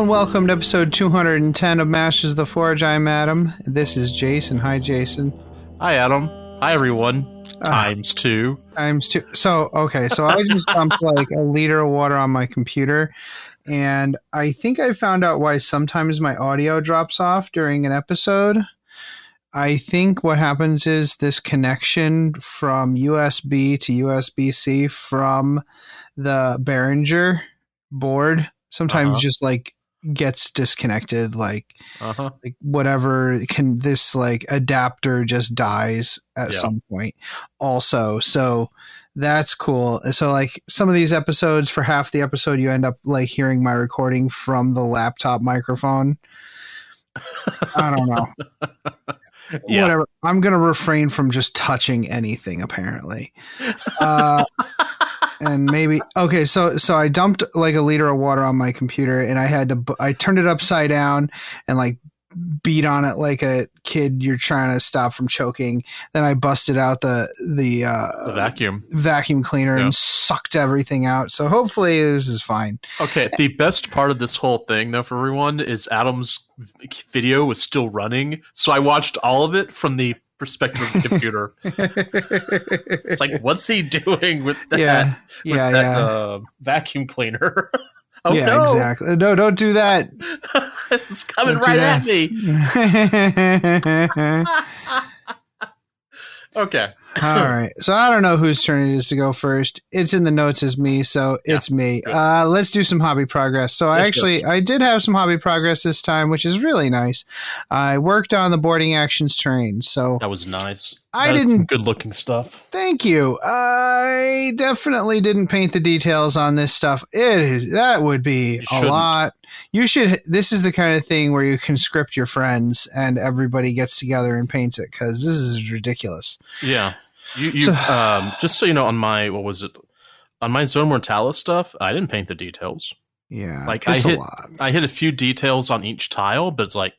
and welcome to episode 210 of Masters of the Forge. I'm Adam. This is Jason. Hi, Jason. Hi, Adam. Hi, everyone. Times two. So I just dumped like a liter of water on my computer, and I think I found out why sometimes my audio drops off during an episode. I think what happens is this connection from USB to USB-C from the Behringer board sometimes just like gets disconnected, like whatever this like adapter just dies at some point also. So that's cool. So like some of these episodes, for half the episode, you end up like hearing my recording from the laptop microphone. I don't know. Whatever. I'm going to refrain from just touching anything apparently. And maybe, okay, so I dumped like a liter of water on my computer, and I turned it upside down and like beat on it like a kid you're trying to stop from choking. Then I busted out the vacuum cleaner and sucked everything out. So hopefully this is fine. Okay, the best part of this whole thing though for everyone is Adam's video was still running, so I watched all of it from the perspective of the computer. It's like, what's he doing with that? Vacuum cleaner? Oh, yeah, no. Exactly. No, don't do that. It's coming right at me. Okay. All right. So I don't know whose turn it is to go first. It's in the notes as me, so it's me. Let's do some hobby progress. So I did have some hobby progress this time, which is really nice. I worked on the boarding actions terrain. So that was nice. Good looking stuff. Thank you. I definitely didn't paint the details on this stuff. That would be a lot. You should. This is the kind of thing where you can script your friends and everybody gets together and paints it, because this is ridiculous. Yeah. Just so you know, on my Zone Mortalis stuff, I didn't paint the details. Yeah, like I hit a few details on each tile, but it's like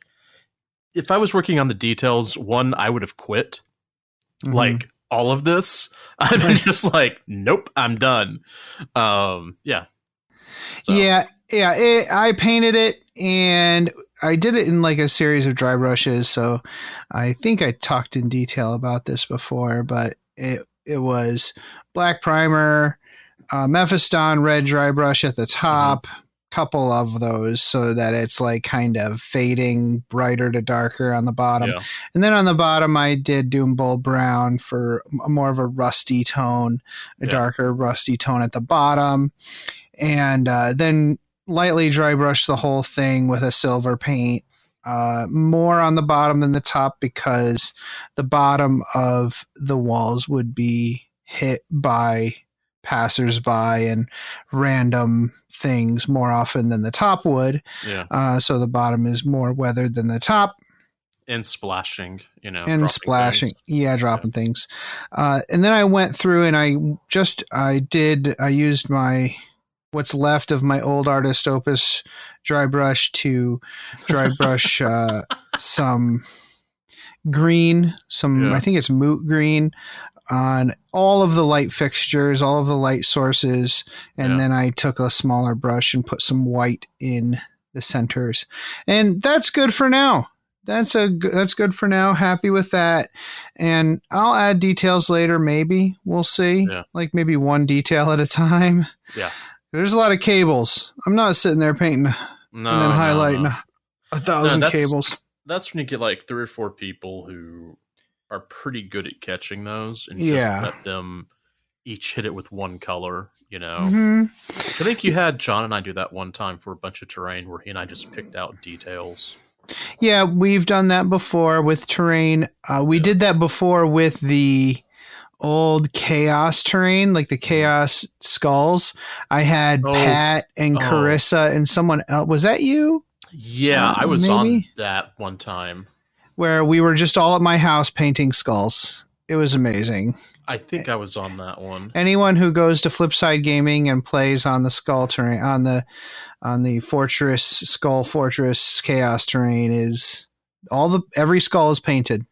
if I was working on the details, I would have quit. Like all of this, I've been just like, nope, I'm done. I painted it, and I did it in like a series of dry brushes. So I think I talked in detail about this before, but it was black primer, Mephiston red dry brush at the top, couple of those so that it's like kind of fading brighter to darker on the bottom. Yeah. And then on the bottom, I did Doom Bold Brown for more of a rusty tone, darker rusty tone at the bottom. And then lightly dry brush the whole thing with a silver paint, more on the bottom than the top, because the bottom of the walls would be hit by passersby and random things more often than the top would. So the bottom is more weathered than the top. And splashing, splashing. Things. Dropping things. And then I went through and I used my what's left of my old Artist Opus dry brush to dry brush some green, I think it's moot green, on all of the light fixtures, all of the light sources. And then I took a smaller brush and put some white in the centers. And that's good for now. That's good for now. Happy with that. And I'll add details later. Maybe we'll see, like maybe one detail at a time. Yeah. There's a lot of cables. I'm not sitting there painting and then highlighting 1,000 cables. That's when you get like 3 or 4 people who are pretty good at catching those, and just let them each hit it with one color, I think you had John and I do that one time for a bunch of terrain where he and I just picked out details. Yeah, we've done that before with terrain. We did that before with the old Chaos terrain, like the Chaos skulls. I had Pat and Carissa and someone else. Was that you? Yeah, I was on that one time. Where we were just all at my house painting skulls. It was amazing. I think I was on that one. Anyone who goes to Flipside Gaming and plays on the skull terrain, on the Skull Fortress Chaos terrain, is every skull is painted.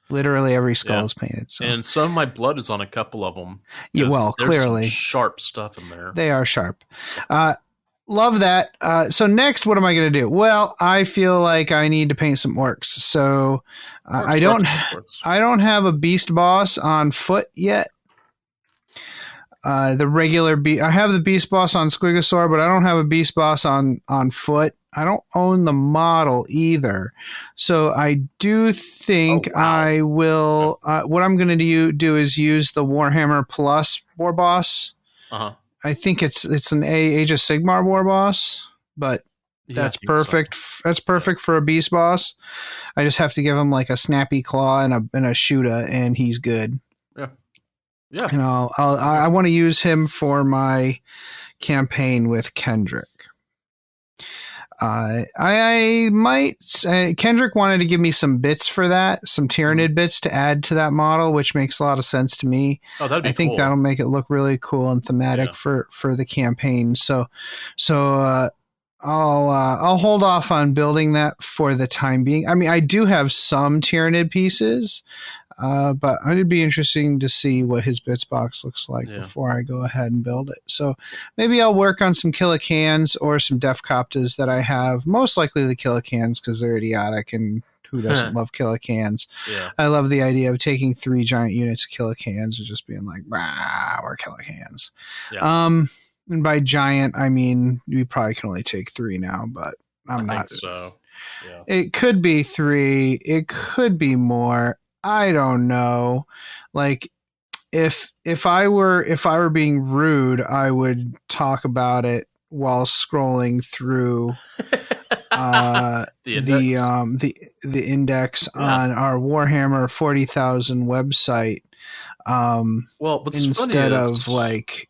Literally every skull is painted. So. And some of my blood is on a couple of them. Yeah, well, there's clearly. Some sharp stuff in there. They are sharp. Love that. So next, what am I going to do? Well, I feel like I need to paint some orcs. So I don't have a beast boss on foot yet. The regular I have the beast boss on Squigosaur, but I don't have a beast boss on foot. I don't own the model either. So I do think I will. What I'm going to do is use the Warhammer Plus War Boss. I think it's an Age of Sigmar War Boss, but that's perfect. So. That's perfect for a beast boss. I just have to give him like a snappy claw and a shooter, and he's good. Yeah, yeah. And I want to use him for my campaign with Kendrick. I might. Kendrick wanted to give me some bits for that, some Tyranid bits to add to that model, which makes a lot of sense to me. Oh, that'd be I think cool. that'll make it look really cool and thematic for the campaign. So I'll hold off on building that for the time being. I mean, I do have some Tyranid pieces, but it'd be interesting to see what his bits box looks like before I go ahead and build it. So maybe I'll work on some Killicans or some Defcoptas that I have. Most likely the Killicans because they're idiotic, and who doesn't love Killicans? Yeah. I love the idea of taking 3 giant units of Killicans and just being like, we're Killicans. Yeah. And by giant, I mean we probably can only take 3 now, but I think so. Yeah. It could be 3. It could be more. I don't know. Like if I were being rude, I would talk about it while scrolling through the index on our Warhammer 40,000 website. Well, instead of like,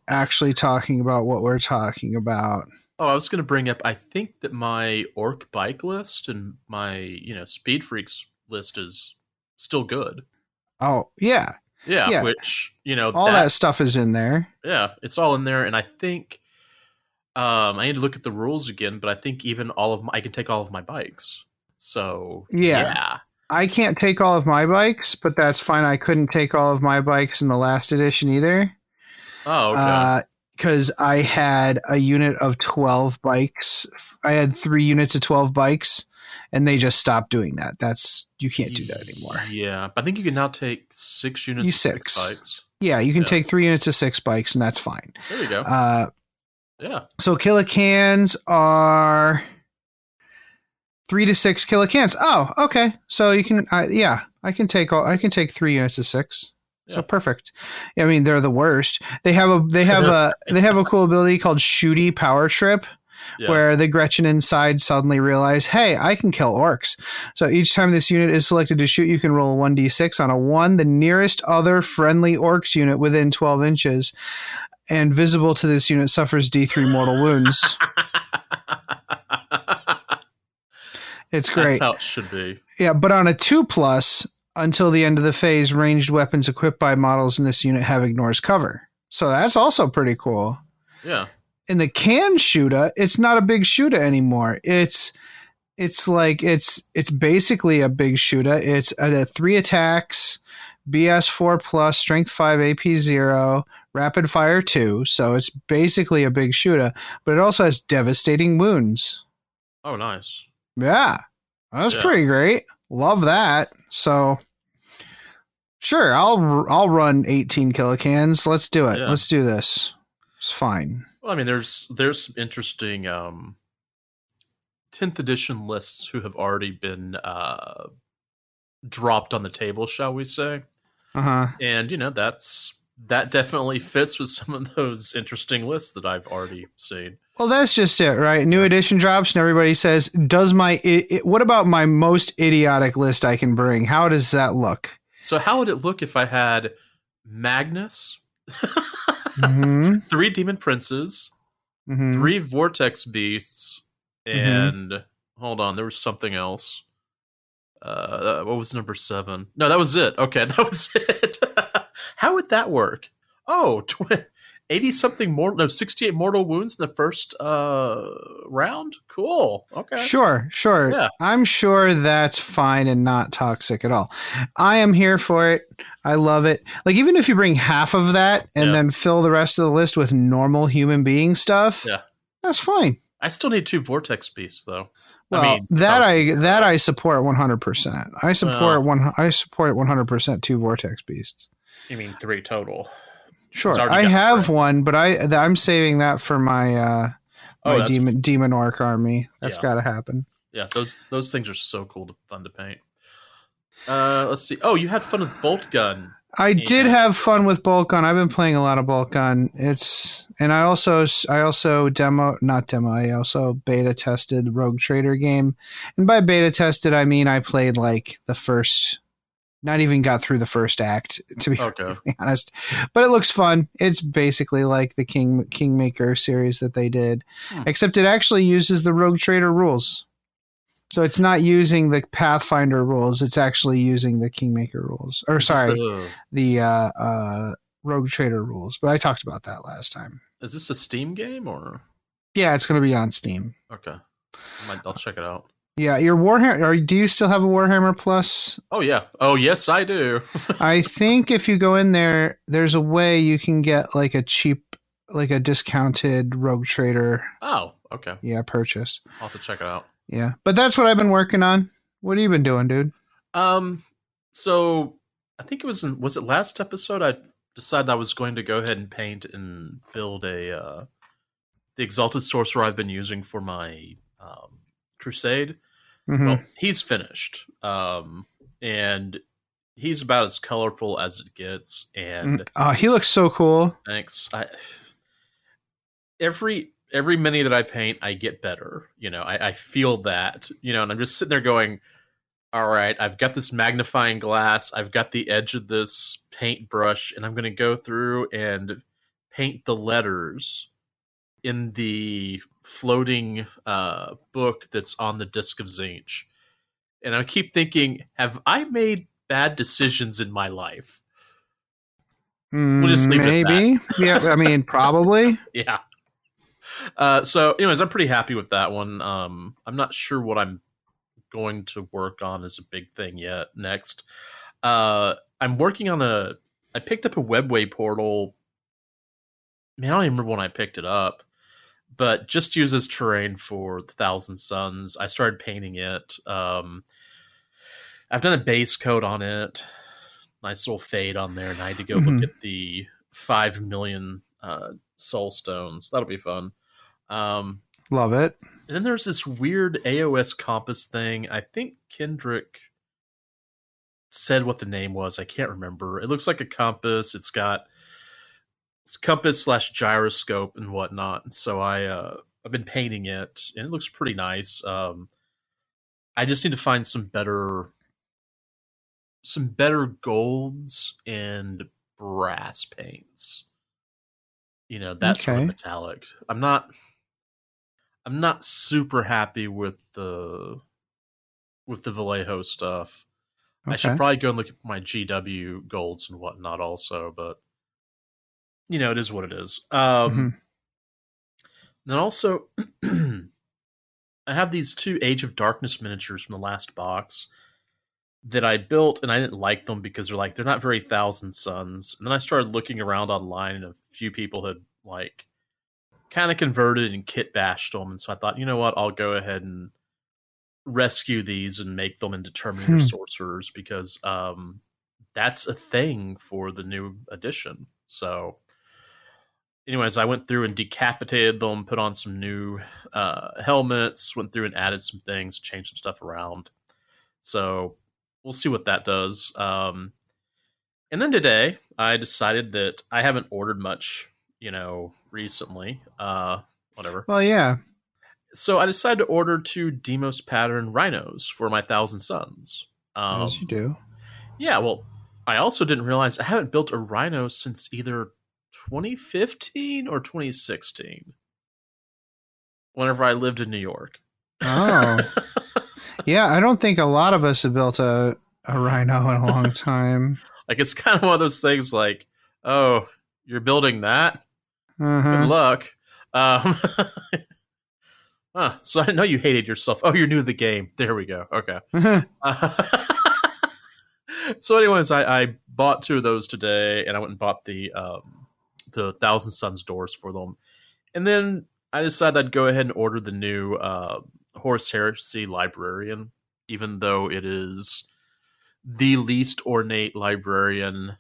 actually talking about what we're talking about. Oh, I was going to bring up, I think that my orc bike list and my, Speed Freaks list is still good. Oh, yeah. Yeah. Which, all that stuff is in there. Yeah, it's all in there. And I think I need to look at the rules again, but I think even I can take all of my bikes. So, yeah. I can't take all of my bikes, but that's fine. I couldn't take all of my bikes in the last edition either. Oh, okay. Because I had a unit of 12 bikes. I had 3 units of 12 bikes, and they just stopped doing that. You can't do that anymore. Yeah, but I think you can now take 6 units of 6 bikes. Yeah, you can take 3 units of 6 bikes, and that's fine. There you go. Yeah. So Killicans are 3 to 6 Killicans. Oh, okay. So you can, I can take 3 units of 6. So perfect. I mean, they're the worst. They have a cool ability called Shooty Power Trip, where the Gretchen inside suddenly realize, hey, I can kill orcs. So each time this unit is selected to shoot, you can roll a 1d6 on a 1. The nearest other friendly orcs unit within 12 inches and visible to this unit suffers D3 mortal wounds. It's great. That's how it should be. Yeah, but on a 2+, until the end of the phase, ranged weapons equipped by models in this unit have ignores cover. So that's also pretty cool. Yeah. In the can shooter, it's not a big shooter anymore. It's basically a big shooter. It's 3 attacks, BS 4+, strength 5, AP 0, rapid fire 2. So it's basically a big shooter, but it also has devastating wounds. Oh, nice. Yeah. That's pretty great. Love that. So sure, I'll run 18 Killicans. Let's do it. Let's do this. It's fine. Well, I mean, there's some interesting 10th edition lists who have already been dropped on the table, shall we say? And that definitely fits with some of those interesting lists that I've already seen. Well, that's just it, right? New edition drops, and everybody says, what about my most idiotic list I can bring? How does that look? So how would it look if I had Magnus, 3 Demon Princes, 3 Vortex Beasts, and hold on, there was something else. What was number 7? No, that was it. Okay, that was it. How would that work? Oh, 80-something mortal, no, 68 mortal wounds in the first round? Cool. Okay. Sure. Yeah. I'm sure that's fine and not toxic at all. I am here for it. I love it. Like, even if you bring half of that and then fill the rest of the list with normal human being stuff. Yeah. That's fine. I still need 2 Vortex Beasts, though. Well, I support 100%. I support 100% 2 Vortex Beasts. You mean 3 total? Sure, I have one, but I'm saving that for my demon orc army. That's got to happen. Yeah, those things are so cool, fun to paint. Let's see. Oh, you had fun with Bolt Gun. I did have fun with Bolt Gun. I've been playing a lot of Bolt Gun. I also beta tested Rogue Trader game. And by beta tested, I mean I played like the first, not even got through the first act, to be really honest. But it looks fun. It's basically like the Kingmaker series that they did, except it actually uses the Rogue Trader rules. So it's not using the Pathfinder rules. It's actually using the Kingmaker rules. Or the Rogue Trader rules. But I talked about that last time. Is this a Steam game or? Yeah, it's going to be on Steam. Okay. I'll check it out. Yeah, your Warhammer. Do you still have a Warhammer Plus? Oh, yeah. Oh, yes, I do. I think if you go in there, there's a way you can get like a cheap, like a discounted Rogue Trader. Oh, okay. Yeah, purchase. I'll have to check it out. Yeah, but that's what I've been working on. What have you been doing, dude? So I think was it last episode? I decided I was going to go ahead and paint and build the Exalted Sorcerer I've been using for my Crusade. Mm-hmm. Well, he's finished, and he's about as colorful as it gets. And he looks so cool. Thanks. Every mini that I paint, I get better. You know, I feel that, you know, and I'm just sitting there going, all right, I've got this magnifying glass. I've got the edge of this paintbrush, and I'm going to go through and paint the letters in the floating book that's on the Disc of Tzeentch. And I keep thinking, have I made bad decisions in my life? We'll just leave it at that. Yeah, I mean, probably. Yeah. So anyways, I'm pretty happy with that one. I'm not sure what I'm going to work on as a big thing yet next. I'm working on I picked up a webway portal. Man, I don't even remember when I picked it up, but just uses terrain for the Thousand Suns. I started painting it. I've done a base coat on it. Nice little fade on there, and I had to go look at the 5 million soul stones. That'll be fun. Love it. And then there's this weird AOS compass thing. I think Kendrick said what the name was. I can't remember. It looks like a compass. It's got compass / gyroscope and whatnot. And so I've been painting it, and it looks pretty nice. I just need to find some better golds and brass paints. You know, that sort of metallic. I'm not super happy with the Vallejo stuff. Okay. I should probably go and look at my GW golds and whatnot also, but you know, it is what it is. Then also I have these 2 Age of Darkness miniatures from the last box that I built, and I didn't like them because they're not very Thousand Suns. And then I started looking around online, and a few people had like kind of converted and kit bashed them. And so I thought, you know what, I'll go ahead and rescue these and make them into Terminator sorcerers, because that's a thing for the new edition. So anyways, I went through and decapitated them, put on some new helmets, went through and added some things, changed some stuff around. So we'll see what that does. And then today I decided that I haven't ordered much, you know, recently. Whatever. Well, yeah. So I decided to order 2 Demos pattern rhinos for my Thousand Suns. As you do. Yeah, well, I also didn't realize I haven't built a rhino since either 2015 or 2016. Whenever I lived in New York. Oh. Yeah, I don't think a lot of us have built a rhino in a long time. Like, it's kind of one of those things like, oh, you're building that? Good luck. So I know you hated yourself. Oh, you're new to the game. There we go. Okay. So anyways, I bought 2 of those today, and I went and bought the Thousand Suns doors for them. And then I decided I'd go ahead and order the new Horse Heresy Librarian, even though it is the least ornate librarian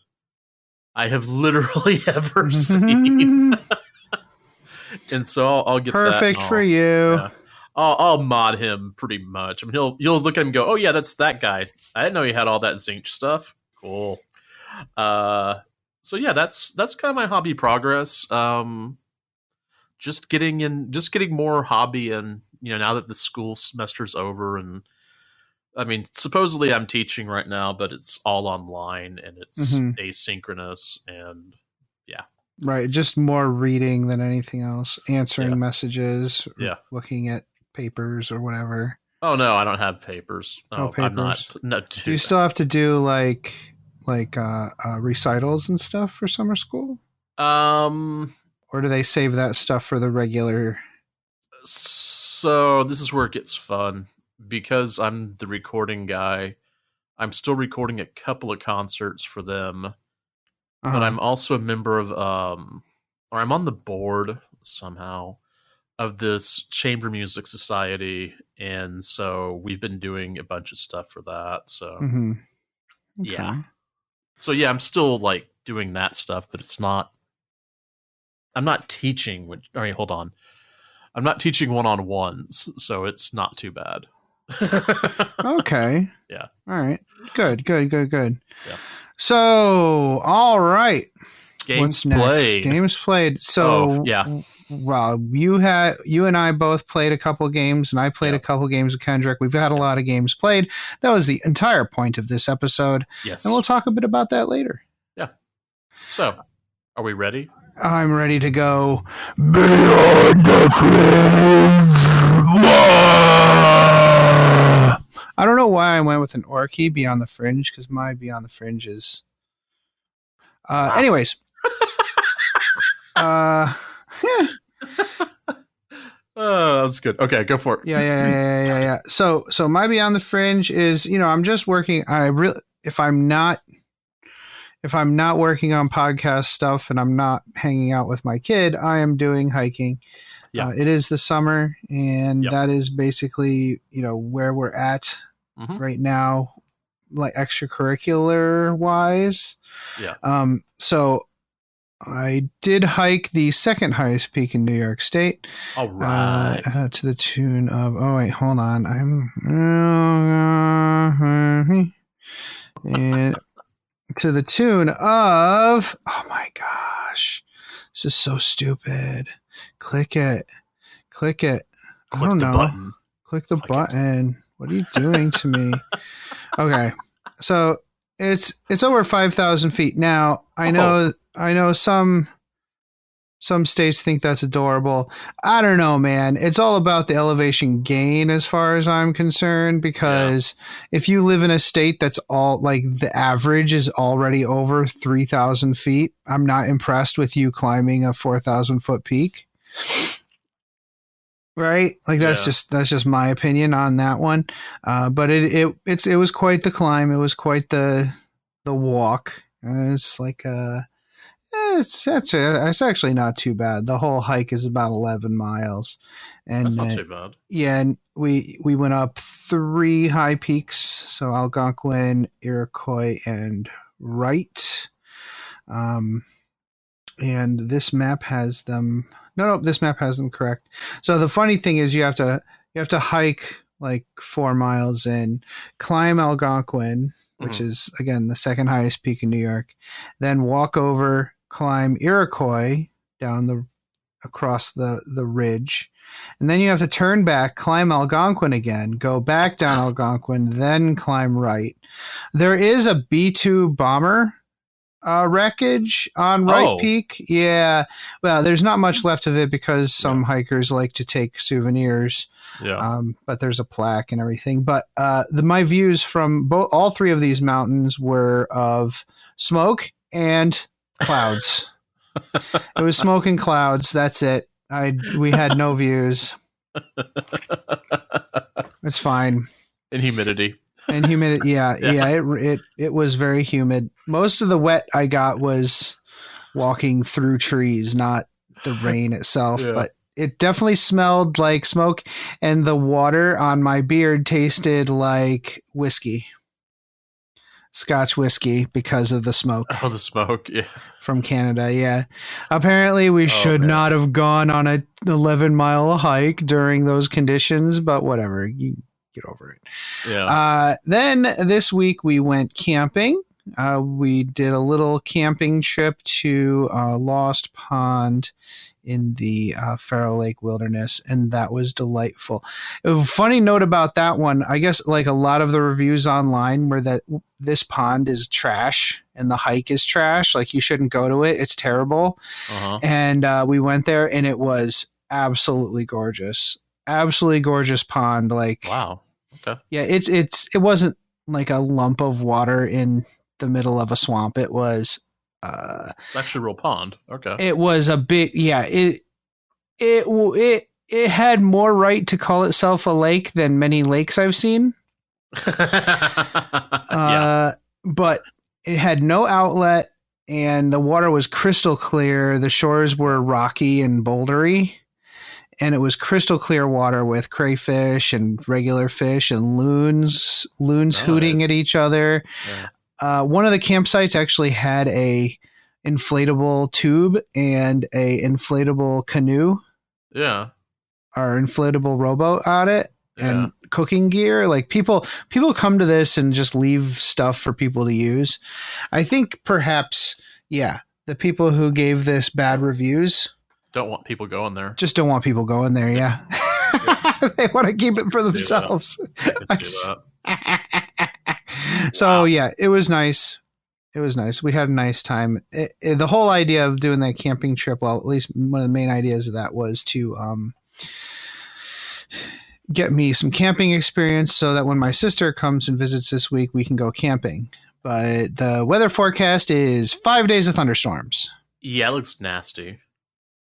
I have literally ever seen. And so I'll get perfect that for you. Yeah. I'll mod him pretty much. I mean, you'll look at him and go, "Oh yeah, that's that guy. I didn't know he had all that Zinch stuff. Cool." So yeah, that's kind of my hobby progress. Just getting more hobby, and now that the school semester's over, and I mean, supposedly I'm teaching right now, but it's all online and it's asynchronous, and yeah. Right, just more reading than anything else, answering Yeah. messages, Yeah. looking at papers or whatever. Oh no, I don't have papers. No papers. I'm not. No, do you still have to do like recitals and stuff for summer school? Or do they save that stuff for the regular? So this is where it gets fun. Because I'm the recording guy, I'm still recording a couple of concerts for them. But I'm also a member of or I'm on the board somehow of this chamber music society, and so we've been doing a bunch of stuff for that. So okay. yeah. So yeah, I'm still like doing that stuff, but it's not. I'm not teaching. Hold on. I'm not teaching one-on-ones, so it's not too bad. Okay. Yeah. All right. Good. Yeah. So, all right. Games What's next? played. Games played. So, yeah. Well, you and I both played a couple games, and I played a couple games with Kendrick. We've had a lot of games played. That was the entire point of this episode. Yes. And we'll talk a bit about that later. Yeah. So, are we ready? I'm ready to go beyond the cringe. I don't know why I went with an Orky Beyond the Fringe, because my Beyond the Fringe is. Anyways. Oh, that's good. Okay, go for it. Yeah. So my Beyond the Fringe is, I'm just working. If I'm not working on podcast stuff and I'm not hanging out with my kid, I am doing hiking. Yeah. It is the summer, and that is basically, where we're at right now, like extracurricular wise. Yeah. So I did hike the second highest peak in New York State. All right. To the tune of, hold on. And to the tune of, oh my gosh, this is so stupid. Click it. I don't know. Button. Click the button. What are you doing to me? Okay. So it's over 5,000 feet. Now, I know some states think that's adorable. I don't know, man. It's all about the elevation gain as far as I'm concerned, because if you live in a state that's all like the average is already over 3,000 feet, I'm not impressed with you climbing a 4,000 foot peak. Right? Like that's just my opinion on that one. But it was quite the climb. It was quite the walk. It's like it's actually not too bad. The whole hike is about 11 miles, and that's not too bad. Yeah, and we went up 3 high peaks, so Algonquin, Iroquois, and Wright. And this map has them. No, this map has them correct. So the funny thing is, you have to hike like 4 miles and climb Algonquin, which is again the second highest peak in New York, then walk over, climb Iroquois down across the ridge, and then you have to turn back, climb Algonquin again, go back down Algonquin, then climb Wright. There is a B-2 bomber wreckage on Wright Peak. Yeah, well, there's not much left of it because some hikers like to take souvenirs. Yeah. But there's a plaque and everything. But my views from all 3 of these mountains were of smoke and clouds. It was smoke and clouds. That's it. We had no views. It's fine. And humidity. Yeah. It was very humid. Most of the wet I got was walking through trees, not the rain itself. But it definitely smelled like smoke, and the water on my beard tasted like whiskey. Scotch whiskey because of the smoke. Oh, the smoke, yeah. From Canada, yeah. Apparently, we should not have gone on a 11-mile hike during those conditions, but whatever. You get over it. Yeah. Then this week we went camping. We did a little camping trip to Lost Pond in the Faro Lake Wilderness, and that was delightful. A funny note about that one, I guess like a lot of the reviews online were that this pond is trash and the hike is trash. Like you shouldn't go to it. It's terrible. And we went there and it was absolutely gorgeous. Absolutely gorgeous pond. Like, wow. Okay. Yeah, it wasn't like a lump of water in the middle of a swamp. It was it's actually a real pond. Okay. It was a big, yeah. It had more right to call itself a lake than many lakes I've seen. Yeah. But it had no outlet, and the water was crystal clear. The shores were rocky and bouldery, and it was crystal clear water with crayfish and regular fish and loons hooting at each other. Yeah. One of the campsites actually had a inflatable tube and a inflatable canoe. Yeah. Or inflatable rowboat on it. And cooking gear. Like people come to this and just leave stuff for people to use. I think perhaps, the people who gave this bad reviews don't want people going there. Just don't want people going there. Yeah. They want to keep it for themselves. So it was nice. It was nice. We had a nice time. The whole idea of doing that camping trip, well, at least one of the main ideas of that was to get me some camping experience so that when my sister comes and visits this week, we can go camping. But the weather forecast is 5 days of thunderstorms. Yeah, it looks nasty.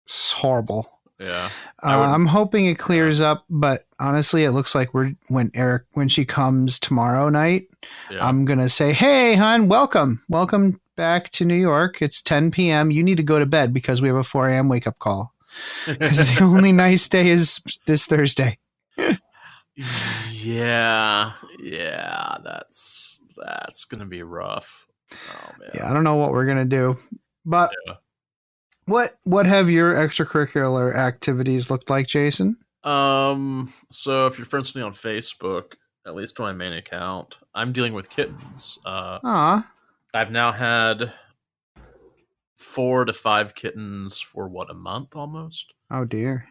It's horrible. Yeah. I'm hoping it clears up, but honestly, it looks like when she comes tomorrow night, I'm going to say, hey, hon, welcome back to New York. It's 10 p.m. You need to go to bed because we have a 4 a.m. wake up call. Because the only nice day is this Thursday. Yeah, that's gonna be rough. Oh man. Yeah, I don't know what we're gonna do, but what have your extracurricular activities looked like, Jason? So if you're friends with me on Facebook, at least on my main account, I'm dealing with kittens. I've now had 4 to 5 kittens for a month almost. Oh dear.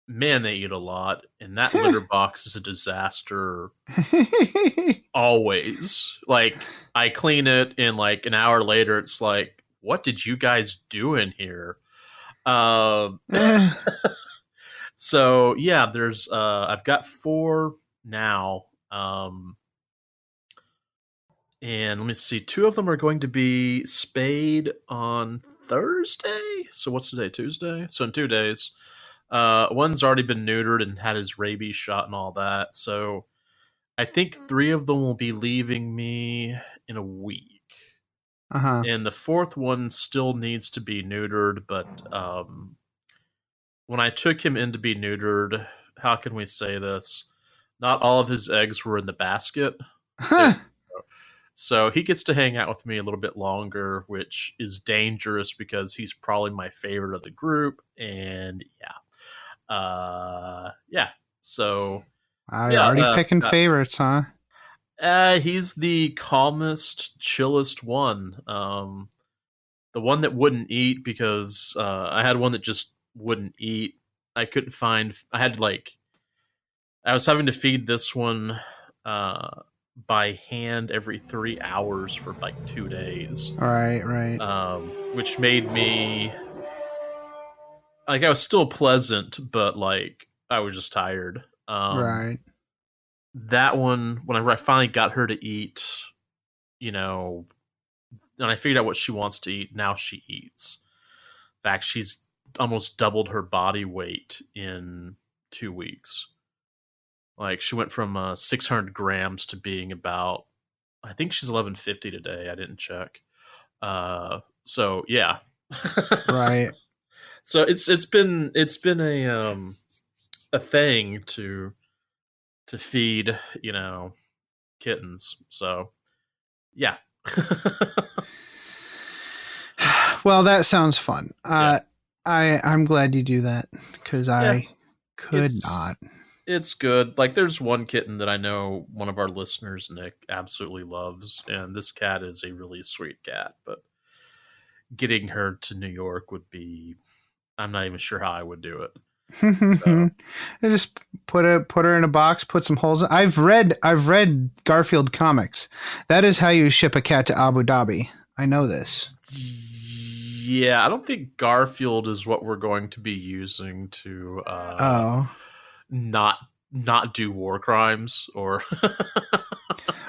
Man, they eat a lot, and that litter box is a disaster. Always. Like, I clean it, and like an hour later, it's like, what did you guys do in here? So yeah, there's I've got 4 now. And let me see, 2 of them are going to be spayed on Thursday. So what's today? Tuesday? So in 2 days. One's already been neutered and had his rabies shot and all that. So I think 3 of them will be leaving me in a week. And the 4th one still needs to be neutered, but when I took him in to be neutered, how can we say this? Not all of his eggs were in the basket. So he gets to hang out with me a little bit longer, which is dangerous because he's probably my favorite of the group. And so already picking favorites, huh? He's the calmest, chillest one. The one that wouldn't eat because I had one that just wouldn't eat. I was having to feed this one by hand every 3 hours for like 2 days. Right. Which made me like, I was still pleasant, but like I was just tired. Right. That one, whenever I finally got her to eat, and I figured out what she wants to eat, now she eats. In fact, she's almost doubled her body weight in 2 weeks. Like, she went from 600 grams to being about, I think she's 1150 today. I didn't check. So yeah. Right. So it's been a thing to feed, kittens. So yeah. Well, that sounds fun. Yeah. I'm glad you do that because I could not. It's good. Like, there's one kitten that I know one of our listeners, Nick, absolutely loves, and this cat is a really sweet cat. But getting her to New York would be, I'm not even sure how I would do it. So. I just put her in a box, put some holes in. I've read Garfield comics. That is how you ship a cat to Abu Dhabi. I know this. Yeah, I don't think Garfield is what we're going to be using to not do war crimes or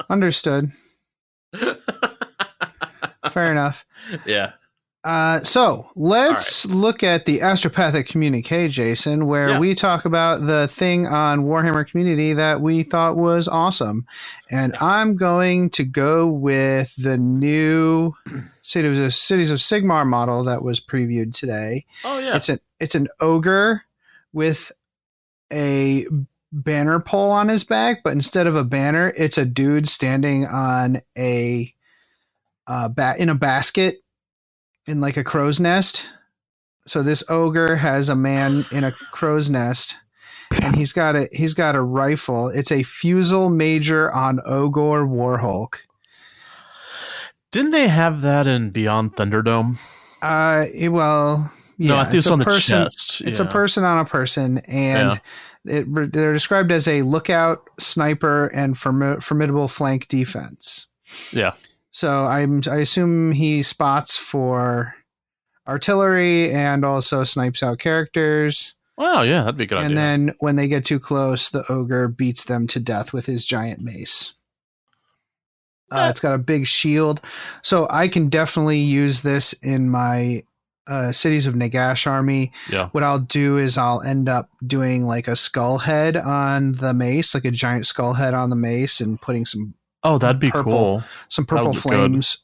Understood. Fair enough. Yeah. So let's look at the Astropathic Communique, Jason, where we talk about the thing on Warhammer Community that we thought was awesome. And I'm going to go with the new Cities of Sigmar model that was previewed today. Oh yeah. It's an ogre with a banner pole on his back, but instead of a banner, it's a dude standing on in a basket in like a crow's nest. So this ogre has a man in a crow's nest, and he's got a rifle. It's a Fusel Major on Ogre Warhulk. Didn't they have that in Beyond Thunderdome? Well, yeah. No, I think it's on the chest. It's a person on a person, and they're described as a lookout, sniper, and formidable flank defense. Yeah. So I assume he spots for artillery and also snipes out characters. Wow, yeah, that'd be a good idea. And then when they get too close, the ogre beats them to death with his giant mace. It's got a big shield. So I can definitely use this in my Cities of Nagash army. Yeah. What I'll do is I'll end up doing like a skull head on the mace, like a giant skull head on the mace, and putting some that'd be cool. Some purple flames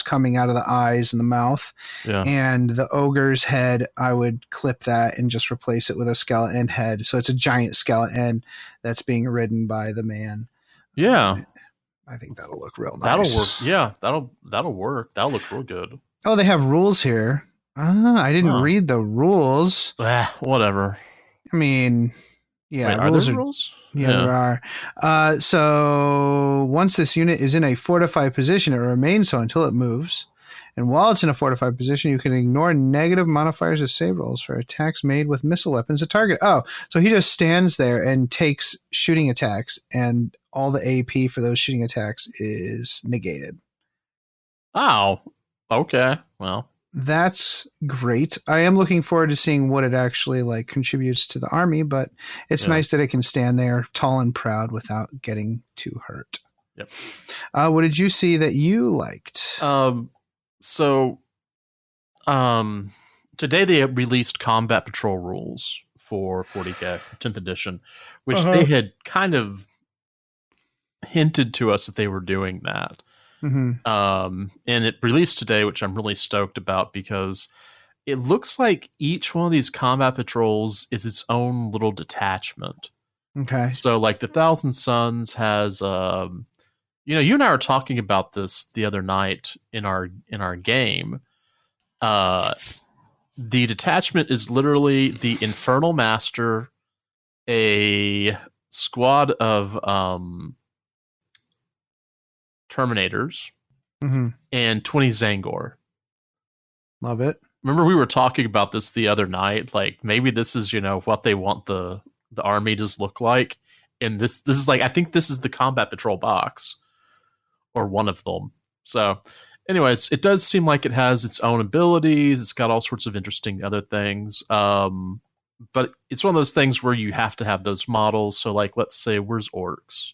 coming out of the eyes and the mouth. Yeah. And the ogre's head, I would clip that and just replace it with a skeleton head. So it's a giant skeleton that's being ridden by the man. Yeah. I think that'll look real nice. That'll work. Yeah, that'll work. That'll look real good. Oh, they have rules here. I didn't read the rules. Whatever. I mean, yeah. Wait, are there rules? Yeah, there are. So once this unit is in a fortified position, it remains so until it moves. And while it's in a fortified position, you can ignore negative modifiers of save rolls for attacks made with missile weapons at target. Oh, so he just stands there and takes shooting attacks, and all the AP for those shooting attacks is negated. Oh, okay. Well, that's great. I am looking forward to seeing what it actually like contributes to the army, but it's nice that it can stand there tall and proud without getting too hurt. Yep. What did you see that you liked? So today they released combat patrol rules for 40K 10th edition, which they had kind of hinted to us that they were doing that. Mm-hmm. And it released today, which I'm really stoked about because it looks like each one of these combat patrols is its own little detachment. Okay. So like the Thousand Suns has, you and I were talking about this the other night in our game. The detachment is literally the Infernal Master, a squad of Terminators, and 20 Zangor. Love it. Remember we were talking about this the other night, like maybe this is what they want the army to look like, and this is like, I think this is the combat patrol box or one of them. So anyways, it does seem like it has its own abilities. It's got all sorts of interesting other things, but it's one of those things where you have to have those models. So like, let's say, where's orcs?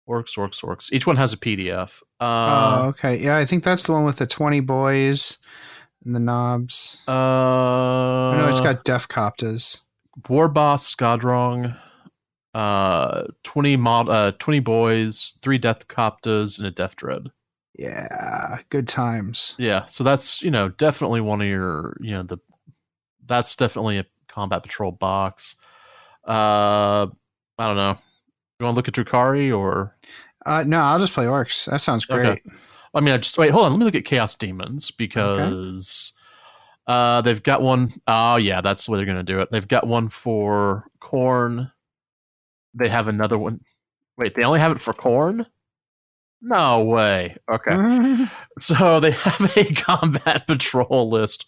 Orcs. Each one has a PDF. Okay. Yeah, I think that's the one with the 20 boys and the knobs. I know it's got Def Coptas. War Boss Skadrong, 20 boys, 3 Death Coptas, and a Death Dread. Yeah, good times. Yeah, so that's definitely one of your the that's definitely a combat patrol box. I don't know. You want to look at Drukhari or? No, I'll just play orcs. That sounds great. Okay. I mean, hold on. Let me look at Chaos Demons because they've got one. Oh, yeah, that's the way they're going to do it. They've got one for Khorne. They have another one. Wait, they only have it for Khorne? No way. Okay. So they have a combat patrol list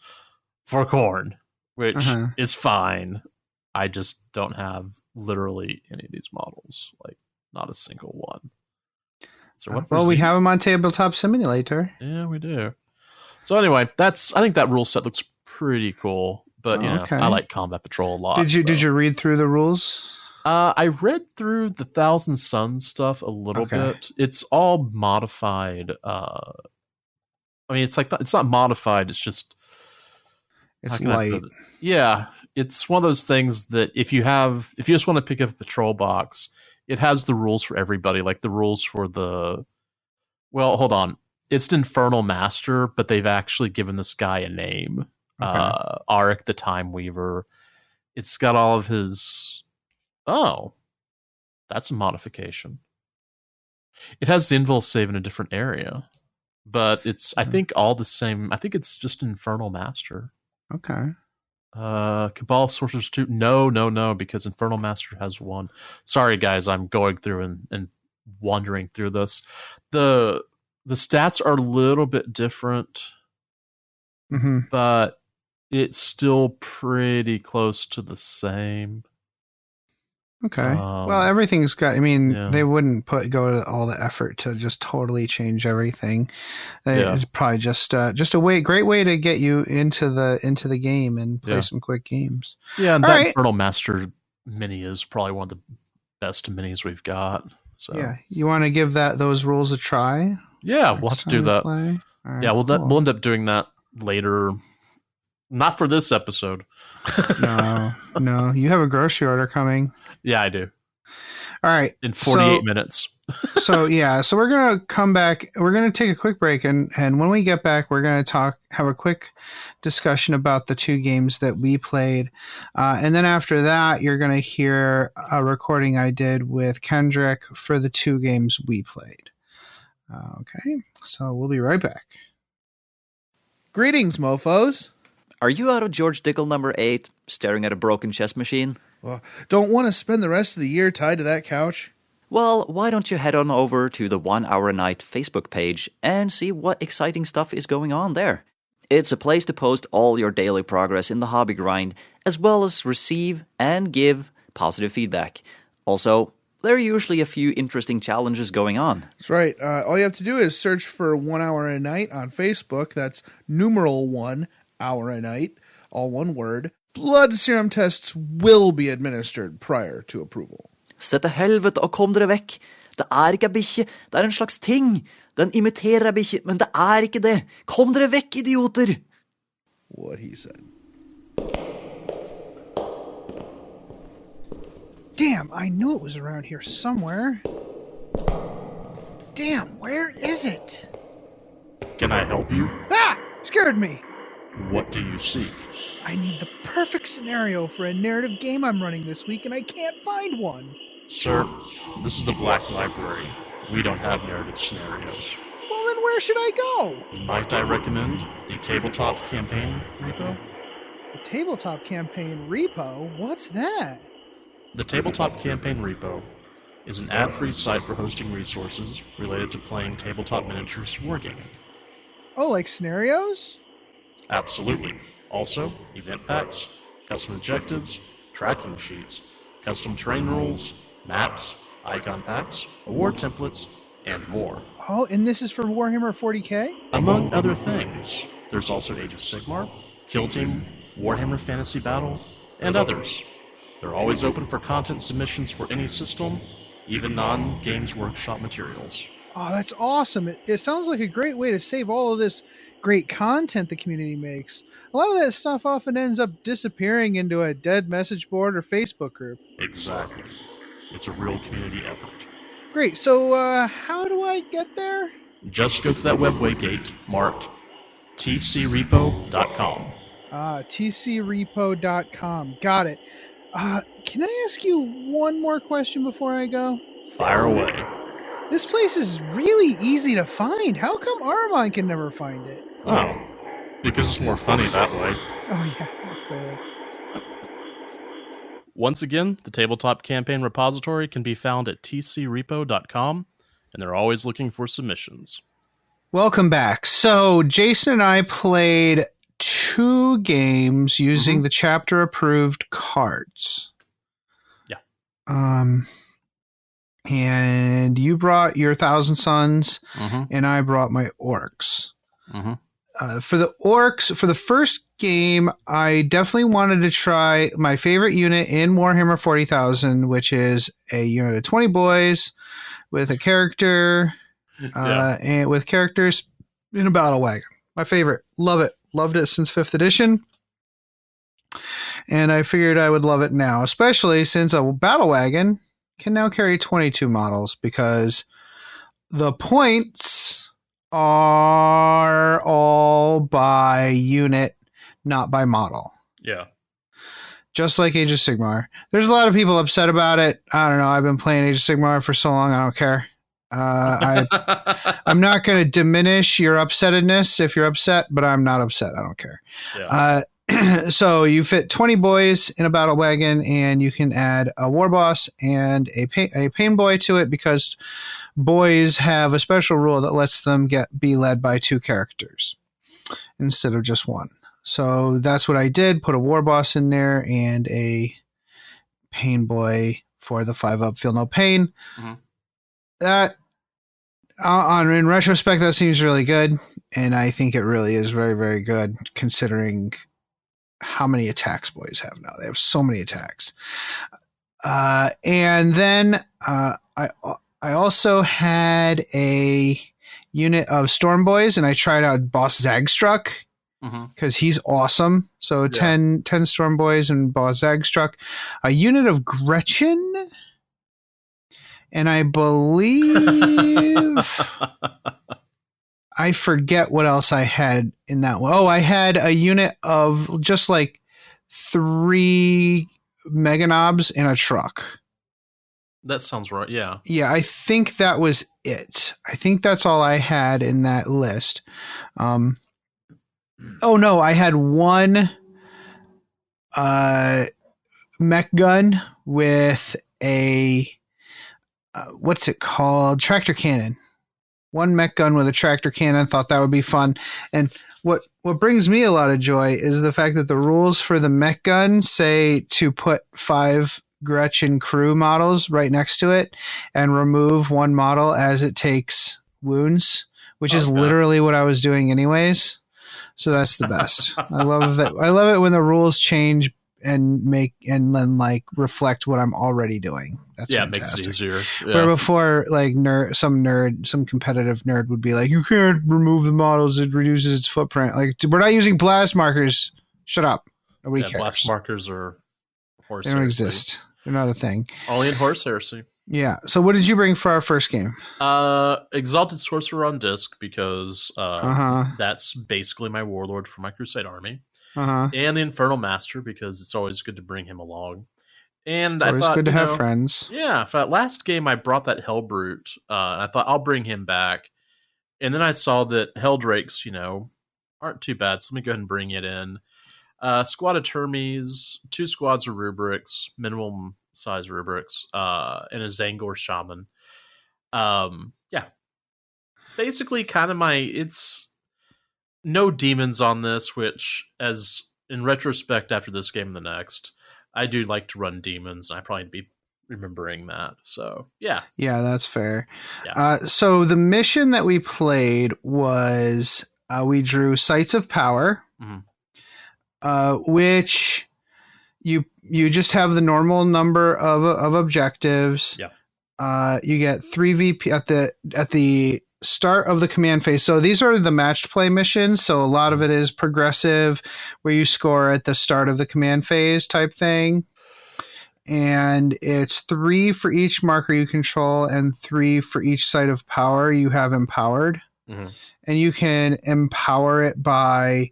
for Khorne, which is fine. I just don't have literally any of these models. Like, not a single one. So well, we have them on Tabletop Simulator. Yeah, we do. So anyway, I think that rule set looks pretty cool. But I like Combat Patrol a lot. Did you read through the rules? I read through the Thousand Suns stuff a little bit. It's all modified. I mean, it's not modified. It's just light. Yeah, it's one of those things that if you just want to pick up a patrol box, it has the rules for everybody. Like the rules for hold on. It's Infernal Master, but they've actually given this guy a name. Arik the Time Weaver. It's got all of his. Oh, that's a modification. It has the invul save in a different area, but it's I think all the same. I think it's just Infernal Master. Okay. Cabal Sorcerers 2. No, because Infernal Master has one. Sorry, guys, I'm going through and wandering through this. The stats are a little bit different, but it's still pretty close to the same. Okay. Well, everything's got. I mean, they wouldn't go to all the effort to just totally change everything. It's probably just a great way to get you into the game and play some quick games. Yeah, and that Infernal Master mini is probably one of the best minis we've got. So yeah, you want to give those rules a try? Yeah, we'll have to do that. Right, yeah, we'll end up doing that later. Not for this episode. No. You have a grocery order coming. Yeah, I do. All right. In 48 minutes. So we're going to come back. We're going to take a quick break. And when we get back, we're going to have a quick discussion about the two games that we played. And then after that, you're going to hear a recording I did with Kendrick for the two games we played. Okay. So we'll be right back. Greetings, mofos. Are you out of George Dickel number 8, staring at a broken chess machine? Well, don't want to spend the rest of the year tied to that couch? Well, why don't you head on over to the 1 Hour a Night Facebook page and see what exciting stuff is going on there. It's a place to post all your daily progress in the hobby grind, as well as receive and give positive feedback. Also, there are usually a few interesting challenges going on. That's right. All you have to do is search for 1 Hour a Night on Facebook. That's numeral 1 Hour a Night, all one word. Blood serum tests will be administered prior to approval. Se til helvete og kom dere vekk. Det ikke bikkje, det en slags ting. Den imiterer bikkje, men det ikke det. Kom dere vekk, idioter! What he said. Damn, I knew it was around here somewhere. Damn, where is it? Can I help you? Ah! Scared me. What do you seek? I need the perfect scenario for a narrative game I'm running this week, and I can't find one. Sir, this is the Black Library. We don't have narrative scenarios. Well, then where should I go? Might I recommend the Tabletop Campaign Repo? The Tabletop Campaign Repo? What's that? The Tabletop Campaign Repo is an ad-free site for hosting resources related to playing tabletop miniatures wargaming. Oh, like scenarios? Absolutely. Also, event packs, custom objectives, tracking sheets, custom terrain rules, maps, icon packs, award templates, and more. Oh, and this is for Warhammer 40k? Among other things. There's also Age of Sigmar, Kill Team, Warhammer Fantasy Battle, and others. They're always open for content submissions for any system, even non-Games Workshop materials. Oh, that's awesome. It sounds like a great way to save all of this great content the community makes. A lot of that stuff often ends up disappearing into a dead message board or Facebook group. Exactly. It's a real community effort. Great. So how do I get there? Just go to that webway gate marked tcrepo.com. tcrepo.com. Got it. Can I ask you one more question before I go? Fire away. This place is really easy to find. How come Armand can never find it? Oh, because it's more funny that way. Oh, yeah, clearly. Once again, the Tabletop Campaign repository can be found at tcrepo.com, and they're always looking for submissions. Welcome back. So, Jason and I played 2 games using the chapter-approved cards. Yeah. And you brought your Thousand Suns, and I brought my Orcs. For the Orcs, for the first game, I definitely wanted to try my favorite unit in Warhammer 40,000, which is a unit of 20 boys with a character, and with characters in a battle wagon. My favorite. Love it. Loved it since 5th edition. And I figured I would love it now, especially since a battle wagon can now carry 22 models, because the points are all by unit, not by model. Yeah. Just like Age of Sigmar. There's a lot of people upset about it. I don't know. I've been playing Age of Sigmar for so long, I don't care. I'm not going to diminish your upsettedness if you're upset, but I'm not upset. I don't care. Yeah. So you fit 20 boys in a battle wagon, and you can add a war boss and a pain boy to it, because boys have a special rule that lets them be led by 2 characters instead of just 1. So that's what I did. Put a war boss in there and a pain boy for the 5-up Feel No Pain. That in retrospect, that seems really good, and I think it really is very, very good considering how many attacks boys have now. They have so many attacks. And then I also had a unit of Storm Boys, and I tried out Boss Zagstruck because he's awesome. So 10 Storm Boys and Boss Zagstruck. A unit of Gretchen, and I believe I forget what else I had in that one. Oh, I had a unit of just like 3 Mega Knobs in a truck. That sounds right, yeah. Yeah, I think that was it. I think that's all I had in that list. Oh, no, I had 1 mech gun with a, what's it called? Tractor cannon. 1 mech gun with a tractor cannon. Thought that would be fun. And what brings me a lot of joy is the fact that the rules for the mech gun say to put 5 Gretchen crew models right next to it and remove 1 model as it takes wounds, which is literally what I was doing anyways. So that's the best. I love that. I love it when the rules change and then like reflect what I'm already doing. That's fantastic. It makes it easier. Yeah. Where before, like some competitive nerd would be like, you can't remove the models; it reduces its footprint. Like, we're not using blast markers. Shut up. Nobody cares. Blast markers are horse. They don't exist. They're not a thing. Only in Horse Heresy. Yeah. So, what did you bring for our first game? Exalted Sorcerer on disc, because that's basically my warlord for my Crusade army. And the Infernal Master, because it's always good to bring him along. And I thought, good to have friends. Yeah, for that last game, I brought that Hellbrute. I thought I'll bring him back. And then I saw that Helldrakes, aren't too bad. So let me go ahead and bring it in. Squad of Termes, 2 squads of Rubrics, minimum size Rubrics, and a Zangor Shaman. Basically kind of it's no demons on this, which, as in retrospect after this game and the next, I do like to run demons, and I probably be remembering that. So, yeah. Yeah, that's fair. Yeah. So the mission that we played was we drew Sites of Power, which you just have the normal number of objectives. Yeah. You get 3 VP at the start of the command phase. So these are the matched play missions. So a lot of it is progressive, where you score at the start of the command phase type thing. And it's 3 for each marker you control and 3 for each site of power you have empowered. And you can empower it by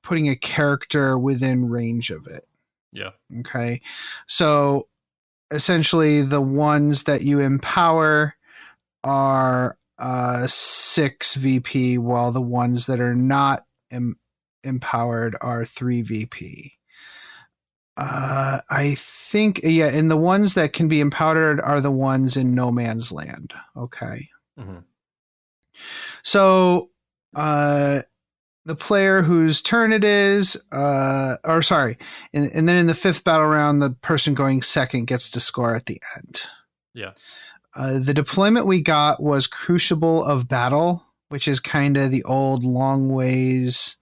putting a character within range of it. Yeah. Okay. So essentially the ones that you empower are 6 VP, while the ones that are not empowered are 3 VP. I think, and the ones that can be empowered are the ones in No Man's Land. Okay. Mm-hmm. So, the player whose turn it is, and then in the 5th battle round, the person going second gets to score at the end. Yeah. The deployment we got was Crucible of Battle, which is kind of the old long ways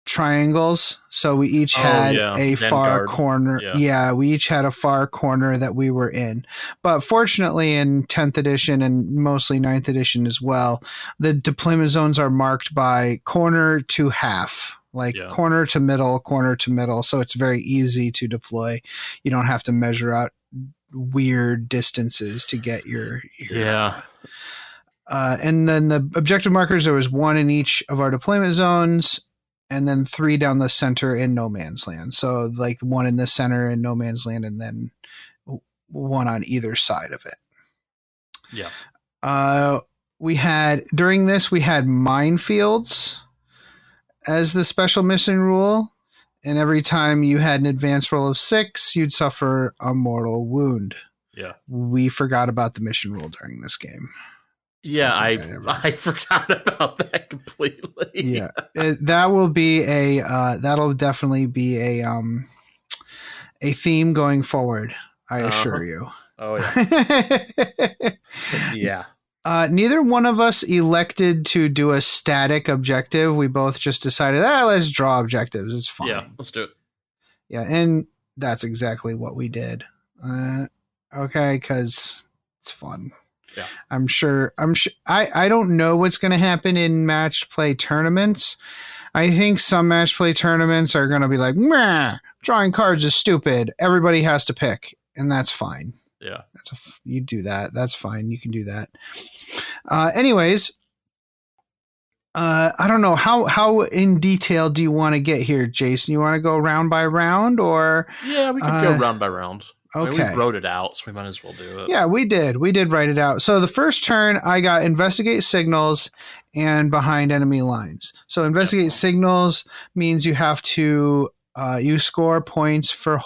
triangles. So we each had a far corner. Yeah, we each had a far corner that we were in. But fortunately, in 10th edition and mostly 9th edition as well, the deployment zones are marked by corner to half. Corner to middle. So it's very easy to deploy. You don't have to measure out weird distances to get your and then the objective markers, there was 1 in each of our deployment zones, and then 3 down the center in No Man's Land. So 1 in the center in No Man's Land, and then 1 on either side of it. Yeah. We had minefields as the special mission rule. And every time you had an advanced roll of 6, you'd suffer a mortal wound. Yeah. We forgot about the mission rule during this game. Yeah, I forgot about that completely. Yeah, that'll definitely be a theme going forward. I assure you. Oh yeah. Yeah. Neither one of us elected to do a static objective. We both just decided, let's draw objectives. It's fine. Yeah, let's do it. Yeah, and that's exactly what we did. Okay, because it's fun. Yeah. I'm sure. I don't know what's going to happen in match play tournaments. I think some match play tournaments are going to be like, meh, drawing cards is stupid. Everybody has to pick, and that's fine. Yeah. You do that. That's fine. You can do that. Anyways, I don't know how in detail do you want to get here, Jason? You want to go round by round, or? Yeah, we could go round by round. Okay. I mean, we wrote it out, so we might as well do it. Yeah, we did. We did write it out. So the first turn, I got investigate signals and behind enemy lines. So investigate signals means you have to you score points for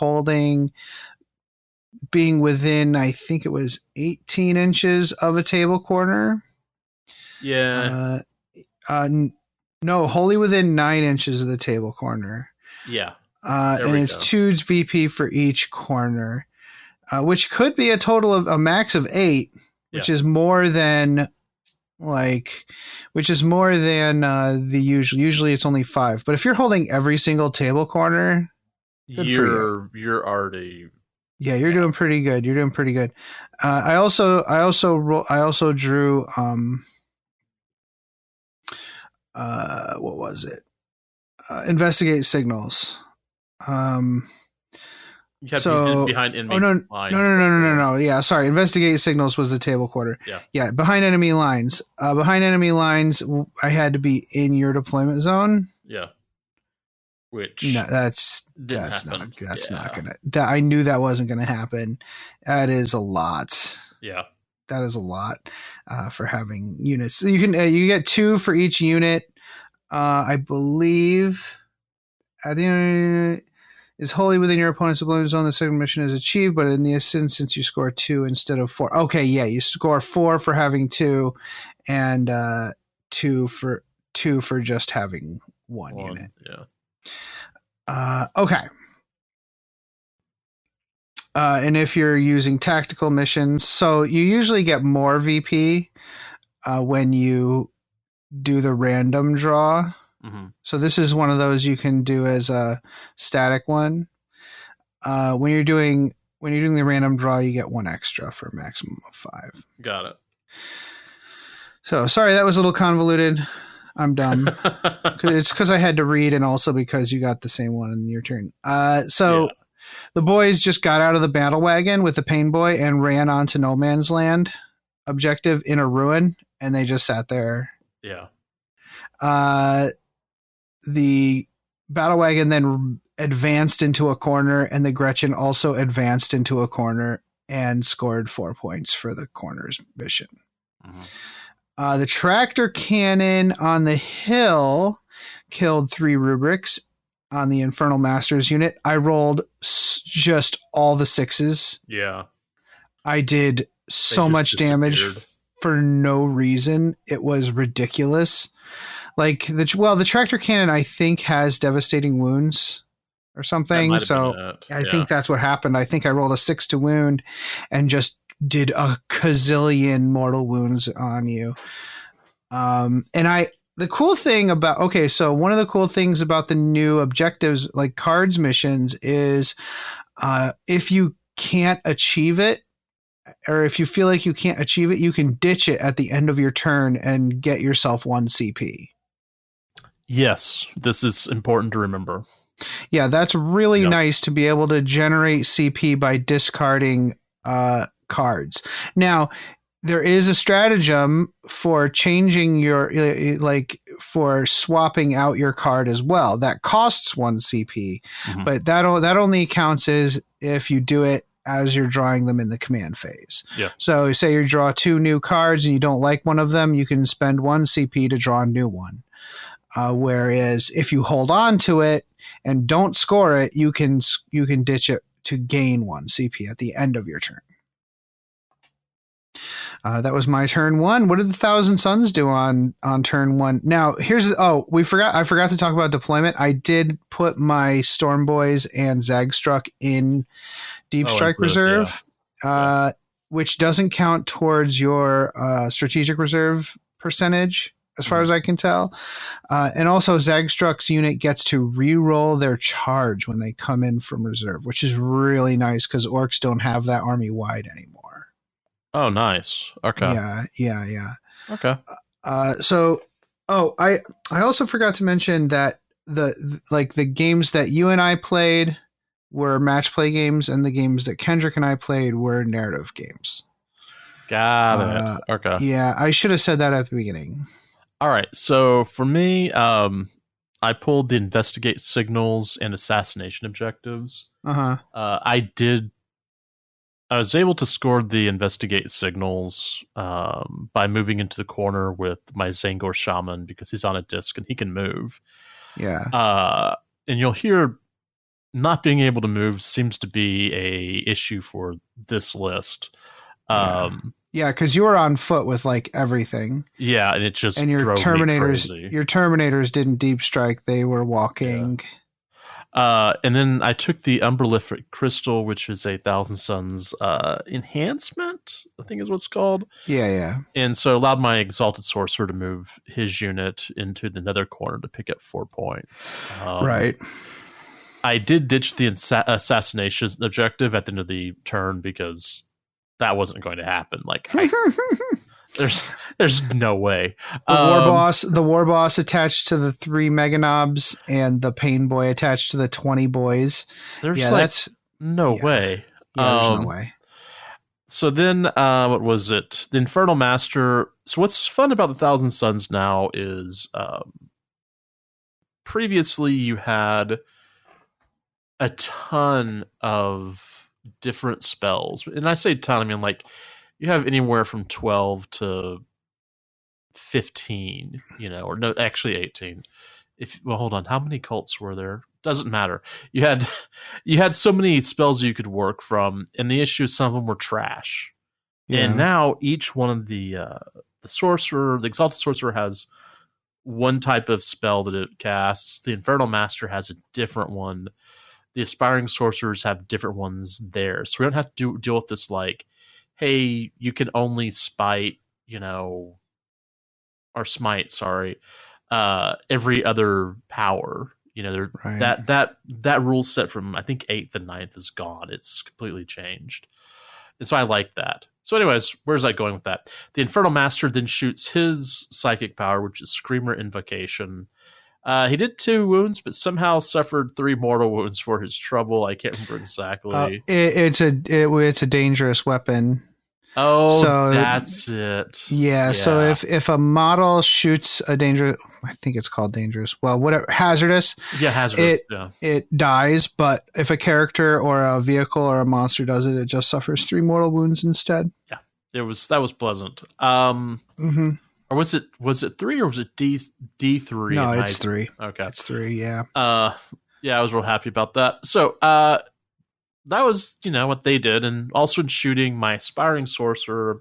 being within, I think it was 18 inches of a table corner. Yeah. No, wholly within 9 inches of the table corner. Yeah. And it's 2 VP for each corner. Which could be a total of a max of 8, which is more than the usual. Usually it's only 5. But if you're holding every single table corner, you're already. Yeah, you're doing pretty good. You're doing pretty good. I also drew what was it? Investigate signals. You have to be behind enemy lines. No. Yeah, sorry. Investigate signals was the table quarter. Yeah, behind enemy lines. Behind enemy lines, I had to be in your deployment zone. Yeah. Which that's not gonna. I knew that wasn't gonna happen. That is a lot. Yeah. That is a lot for having units. So you get 2 for each unit. I believe at the end is wholly within your opponent's deployment zone. The second mission is achieved, but in this instance, you score 2 instead of 4. Okay, yeah, you score 4 for having 2, and 2 for just having one unit. Yeah. Okay. And if you're using tactical missions, so you usually get more VP when you do the random draw. Mm-hmm. So this is one of those you can do as a static one. When you're doing the random draw, you get 1 extra for a maximum of 5. Got it. So sorry that was a little convoluted. I'm dumb. It's because I had to read, and also because you got the same one in your turn. The boys just got out of the battle wagon with the pain boy and ran onto No Man's Land objective in a ruin, and they just sat there. Yeah. the battle wagon then advanced into a corner, and the Gretchen also advanced into a corner and scored 4 points for the corner's mission. The tractor cannon on the hill killed 3 rubrics on the Infernal Masters unit. I rolled just all the 6s. Yeah. I did so much damage for no reason. It was ridiculous. Like the tractor cannon, I think, has devastating wounds or something. So I think that's what happened. I think I rolled a 6 to wound and just did a gazillion mortal wounds on you. The cool thing about, so one of the cool things about the new objectives, like cards missions, is if you can't achieve it, or if you feel like you can't achieve it, you can ditch it at the end of your turn and get yourself 1 CP. Yes, this is important to remember. Yeah, that's really nice to be able to generate CP by discarding cards. Now, there is a stratagem for changing your, for swapping out your card as well. That costs 1 CP, but that only counts as if you do it as you're drawing them in the command phase. Yeah. So say you draw 2 new cards and you don't like one of them, you can spend 1 CP to draw a new one. Whereas if you hold on to it and don't score it, you can ditch it to gain 1 CP at the end of your turn. That was my turn 1. What did the Thousand Suns do on turn 1? Now I forgot to talk about deployment. I did put my Storm Boys and Zagstruck in Deep Strike Reserve, which doesn't count towards your strategic reserve percentage, as far as I can tell. And also Zagstruck's unit gets to re-roll their charge when they come in from reserve, which is really nice because orcs don't have that army wide anymore. Oh, nice. Okay. Yeah. Okay. I also forgot to mention that the games that you and I played were match play games, and the games that Kendrick and I played were narrative games. Got it. Okay. Yeah, I should have said that at the beginning. All right. So for me, I pulled the investigate signals and assassination objectives. I was able to score the investigate signals by moving into the corner with my Zangor Shaman because he's on a disc and he can move. Yeah. And you'll hear not being able to move seems to be a issue for this list. Yeah, because you were on foot with like everything. Yeah, and it just and your drove Terminators, me crazy. Your Terminators didn't deep strike; they were walking. And then I took the Umberlific Crystal, which is a Thousand Suns enhancement, I think is what it's called. Yeah. And so allowed my Exalted Sorcerer to move his unit into the nether corner to pick up 4 points. Right. I did ditch the assassination objective at the end of the turn because that wasn't going to happen. Like, there's no way. The war boss attached to the 3 Meganobs and the Pain Boy attached to the 20 boys. There's no way. Yeah, there's no way. So then, what was it? The Infernal Master. So what's fun about the Thousand Suns now is previously you had a ton of different spells. And I say ton, I mean like you have anywhere from 12 to 15, or no, actually 18. Hold on, how many cults were there? Doesn't matter. You had so many spells you could work from, and the issue is some of them were trash. Yeah. And now each one of the sorcerer, the Exalted Sorcerer has one type of spell that it casts. The Infernal Master has a different one. The Aspiring Sorcerers have different ones there. So we don't have to deal with this like, hey, you can only smite, every other power. Right. That rule set from I think 8th and 9th is gone. It's completely changed. And so I like that. So anyways, where's I going with that? The Infernal Master then shoots his psychic power, which is Screamer Invocation. He did 2 wounds, but somehow suffered 3 mortal wounds for his trouble. I can't remember exactly. It's a dangerous weapon. Oh, so that's it. Yeah, so if a model shoots a dangerous, I think it's called dangerous, well, whatever, hazardous, hazardous, it dies, but if a character or a vehicle or a monster does it, it just suffers 3 mortal wounds instead. Yeah, that was pleasant. Or was it 3 or was it D3? No, it's 3. Okay, it's 3. Yeah. Yeah, I was real happy about that. So, that was, what they did. And also in shooting, my aspiring sorcerer,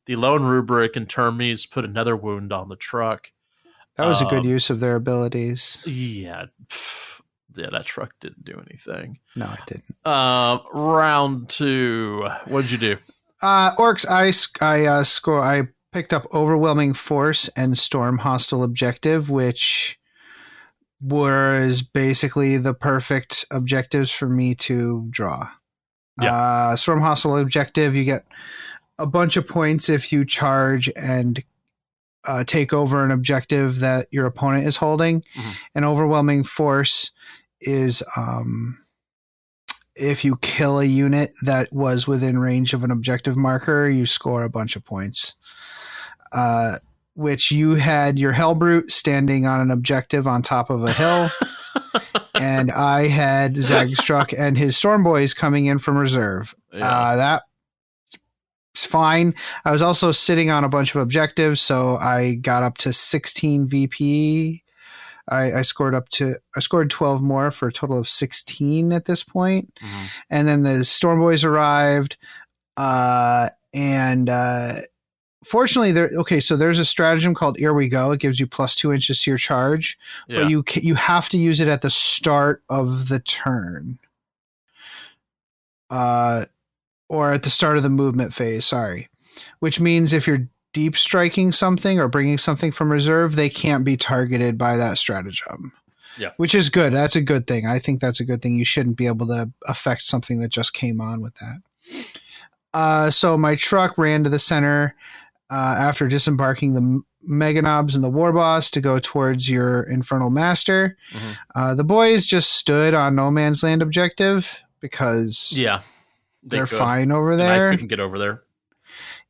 the lone rubric and Termes put another wound on the truck. That was a good use of their abilities. Yeah. That truck didn't do anything. No, it didn't. Round 2. What did you do? Orcs, I picked up Overwhelming Force and Storm Hostile Objective, which was basically the perfect objectives for me to draw. Yeah. Storm Hostile Objective, you get a bunch of points if you charge and take over an objective that your opponent is holding. Mm-hmm. And Overwhelming Force is if you kill a unit that was within range of an objective marker, you score a bunch of points. Which you had your Hellbrute standing on an objective on top of a hill, and I had Zagstruck and his Storm Boys coming in from reserve. That's fine. I was also sitting on a bunch of objectives, so I got up to 16 VP. I scored 12 more for a total of 16 at this point. Mm-hmm. And then the Storm Boys arrived, and fortunately, so there's a stratagem called Here We Go. It gives you plus 2 inches to your charge, but you have to use it at the start of the turn, or at the start of the movement phase. Sorry, which means if you're deep striking something or bringing something from reserve, they can't be targeted by that stratagem. Yeah, which is good. That's a good thing. I think that's a good thing. You shouldn't be able to affect something that just came on with that. So my truck ran to the center. After disembarking the Meganobs and the War Boss to go towards your Infernal Master. Mm-hmm. The boys just stood on No Man's Land objective because they're fine over there. And I couldn't get over there.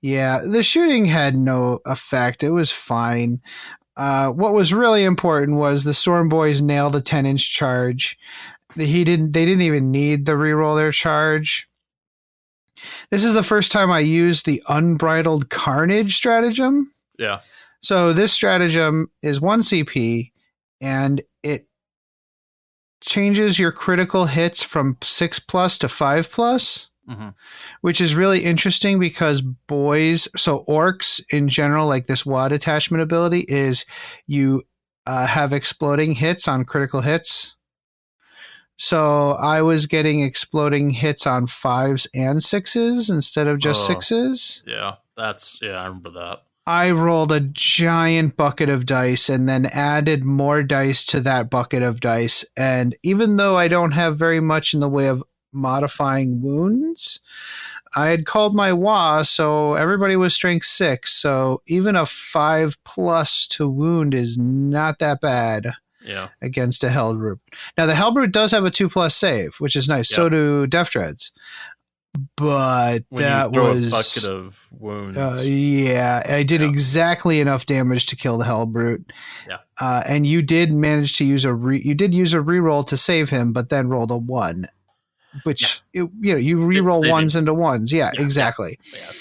Yeah, the shooting had no effect. It was fine. What was really important was the Storm Boys nailed a 10-inch charge. They didn't even need to reroll their charge. This is the first time I used the Unbridled Carnage stratagem. Yeah. So this stratagem is 1 CP, and it changes your critical hits from 6+ to 5+, which is really interesting because orcs in general, like this WAD attachment ability, is you have exploding hits on critical hits. So I was getting exploding hits on 5s and 6s instead of just 6s. Yeah, I remember that. I rolled a giant bucket of dice and then added more dice to that bucket of dice. And even though I don't have very much in the way of modifying wounds, I had called my WA, so everybody was strength 6. So even a 5+ to wound is not that bad. Yeah. Against a Hellbrute. Now the Hellbrute does have a 2+ save, which is nice. Yep. So do Death Dreads. But when that you throw was a bucket of wounds. I did exactly enough damage to kill the Hellbrute. Yeah. And you did manage to use you did use a reroll to save him, but then rolled a 1. Which you reroll 1s into 1s. Yeah, exactly.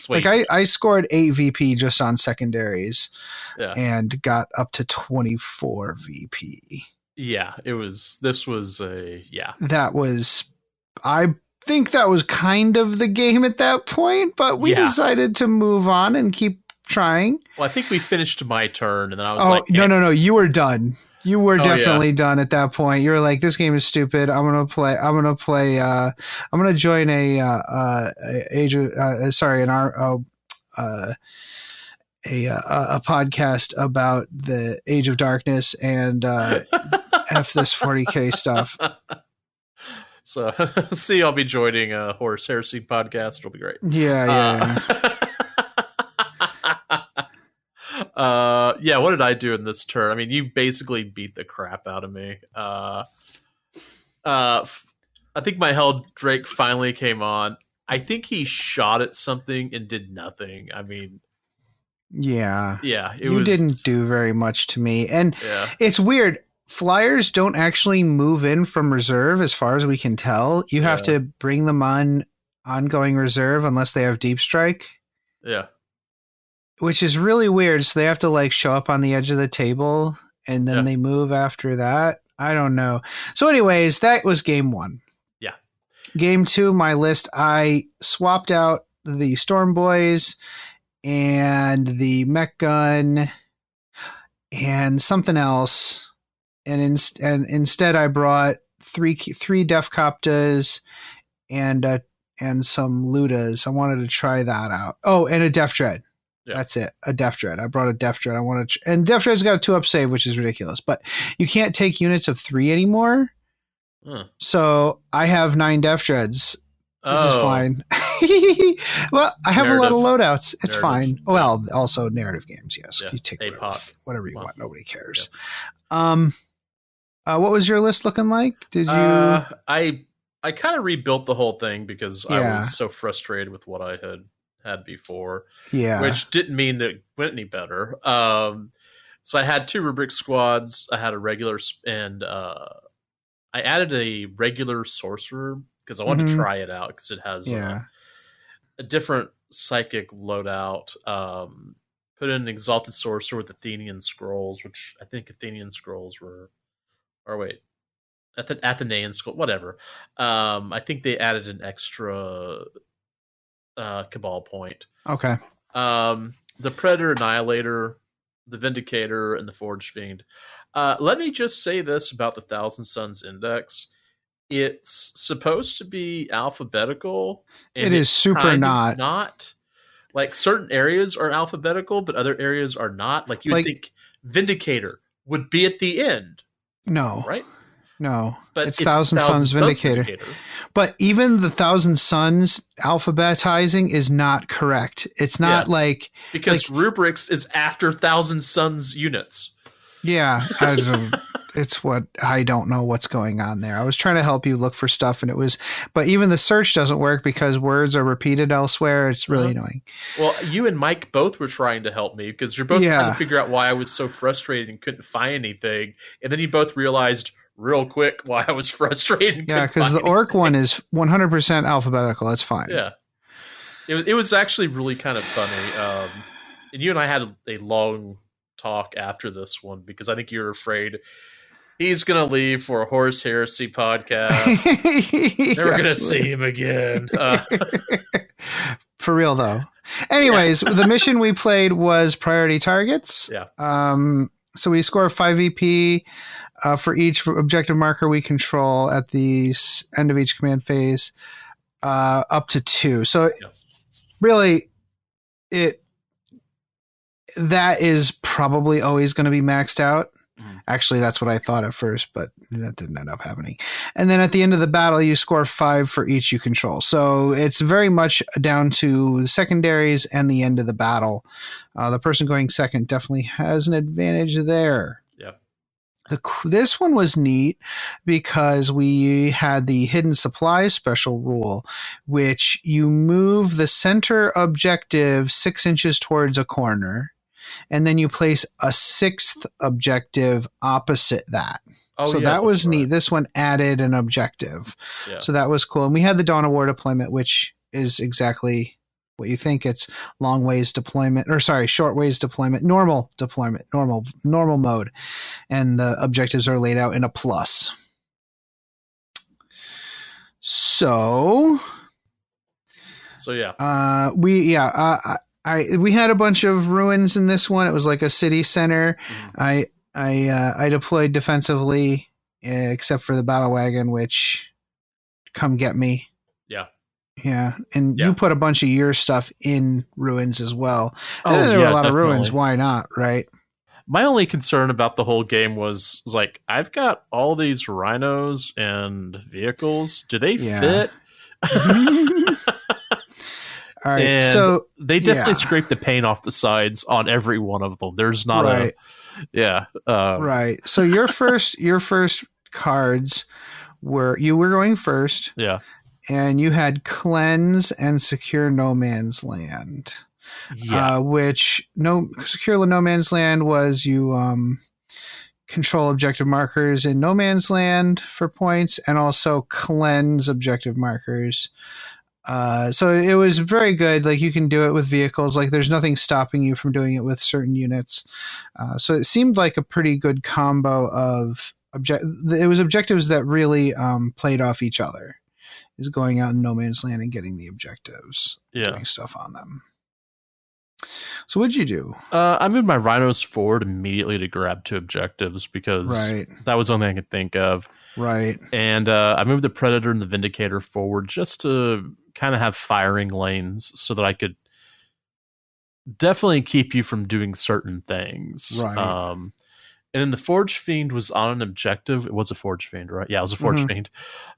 Yeah, I scored 8 VP just on secondaries, and got up to 24 VP. Yeah, this was That was, I think that was kind of the game at that point, but we decided to move on and keep trying. Well, I think we finished my turn, and then I was like, no, you were done. You were definitely done at that point. You were like, "This game is stupid. I'm gonna join a podcast about the Age of Darkness and f this 40K stuff." So, see, I'll be joining a Horus Heresy podcast. It'll be great. Yeah. What did I do in this turn? I mean, you basically beat the crap out of me. I think my Hell Drake finally came on. I think he shot at something and did nothing. I mean, yeah, you didn't do very much to me, and yeah. it's weird. Flyers don't actually move in from reserve, as far as we can tell. You have to bring them on ongoing reserve unless they have deep strike. Yeah. Which is really weird. So they have to like show up on the edge of the table and then they move after that. I don't know. So anyways, that was game 1. Yeah. Game 2, my list, I swapped out the Storm Boys and the mech gun and something else. And instead I brought three Def Coptas and some Ludas. I wanted to try that out. Oh, and a Def Dread. Yeah. That's it. A Def Dread. I brought a Def Dread. And Def Dread's got a 2-up save, which is ridiculous. But you can't take units of 3 anymore. So I have 9 Def Dreads. This is fine. Well, I have a lot of loadouts. It's fine. Well, also narrative games. Yes, you take whatever you want. Nobody cares. Yeah. What was your list looking like? Did you? I kind of rebuilt the whole thing because I was so frustrated with what I had before. Yeah, which didn't mean that it went any better. So I had 2 rubric squads. I had a regular, and I added a regular sorcerer because I wanted to try it out because it has a different psychic loadout. Put in an exalted sorcerer with Athenian scrolls, which I think Athenian scrolls were. Or wait, Athenaean scroll, whatever. I think they added an extra Cabal point. Okay. The Predator Annihilator, the Vindicator, and the Forged Fiend. Let me just say this about the Thousand Suns Index. It's supposed to be alphabetical. And it is super not. Not. Like, certain areas are alphabetical, but other areas are not. Like, you would think Vindicator would be at the end. No. Right? No. But it's Thousand Suns Vindicator. But even the Thousand Suns alphabetizing is not correct. It's not because rubrics is after Thousand Suns units. Yeah. It's what I don't know what's going on there. I was trying to help you look for stuff but even the search doesn't work because words are repeated elsewhere. It's really annoying. Well, you and Mike both were trying to help me because you're both trying to figure out why I was so frustrated and couldn't find anything. And then you both realized real quick why I was frustrated. Yeah, because the orc one is 100% alphabetical. That's fine. Yeah. It was actually really kind of funny. And you and I had a long talk after this one because I think you were afraid he's going to leave for a Horse Heresy podcast. Never going to see him again. For real, though. Anyways, the mission we played was priority targets. Yeah. So we score 5 EP for each objective marker we control at the end of each command phase, up to 2. So really, that is probably always going to be maxed out. Actually, that's what I thought at first, but that didn't end up happening. And then at the end of the battle, you score 5 for each you control. So it's very much down to the secondaries and the end of the battle. The person going second definitely has an advantage there. Yeah. This one was neat because we had the hidden supplies special rule, which you move the center objective 6 inches towards a corner. And then you place a 6th objective opposite that. So that was neat. This one added an objective. Yeah. So that was cool. And we had the Dawn of War deployment, which is exactly what you think. It's long ways deployment, short ways deployment, normal mode. And the objectives are laid out in a plus. So yeah. We had a bunch of ruins in this one. It was like a city center. I deployed defensively, except for the battle wagon, which come get me. Yeah. Yeah. And you put a bunch of your stuff in ruins as well. And there were a lot of ruins. Why not? Right. My only concern about the whole game was like, I've got all these rhinos and vehicles. Do they fit? All right, and so they definitely scrape the paint off the sides on every one of them. There's not right. So your first cards were going first. Yeah. and you had cleanse and secure no man's land. Yeah. Secure no man's land was you control objective markers in no man's land for points, and also cleanse objective markers. So it was very good. Like, you can do it with vehicles. Like, there's nothing stopping you from doing it with certain units. So it seemed like a pretty good combo of it was objectives that really played off each other. Is going out in no man's land and getting the objectives, doing stuff on them. So what'd you do? I moved my rhinos forward immediately to grab 2 objectives because that was the only thing I could think of. Right. And I moved the Predator and the Vindicator forward just to kind of have firing lanes so that I could definitely keep you from doing certain things. Right. And then the Forge Fiend was on an objective. It was a Forge Fiend, right? Yeah, it was a Forge Fiend.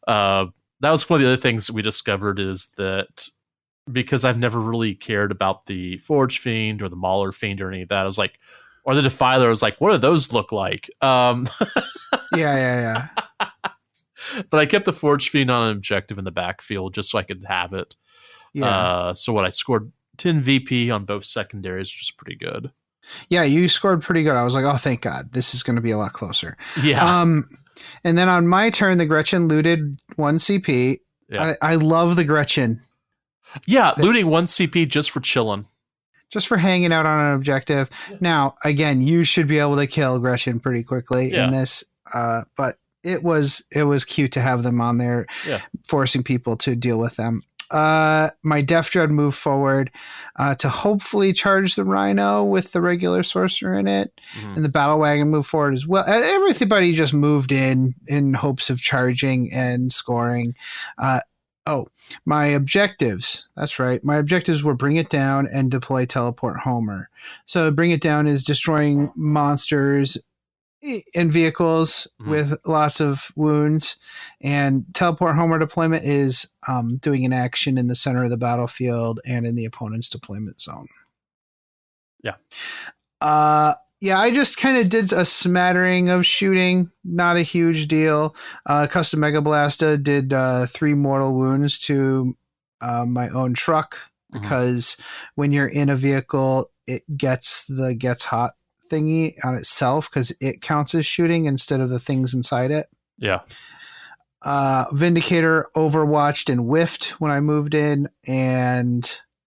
That was one of the other things that we discovered, is that because I've never really cared about the Forge Fiend or the Mauler Fiend or any of that, I was like, or the Defiler, I was like, what do those look like? Yeah. But I kept the Forge Fiend on an objective in the backfield just so I could have it. Yeah. So I scored 10 VP on both secondaries, which is pretty good. Yeah, you scored pretty good. I was like, oh, thank God. This is going to be a lot closer. Yeah. And then on my turn, the Gretchen looted 1 CP. Yeah. I love the Gretchen. Yeah, looting 1 CP just for chilling. Just for hanging out on an objective. Yeah. Now, again, you should be able to kill Gretchen pretty quickly in this. But it was cute to have them on there, forcing people to deal with them. My Death Dread moved forward to hopefully charge the Rhino with the regular Sorcerer in it. And the Battle Wagon moved forward as well. Everybody just moved in hopes of charging and scoring. My objectives. That's right. My objectives were Bring It Down and deploy Teleport Homer. So Bring It Down is destroying monsters and vehicles with lots of wounds, and Teleport Homer deployment is doing an action in the center of the battlefield and in the opponent's deployment zone. I just kind of did a smattering of shooting, not a huge deal. Custom Mega Blasta did 3 mortal wounds to my own truck, because when you're in a vehicle, it gets the gets hot thingy on itself because it counts as shooting instead of the things inside it. Yeah. Vindicator overwatched and whiffed when I moved in, and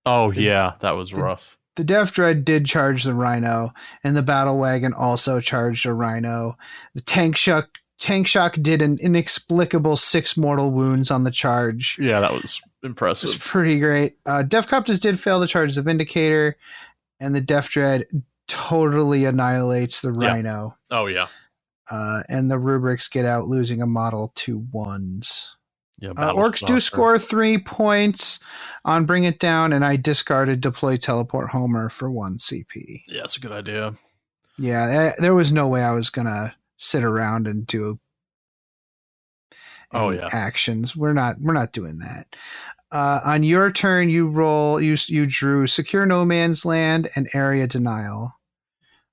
that was rough. The Death Dread did charge the Rhino, and the Battle Wagon also charged a Rhino. The Tank Shock did an inexplicable 6 mortal wounds on the charge. Yeah, that was impressive. It's pretty great. Def Coptus did fail to charge the Vindicator, and the Death Dread totally annihilates the Rhino. Oh, yeah. And the Rubrics get out, losing a model to 1s. Yeah, Orcs do score 3 points on Bring It Down, and I discarded Deploy Teleport Homer for 1 CP. Yeah, that's a good idea. Yeah, there was no way I was going to sit around and do actions. We're not doing that. On your turn, you drew Secure No Man's Land and Area Denial,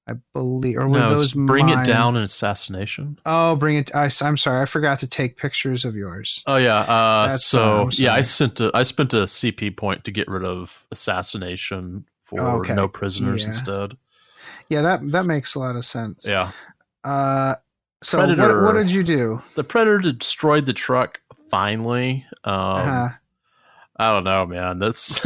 I believe. Or were those Bring mine? It Down and Assassination. Oh, Bring It. I'm sorry, I forgot to take pictures of yours. Oh yeah. I spent a CP point to get rid of Assassination for no prisoners instead. Yeah, that makes a lot of sense. Yeah. So Predator, what did you do? The Predator destroyed the truck finally. I don't know, man. That's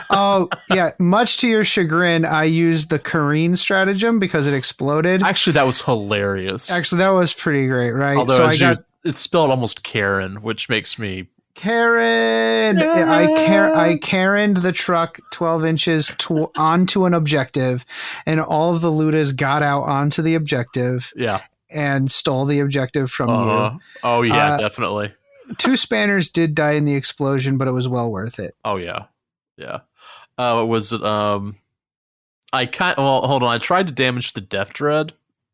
Oh, yeah. Much to your chagrin, I used the Kareen stratagem because it exploded. Actually, that was hilarious. Actually, that was pretty great, right? Although it's spelled almost Karen, which makes me... Karen! I Karen'd the truck 12 inches onto an objective, and all of the looters got out onto the objective. Yeah. And stole the objective from you. Oh, yeah, definitely. 2 spanners did die in the explosion, but it was well worth it. Oh yeah, yeah. Was it? Hold on. I tried to damage the Death Dread.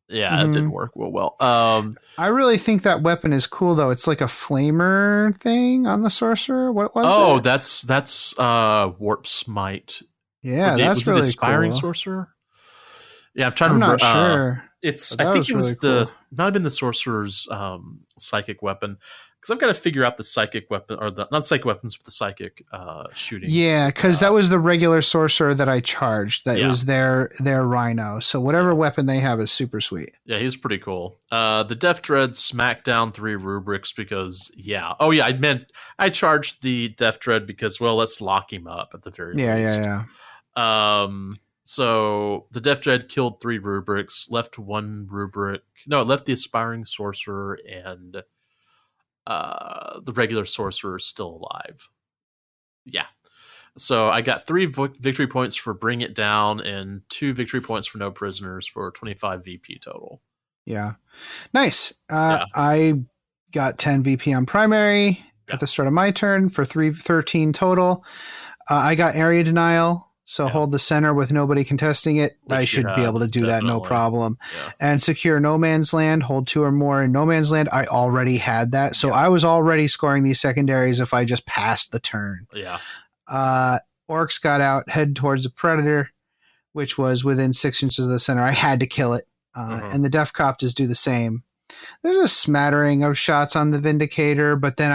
Yeah, it didn't work well. I really think that weapon is cool, though. It's like a flamer thing on the sorcerer. What was it? Oh, that's Warp Smite. Yeah, that's really the Aspiring cool. Sorcerer. Yeah, I'm not sure. I think it was really cool. Might have been the sorcerer's psychic weapon, because I've got to figure out the psychic weapon, or the not psychic weapons, but the psychic shooting. Yeah, because that was the regular sorcerer that I charged. That was their rhino. So whatever weapon they have is super sweet. Yeah, he was pretty cool. The Death Dread smacked down 3 rubrics because I charged the Death Dread because, well, let's lock him up at the very least. Yeah. So the Death Dread killed 3 rubrics, left 1 rubric. No, it left the aspiring sorcerer and the regular sorcerer still alive. Yeah. So I got 3 victory points for Bring It Down and 2 victory points for No Prisoners for 25 VP total. Yeah. Nice. I got 10 VP on primary at the start of my turn for 13 total. I got area denial. So hold the center with nobody contesting it. Which I should be able to do that, no problem. Yeah. And secure no man's land, hold 2 or more in no man's land. I already had that. So I was already scoring these secondaries if I just passed the turn. Yeah. Orcs got out, head towards the Predator, which was within 6 inches of the center. I had to kill it. And the Death Copters do the same. There's a smattering of shots on the Vindicator, but then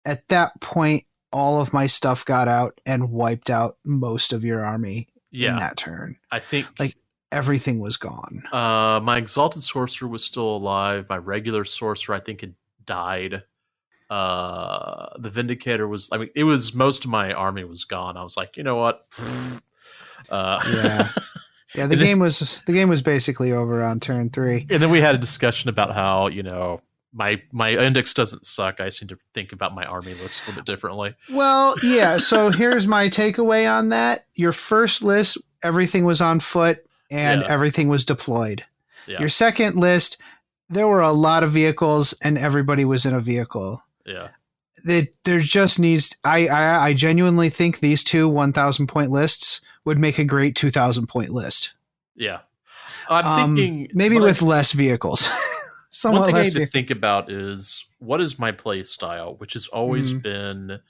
at that point, all of my stuff got out and wiped out most of your army in that turn. I think everything was gone. My Exalted Sorcerer was still alive. My regular Sorcerer, I think, had died. The Vindicator was, it was, most of my army was gone. I was like, you know what? Yeah, the game was basically over on turn 3. And then we had a discussion about how, my index doesn't suck. I seem to think about my army list a little bit differently. Well, yeah. So here's my takeaway on that. Your first list, everything was on foot and everything was deployed. Yeah. Your second list, there were a lot of vehicles and everybody was in a vehicle. Yeah. There just needs, I genuinely think these 2 1,000 point lists would make a great 2,000 point list. Yeah. I'm thinking maybe with less vehicles. One thing I need to think about is, what is my play style, which has always been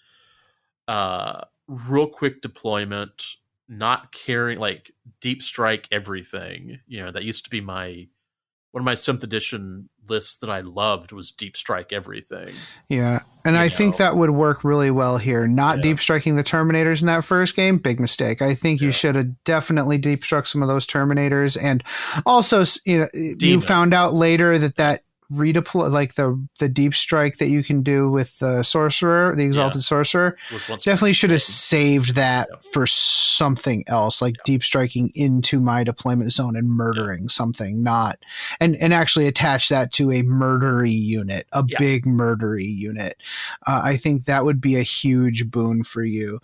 real quick deployment, not caring, deep strike everything. That used to be one of my 7th edition lists that I loved was deep strike everything. Yeah, and I think that would work really well here. Not deep striking the Terminators in that first game, big mistake. I think you should have definitely deep struck some of those Terminators, and also you found out later that redeploy, the deep strike that you can do with the Sorcerer, the Exalted Sorcerer, definitely should have saved that for something else, deep striking into my deployment zone and murdering something, not and actually attach that to a murdery unit, big murdery unit. I think that would be a huge boon for you,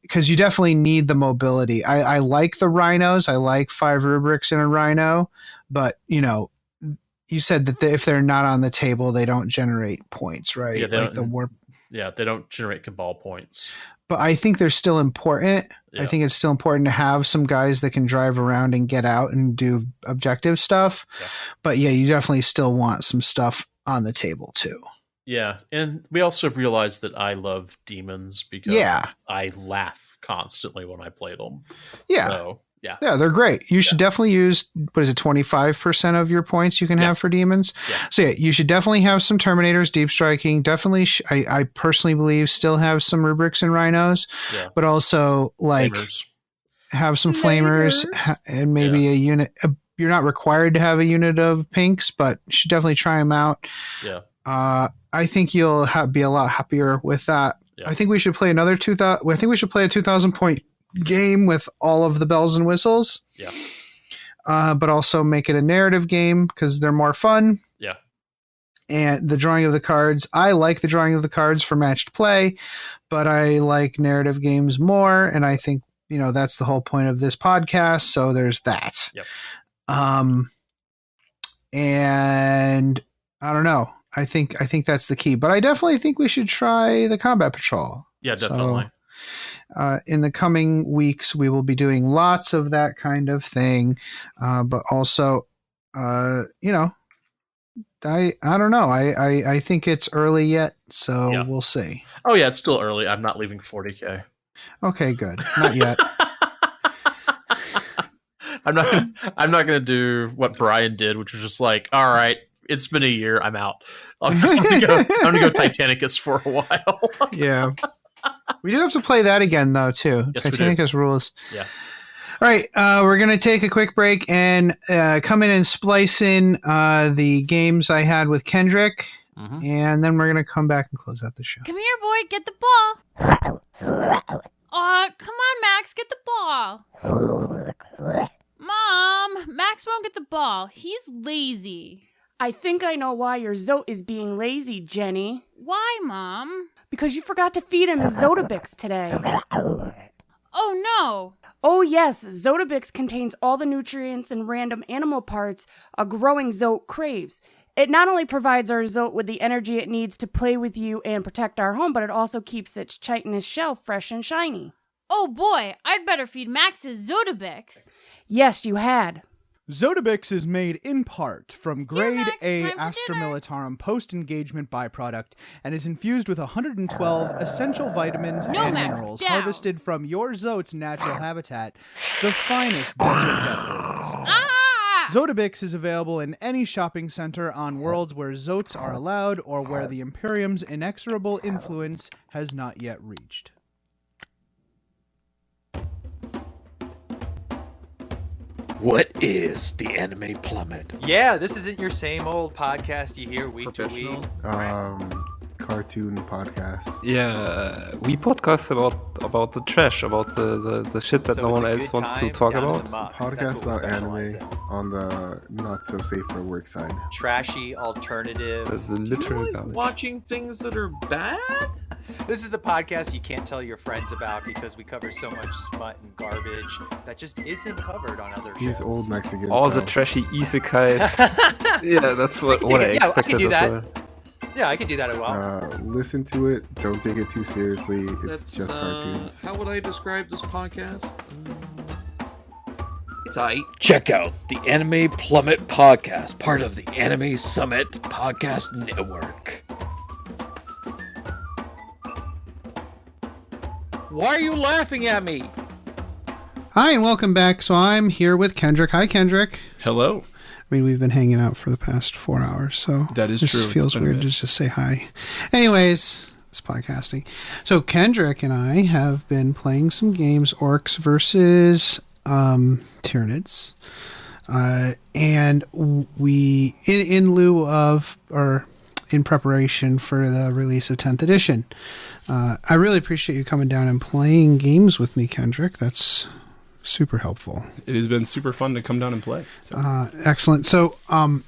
because you definitely need the mobility. I like the rhinos. I like 5 rubrics in a rhino, but you said that if they're not on the table, they don't generate points, right? Yeah, they don't generate cabal points. But I think they're still important. Yeah. I think it's still important to have some guys that can drive around and get out and do objective stuff. Yeah. But you definitely still want some stuff on the table too. Yeah, and we also realized that I love demons because I laugh constantly when I play them. Yeah. So, yeah, they're great. You should definitely use, 25% of your points you can have for demons. Yeah. So you should definitely have some Terminators, deep striking. Definitely, I personally believe still have some rubrics and rhinos, but also flamers. Have some flamers and maybe a unit. You're not required to have a unit of pinks, but you should definitely try them out. Yeah. I think you'll be a lot happier with that. Yeah. I think we should play another 2,000. I think we should play a 2,000 point game with all of the bells and whistles. Yeah. But also make it a narrative game because they're more fun. Yeah. And the drawing of the cards, I like the drawing of the cards for matched play, but I like narrative games more. And I think, that's the whole point of this podcast. So there's that. Yep. And I don't know. I think that's the key, but I definitely think we should try the combat patrol. Yeah, definitely. So, in the coming weeks, we will be doing lots of that kind of thing. But also, I don't know. I think it's early yet, so we'll see. Oh yeah, it's still early. I'm not leaving 40K. Okay, good. Not yet. I'm not gonna do what Brian did, which was just like, all right, it's been a year, I'm out. I'm gonna go Titanicus for a while. Yeah. We do have to play that again, though, too. Yes, we do. Titanicus rules. Yeah. All right, we're going to take a quick break and come in and splice in the games I had with Kendrick, and then we're going to come back and close out the show. Come here, boy, get the ball. Come on, Max, get the ball. Mom, Max won't get the ball. He's lazy. I think I know why your Zote is being lazy, Jenny. Why, Mom? Because you forgot to feed him his Zotabix today. Oh, no. Oh, yes, Zotabix contains all the nutrients and random animal parts a growing Zote craves. It not only provides our Zote with the energy it needs to play with you and protect our home, but it also keeps its chitinous shell fresh and shiny. Oh, boy, I'd better feed Max his Zotabix. Yes, you had. Zotabix is made in part from grade Max, A time for Astra dinner. Militarum post-engagement byproduct and is infused with 112 essential vitamins No, and Max, minerals down. harvested from your Zote's natural habitat, the finest desert deserts. Ah! Zotabix is available in any shopping center on worlds where Zotes are allowed or where the Imperium's inexorable influence has not yet reached. What is the anime plummet? Yeah, this isn't your same old podcast you hear week to week. Cartoon podcast. Yeah, we podcast about the trash, about the shit that So no it's one a else good wants to time talk down in about. the muck. Podcast That's what about we specialize anime in. on the not so safe for work side. Trashy alternative. The literal garbage. Watching things that are bad? This is the podcast you can't tell your friends about because we cover so much smut and garbage that just isn't covered on other He's shows. old Mexican. All so the trashy isekais. Yeah, that's what I I can expected do as that. well. Yeah, I can do that as well. listen to it. Don't take it too seriously. It's That's, just cartoons. How would I describe this podcast? It's aight. Check out the Anime Plummet Podcast, part of the Anime Summit Podcast Network. Why are you laughing at me? Hi, and welcome back. So I'm here with Kendrick. Hi, Kendrick. Hello. I mean, we've been hanging out for the past 4 hours, so That is this true. It's feels been a weird bit. to just say hi. Anyways, it's podcasting. So Kendrick and I have been playing some games, Orcs versus Tyranids, and we in lieu of or in preparation for the release of 10th edition. I really appreciate you coming down and playing games with me, Kendrick. That's super helpful. It has been super fun to come down and play. So. Excellent. So, like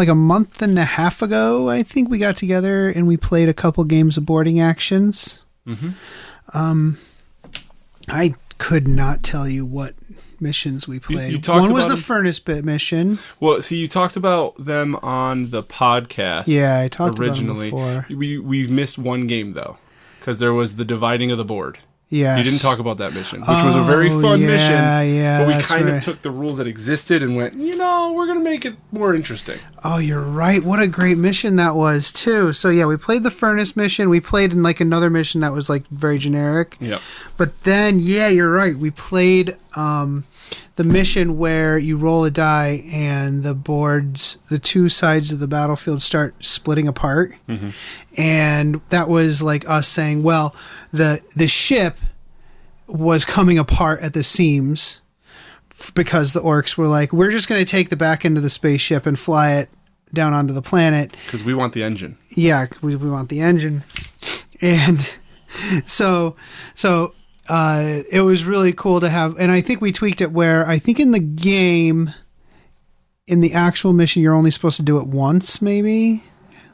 a month and a half ago, I think we got together and we played a couple games of Boarding Actions. Mm-hmm. I could not tell you what missions we played. You talked One was about the them? furnace pit mission. Well, see, you talked about them on the podcast. Yeah, I talked originally. about them before. We missed one game though, because there was the dividing of the board. Yes. You didn't talk about that mission, which was a very fun mission. Yeah, but we that's kind right. of took the rules that existed and went, we're going to make it more interesting. Oh, you're right. What a great mission that was, too. So, yeah, we played the furnace mission. We played in, like, another mission that was, like, very generic. Yep. But then, yeah, you're right. We played the mission where you roll a die and the boards, the two sides of the battlefield start splitting apart. Mm-hmm. And that was, like, us saying, well, the ship was coming apart at the seams because the orcs were like, we're just going to take the back end of the spaceship and fly it down onto the planet. Because we want the engine. Yeah, we want the engine. And so it was really cool to have, and I think we tweaked it where I think in the game, in the actual mission, you're only supposed to do it once, maybe.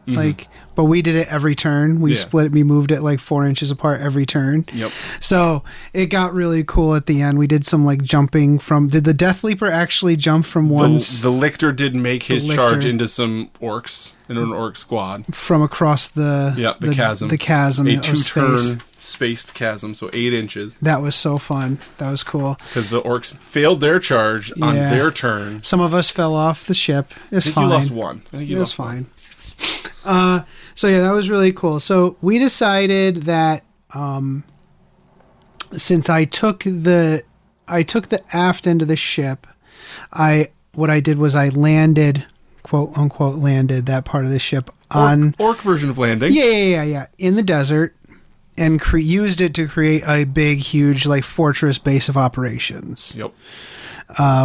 Mm-hmm. Like, but we did it every turn. We split it. We moved it like 4 inches apart every turn. Yep. So it got really cool at the end. We did some like jumping from. Did the Death Leaper actually jump from one? The Lictor did make his charge into some orcs in an orc squad from across the chasm. The chasm. A of space. 2-turn spaced chasm, so 8 inches. That was so fun. That was cool. Because the orcs failed their charge on their turn. Some of us fell off the ship. It's fine. You lost one. I think you lost fine. So yeah, that was really cool. So we decided that since I took the I took the aft end of the ship. What I did was I landed, quote unquote, landed that part of the ship on orc version of landing. Yeah, in the desert, and used it to create a big, huge like fortress base of operations. Yep.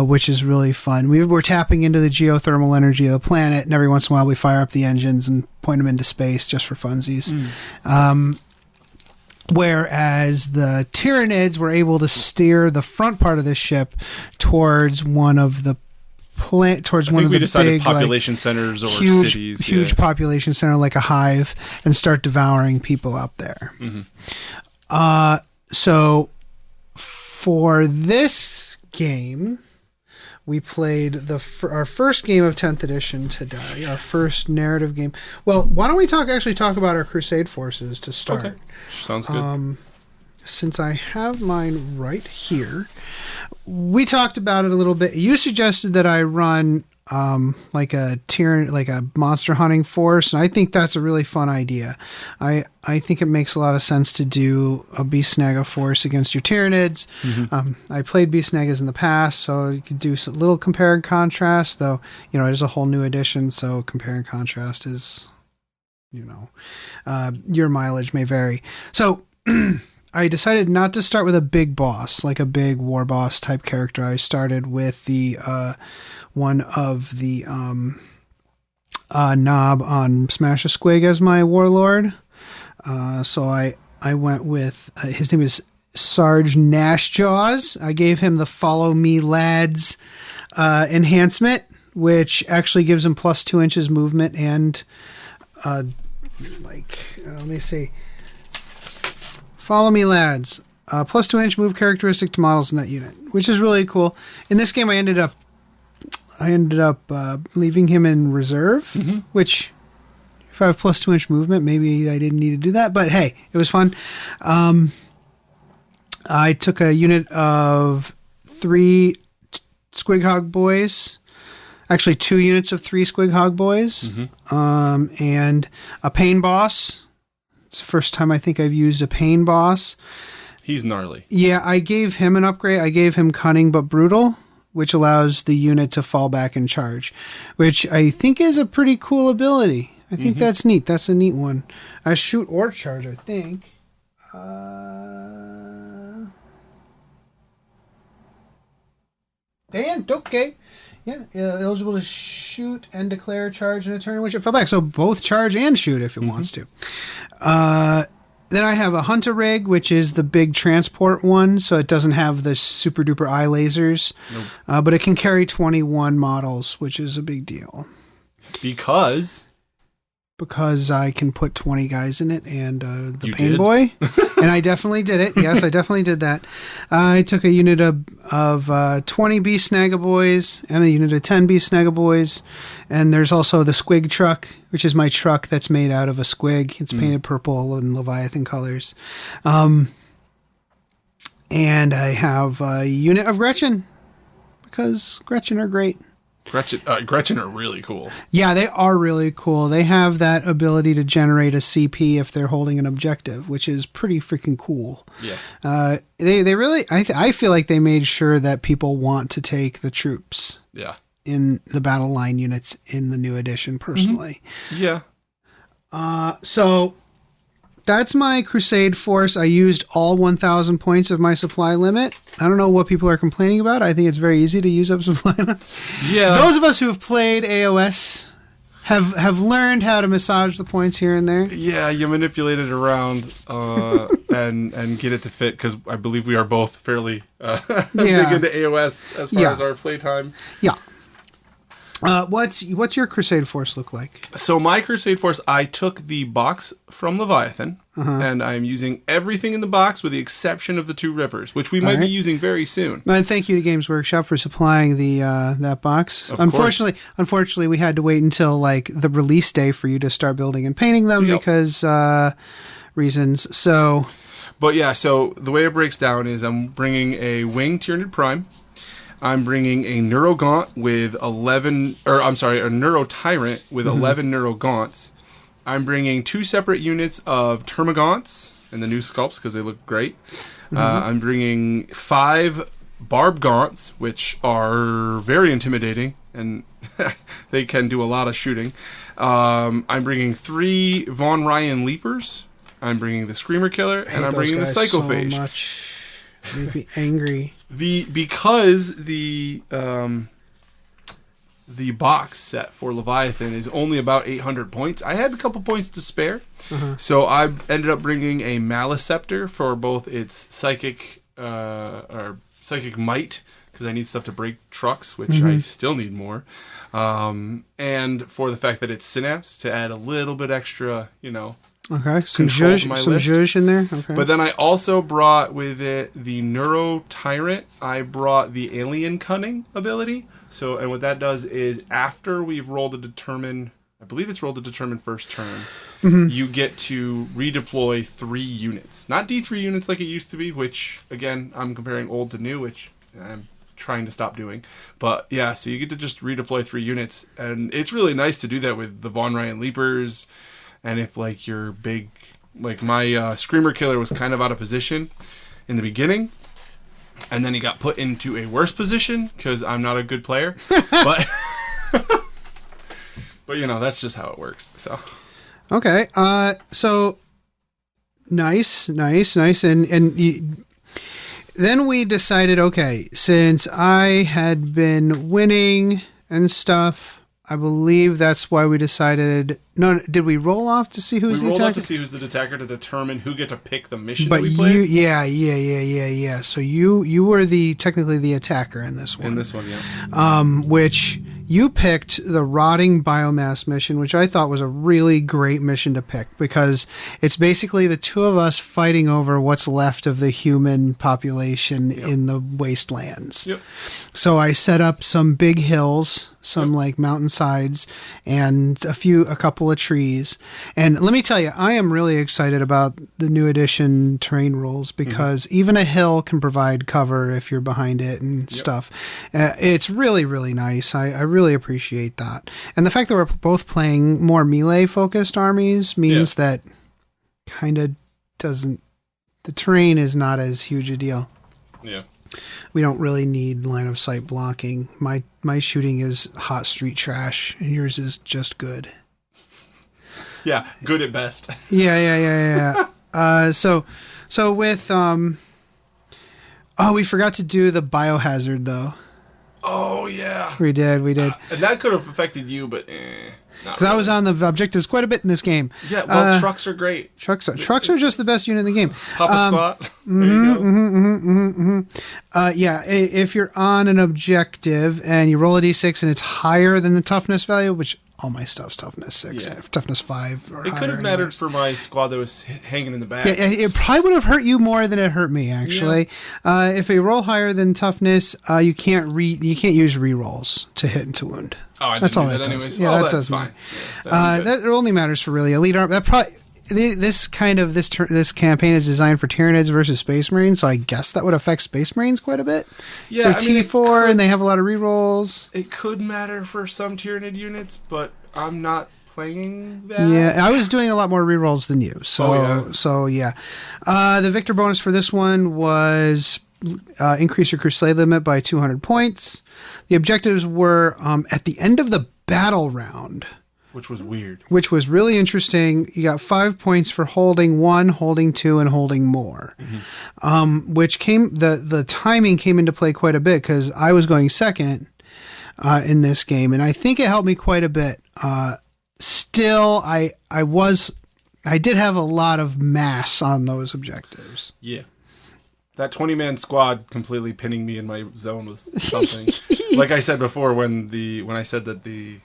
Which is really fun. We're tapping into the geothermal energy of the planet, and every once in a while we fire up the engines and point them into space just for funsies. Whereas the Tyranids were able to steer the front part of the ship towards one of the we decided population centers or cities. Huge population center like a hive, and start devouring people out there. So for this game, we played our first game of 10th edition today, our first narrative game. Well, why don't we talk about our Crusade forces to start? Okay. Sounds good. Since I have mine right here, we talked about it a little bit. You suggested that I run like a monster hunting force, and I think that's a really fun idea. I think it makes a lot of sense to do a Beast Snaga force against your Tyranids. I played Beast Snagas in the past, so you could do a little compare and contrast, though, it is a whole new edition, so compare and contrast is, your mileage may vary. So I decided not to start with a big boss, like a big war boss type character. I started with the one of the knob on Smash a Squig as my warlord. So I went with his name is Sarge Nashjaws. I gave him the Follow Me Lads enhancement, which actually gives him plus 2 inches movement and let me see. Follow Me Lads. Plus 2 inch move characteristic to models in that unit, which is really cool. In this game, I ended up leaving him in reserve, which, if I have plus 2 inch movement, maybe I didn't need to do that. But hey, it was fun. I took a unit of 3 Squig Hog Boys. Actually, 2 units of 3 Squig Hog Boys. And a Pain Boss. It's the first time I think I've used a Pain Boss. He's gnarly. Yeah, I gave him an upgrade. I gave him Cunning but Brutal, which allows the unit to fall back and charge, which I think is a pretty cool ability. I think that's neat. That's a neat one. Shoot or charge, I think. And, okay. Yeah, eligible to shoot and declare charge in a turn in which it fell back. So both charge and shoot if it wants to. Then I have a Hunter Rig, which is the big transport one, so it doesn't have the super duper eye lasers. But it can carry 21 models, which is a big deal. Because I can put 20 guys in it and the Pain Boy. And I definitely did it. Yes, I definitely did that. I took a unit of 20 Beast Snaga Boys and a unit of 10 Beast Snaga Boys. And there's also the Squig Truck, which is my truck that's made out of a squig. It's painted purple and Leviathan colors. And I have a unit of Gretchen, because Gretchen are great. Gretchen are really cool. Yeah, they are really cool. They have that ability to generate a CP if they're holding an objective, which is pretty freaking cool. Yeah. They really, I feel like they made sure that people want to take the troops. Yeah. In the battle line units in the new edition, personally. Yeah. So that's my Crusade force. I used all 1,000 points of my supply limit. I don't know what people are complaining about. I think it's very easy to use up supply limit. Yeah. Those of us who have played AOS have learned how to massage the points here and there. Yeah, you manipulate it around and get it to fit, because I believe we are both fairly big into AOS as far as our playtime. Yeah. What's your Crusade force look like? So my Crusade force, I took the box from Leviathan, and I'm using everything in the box with the exception of the 2 Rippers, which we might be using very soon. And thank you to Games Workshop for supplying the that box. Unfortunately, we had to wait until like the release day for you to start building and painting them because reasons. So, but yeah, so the way it breaks down is I'm bringing a Winged Tyranid Prime. I'm bringing a Neurogaunt with a Neuro Tyrant with 11 Neurogaunts. I'm bringing 2 separate units of Termagaunts and the new sculpts because they look great. I'm bringing 5 barb gaunts, which are very intimidating, and they can do a lot of shooting. I'm bringing 3 Von Ryan Leapers. I'm bringing the Screamer Killer, and I'm bringing the Psychophage. So much. Make me angry. Because the box set for Leviathan is only about 800 points. I had a couple points to spare, so I ended up bringing a Maliceptor for both its psychic or psychic might, because I need stuff to break trucks, which I still need more, and for the fact that it's Synapse to add a little bit extra, Okay, some zhuzh in there. Okay, but then I also brought with it the Neuro Tyrant. I brought the Alien Cunning ability. So, and what that does is after we've rolled a determine, I believe it's rolled a determine first turn, you get to redeploy 3 units. Not D3 units like it used to be, which, again, I'm comparing old to new, which I'm trying to stop doing. But, yeah, so you get to just redeploy 3 units. And it's really nice to do that with the Von Ryan Leapers. And if, like, your big, like, my Screamer Killer was kind of out of position in the beginning, and then he got put into a worse position because I'm not a good player. But, that's just how it works. So, okay. So nice. And then we decided, okay, since I had been winning and stuff, I believe that's why we decided. No, did we roll off to see who's the attacker? We rolled off to see who's the attacker to determine who get to pick the mission. But that we played. Yeah. So you were technically the attacker in this one. Yeah. Which you picked the Rotting Biomass mission, which I thought was a really great mission to pick because it's basically the 2 of us fighting over what's left of the human population in the wastelands. Yep. So I set up some big hills, some like mountainsides, and a couple of trees. And let me tell you, I am really excited about the new edition terrain rules because even a hill can provide cover if you're behind it and stuff. It's really, really nice. I really appreciate that. And the fact that we're both playing more melee focused armies means that kind of the terrain is not as huge a deal. Yeah. We don't really need line of sight blocking. My shooting is hot street trash, and yours is just good. Yeah, good at best. Yeah. So with we forgot to do the biohazard though. Oh yeah, we did. And that could have affected you, but because I was on the objectives quite a bit in this game. Yeah, well, trucks are great. Trucks are just the best unit in the game. Papa Spot. There you go. Yeah, if you're on an objective and you roll a d6 and it's higher than the toughness value, which all my stuff's toughness 6, toughness 5. Or it could have mattered for my squad that was hanging in the back. Yeah, it probably would have hurt you more than it hurt me, actually. Yeah. If you roll higher than toughness, you can't use rerolls to hit and to wound. Oh, I didn't that's all do that that does. anyways. Yeah, that does fine. Yeah, that only matters for really elite army. That probably. This campaign is designed for Tyranids versus Space Marines, so I guess that would affect Space Marines quite a bit. Yeah, so T4, and they have a lot of rerolls. It could matter for some Tyranid units, but I'm not playing that. Yeah, I was doing a lot more rerolls than you. So, the victor bonus for this one was increase your Crusade limit by 200 points. The objectives were at the end of the battle round. Which was weird. Which was really interesting. You got 5 points for holding 1, holding 2, and holding more. Which the timing came into play quite a bit because I was going second in this game, and I think it helped me quite a bit. Still, I did have a lot of mass on those objectives. Yeah. That 20-man squad completely pinning me in my zone was something. Like I said before, when I said that the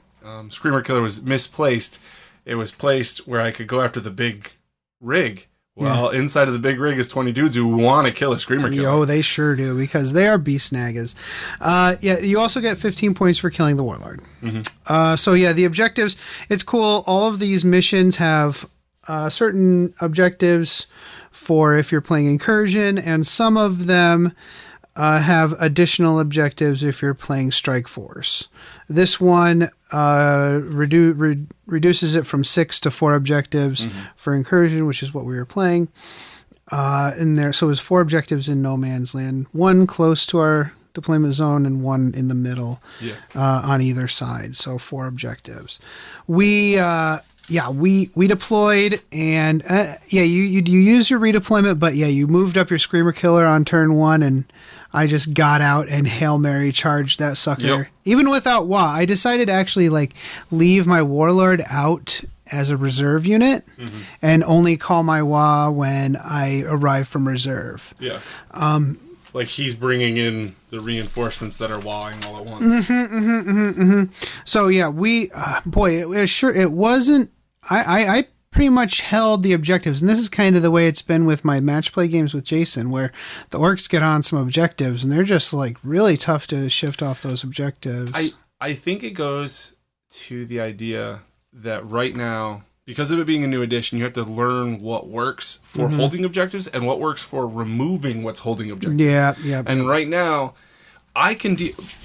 Screamer Killer was misplaced, it was placed where I could go after the big rig. Well, inside of the big rig is 20 dudes who want to kill a Screamer Killer. Oh, they sure do, because they are beast snaggers. You also get 15 points for killing the Warlord. The objectives, it's cool. All of these missions have certain objectives for if you're playing Incursion, and some of them have additional objectives if you're playing Strike Force. This one reduces it from 6 to 4 objectives for Incursion, which is what we were playing. in there. So it was 4 objectives in no man's land, 1 close to our deployment zone and 1 in the middle, on either side. So 4 objectives. We deployed, and you use your redeployment, but you moved up your Screamer Killer on turn 1, and I just got out and Hail Mary charged that sucker. Yep. Even without WA, I decided to actually leave my Warlord out as a reserve unit and only call my WA when I arrive from reserve. Yeah. Like he's bringing in the reinforcements that are wawing all at once. So we, it wasn't. I pretty much held the objectives, and this is kind of the way it's been with my match play games with Jason, where the orcs get on some objectives, and they're just really tough to shift off those objectives. I think it goes to the idea that right now, because of it being a new edition, you have to learn what works for holding objectives and what works for removing what's holding objectives. Yeah. And right now, I can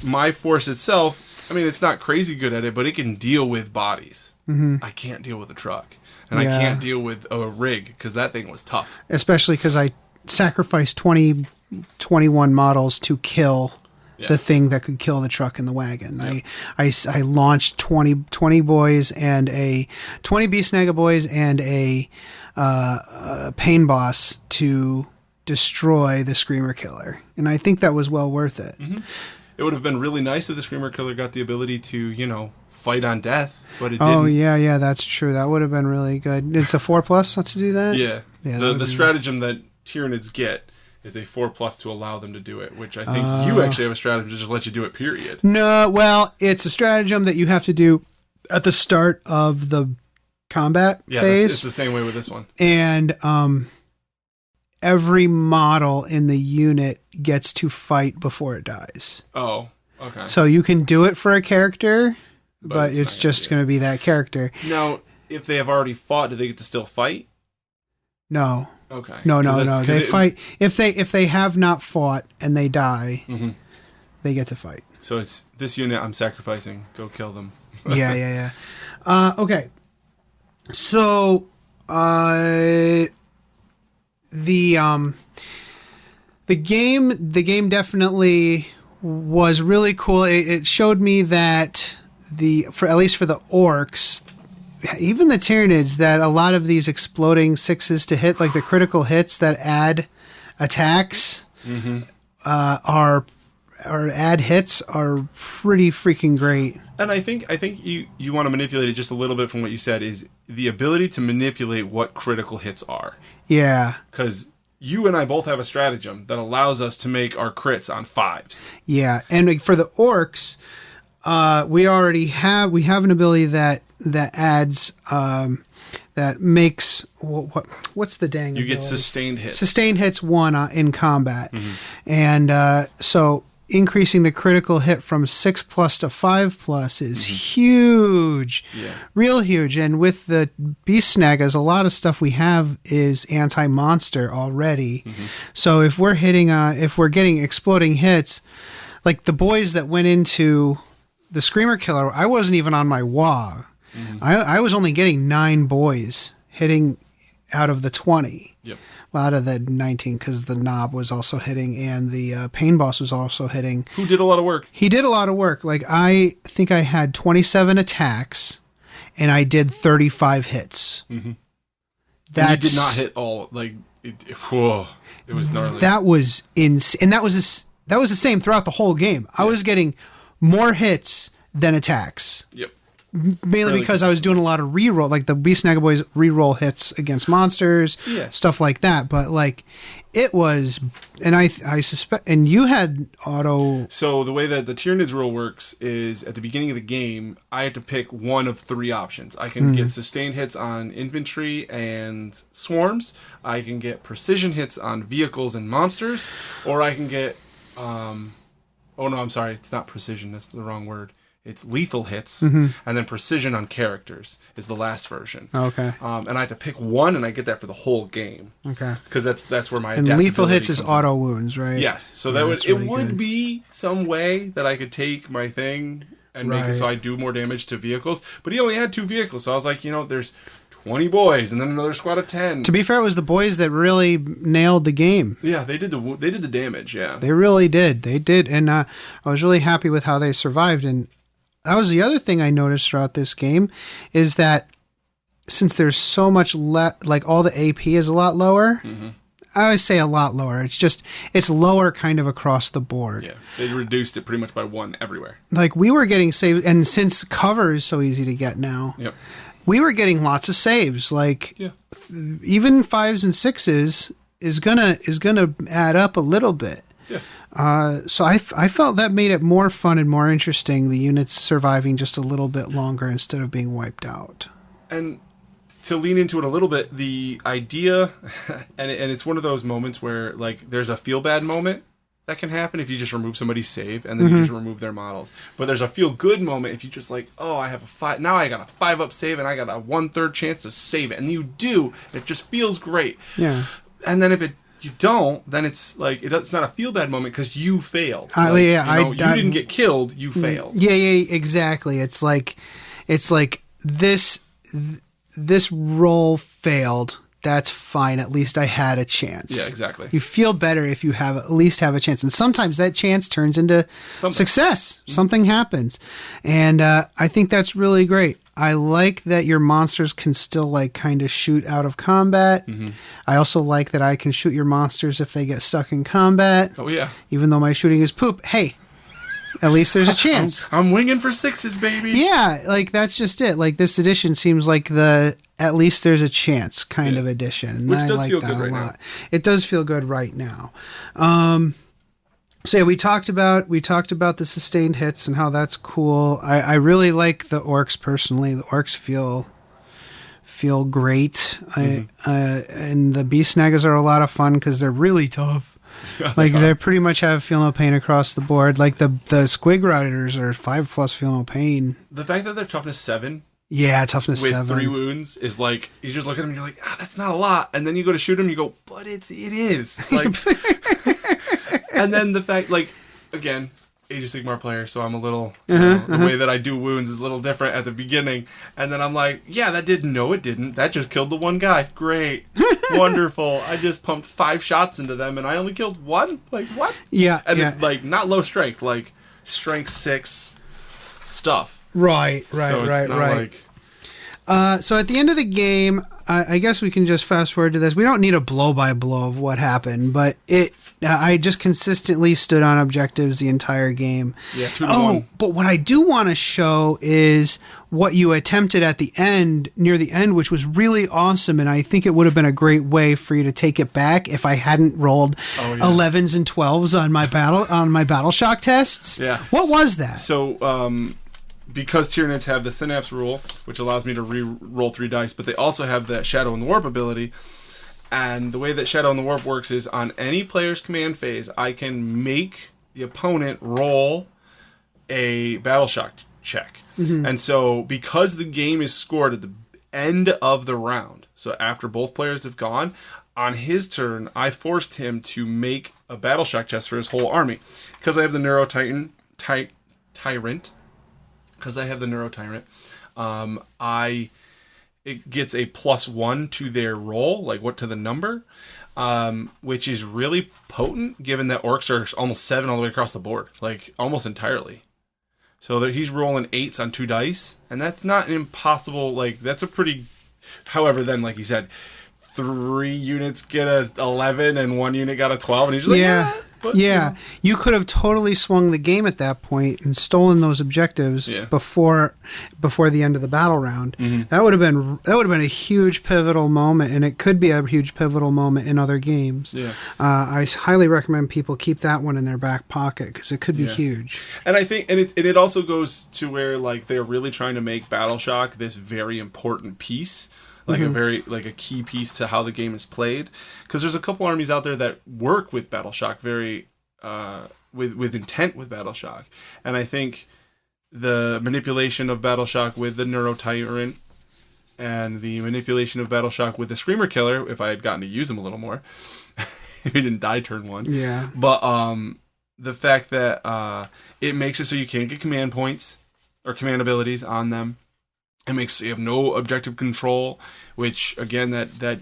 my force itself, I mean, it's not crazy good at it, but it can deal with bodies. I can't deal with a truck. And I can't deal with a rig, because that thing was tough. Especially because I sacrificed 21 models to kill the thing that could kill the truck and the wagon. I launched 20 boys and 20 Beast Naga boys and a Pain Boss to destroy the Screamer Killer. And I think that was well worth it. It would have been really nice if the Screamer Killer got the ability to, fight on death, but it didn't. Oh, yeah, that's true. That would have been really good. It's a 4+ not to do that? Yeah. The stratagem that Tyranids get is a 4+ to allow them to do it, which I think you actually have a stratagem to just let you do it, period. No, well, it's a stratagem that you have to do at the start of the combat phase. It's the same way with this one. And every model in the unit gets to fight before it dies. Oh, okay. So you can do it for a character, but it's just going to be that character. Now, if they have already fought, do they get to still fight? No. Okay. No. They fight if they have not fought and they die. They get to fight. So it's this unit I'm sacrificing. Go kill them. Yeah. Okay. So the game definitely was really cool. It showed me that at least for the orcs, even the Tyranids, that a lot of these exploding 6s to hit, like the critical hits that add attacks, are add hits, are pretty freaking great. And I think you want to manipulate it just a little bit from what you said, is the ability to manipulate what critical hits are. Yeah. Because you and I both have a stratagem that allows us to make our crits on 5s. Yeah, and for the orcs, we have an ability that adds that makes what's the dang? You ability? get sustained hits. Sustained hits 1 in combat, and so increasing the critical hit from 6+ to 5+ is huge, real huge. And with the Beast Snagas, a lot of stuff we have is anti-monster already. So if we're getting exploding hits, like the boys that went into the Screamer Killer, I wasn't even on my WA. I was only getting 9 boys hitting out of the 20. Yep. Well, out of the 19, because the Knob was also hitting and the Pain Boss was also hitting. Who did a lot of work. He did a lot of work. Like, I think I had 27 attacks and I did 35 hits. That you did not hit all. Like, it was gnarly. That was insane. And that was the same throughout the whole game. I was getting more hits than attacks. Yep. Mainly because I was doing a lot of reroll, like the Beast Naga boys reroll hits against monsters, stuff like that. But like, it was, and I suspect, and you had auto. So the way that the Tyranids rule works is at the beginning of the game, I have to pick one of 3 options. I can get sustained hits on infantry and swarms. I can get precision hits on vehicles and monsters, or I can get, oh no, I'm sorry, it's not precision. That's the wrong word. It's lethal hits, and then precision on characters is the last version. Okay. And I have to pick one, and I get that for the whole game. Okay. Because that's where my and lethal hits is auto wounds, right? Yes. So it would be some way that I could take my thing and make it so I do more damage to vehicles. But he only had 2 vehicles, so I was like, there's 20 boys, and then another squad of 10. To be fair, it was the boys that really nailed the game. Yeah, they did the damage. Yeah, they really did. They did, and I was really happy with how they survived. And that was the other thing I noticed throughout this game, is that since there's so much like all the AP is a lot lower. Mm-hmm. I always say a lot lower. It's lower kind of across the board. Yeah, they reduced it pretty much by 1 everywhere. Like we were getting saved, and since cover is so easy to get now. Yep. We were getting lots of saves, like even 5s and 6s is gonna add up a little bit. Yeah. So I felt that made it more fun and more interesting. The units surviving just a little bit longer instead of being wiped out. And to lean into it a little bit, the idea, and it's one of those moments where like there's a feel bad moment that can happen if you just remove somebody's save and then you just remove their models. But there's a feel good moment if you just like, oh, I have a 5, now I got a 5-up save and I got a 1/3 chance to save it, and you do. It just feels great. Yeah. And then if you don't, then it's like it's not a feel bad moment because you failed. You didn't get killed, you failed. Yeah, exactly. It's like this roll failed. That's fine. At least I had a chance. Yeah, exactly. You feel better if you at least have a chance. And sometimes that chance turns into success. Mm-hmm. Something happens. And I think that's really great. I like that your monsters can still like kind of shoot out of combat. Mm-hmm. I also like that I can shoot your monsters if they get stuck in combat. Oh, yeah. Even though my shooting is poop. Hey, at least there's a chance. I'm winging for 6s, baby. Yeah, like that's just it. Like this edition seems like at least there's a chance kind of edition. Which I does like feel that good right a lot. now. It does feel good right now. So yeah, we talked about the sustained hits and how that's cool. I really like the orcs personally. The orcs feel great. Mm-hmm. And the beast snaggers are a lot of fun because they're really tough. Like they pretty much have feel no pain across the board. Like the squig riders are 5+ feel no pain. The fact that they're toughness 7. Yeah, toughness with 7 with 3 wounds is like you just look at them and you're like, that's not a lot, and then you go to shoot them, you go, but it is like. And then the fact, like, again, Age of Sigmar player, so I'm a little the way that I do wounds is a little different at the beginning, and then I'm like, yeah, that didn't. No, it didn't. That just killed the one guy. Great, wonderful. I just pumped 5 shots into them, and I only killed 1. Like what? Yeah, and it's like not low strength, like strength 6 stuff. Right. Like... So at the end of the game, I guess we can just fast forward to this. We don't need a blow by blow of what happened, but I just consistently stood on objectives the entire game. Yeah, 2-1. But what I do want to show is what you attempted at the end, near the end, which was really awesome, and I think it would have been a great way for you to take it back if I hadn't rolled 11s and 12s on my battle shock tests. Yeah. What was that? So, because Tyranids have the Synapse rule, which allows me to re-roll 3 dice, but they also have that Shadow and the Warp ability. And the way that Shadow and the Warp works is on any player's command phase, I can make the opponent roll a battle shock check. Mm-hmm. And so because the game is scored at the end of the round, so after both players have gone, on his turn, I forced him to make a battle shock test for his whole army. Because I have the Neuro Tyrant, because I have the Neuro Tyrant, it gets a +1 to their roll, like what to the number, which is really potent given that orcs are almost 7 all the way across the board, like almost entirely. So that he's rolling 8s on 2 dice, and that's not an impossible, like that's a pretty, however then like you said, 3 units get a 11 and 1 unit got a 12, and he's just like, yeah, you could have totally swung the game at that point and stolen those objectives before the end of the battle round. Mm-hmm. That would have been a huge pivotal moment, and it could be a huge pivotal moment in other games. Yeah, I highly recommend people keep that one in their back pocket because it could be huge. And I think, and it also goes to where like they're really trying to make Battle Shock this very important piece. Like a key piece to how the game is played, because there's a couple armies out there that work with Battle Shock very with intent with Battle Shock, and I think the manipulation of Battle Shock with the Neuro Tyrant and the manipulation of Battle Shock with the Screamer Killer, if I had gotten to use him a little more, if he didn't die turn 1, but the fact that it makes it so you can't get command points or command abilities on them. It makes you have no objective control, which again that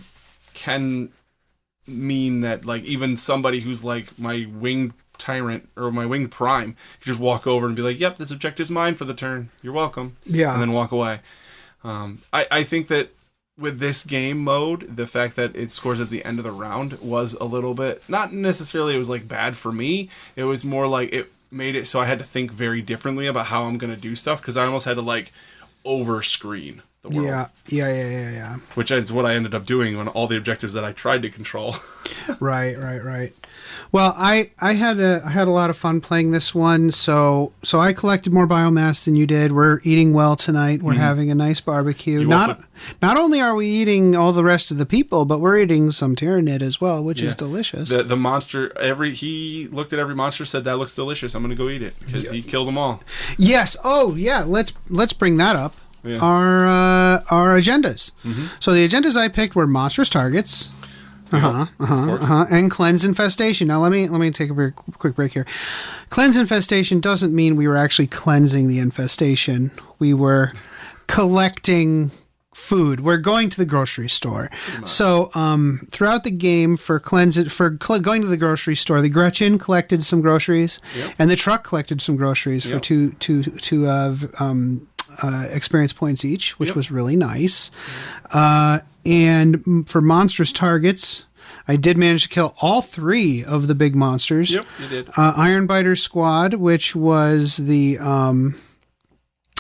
can mean that like even somebody who's like my winged tyrant or my winged prime can just walk over and be like, "Yep, this objective's mine for the turn. You're welcome." Yeah, and then walk away. I think that with this game mode, the fact that it scores at the end of the round was a little bit, not necessarily it was like bad for me. It was more like it made it so I had to think very differently about how I'm going to do stuff because I almost had to like over screen the world. Yeah. Which is what I ended up doing on all the objectives that I tried to control. Right. Well, I had a lot of fun playing this one. So I collected more biomass than you did. We're eating well tonight. We're having a nice barbecue. Not only are we eating all the rest of the people, but we're eating some Tyranid as well, which is delicious. The monster, he looked at every monster, said that looks delicious. I'm going to go eat it because he killed them all. Yes. Oh, yeah. Let's bring that up. Yeah. Our agendas. So the agendas I picked were monstrous targets. And cleanse infestation. Now let me take a very quick break here. Cleanse infestation doesn't mean we were actually cleansing the infestation. We were collecting food. We're going to the grocery store. So throughout the game going to the grocery store, the Gretchen collected some groceries, and the truck collected some groceries for two experience points each, which was really nice. And for monstrous targets, I did manage to kill all 3 of the big monsters. Yep, you did. Ironbiter Squad, which was the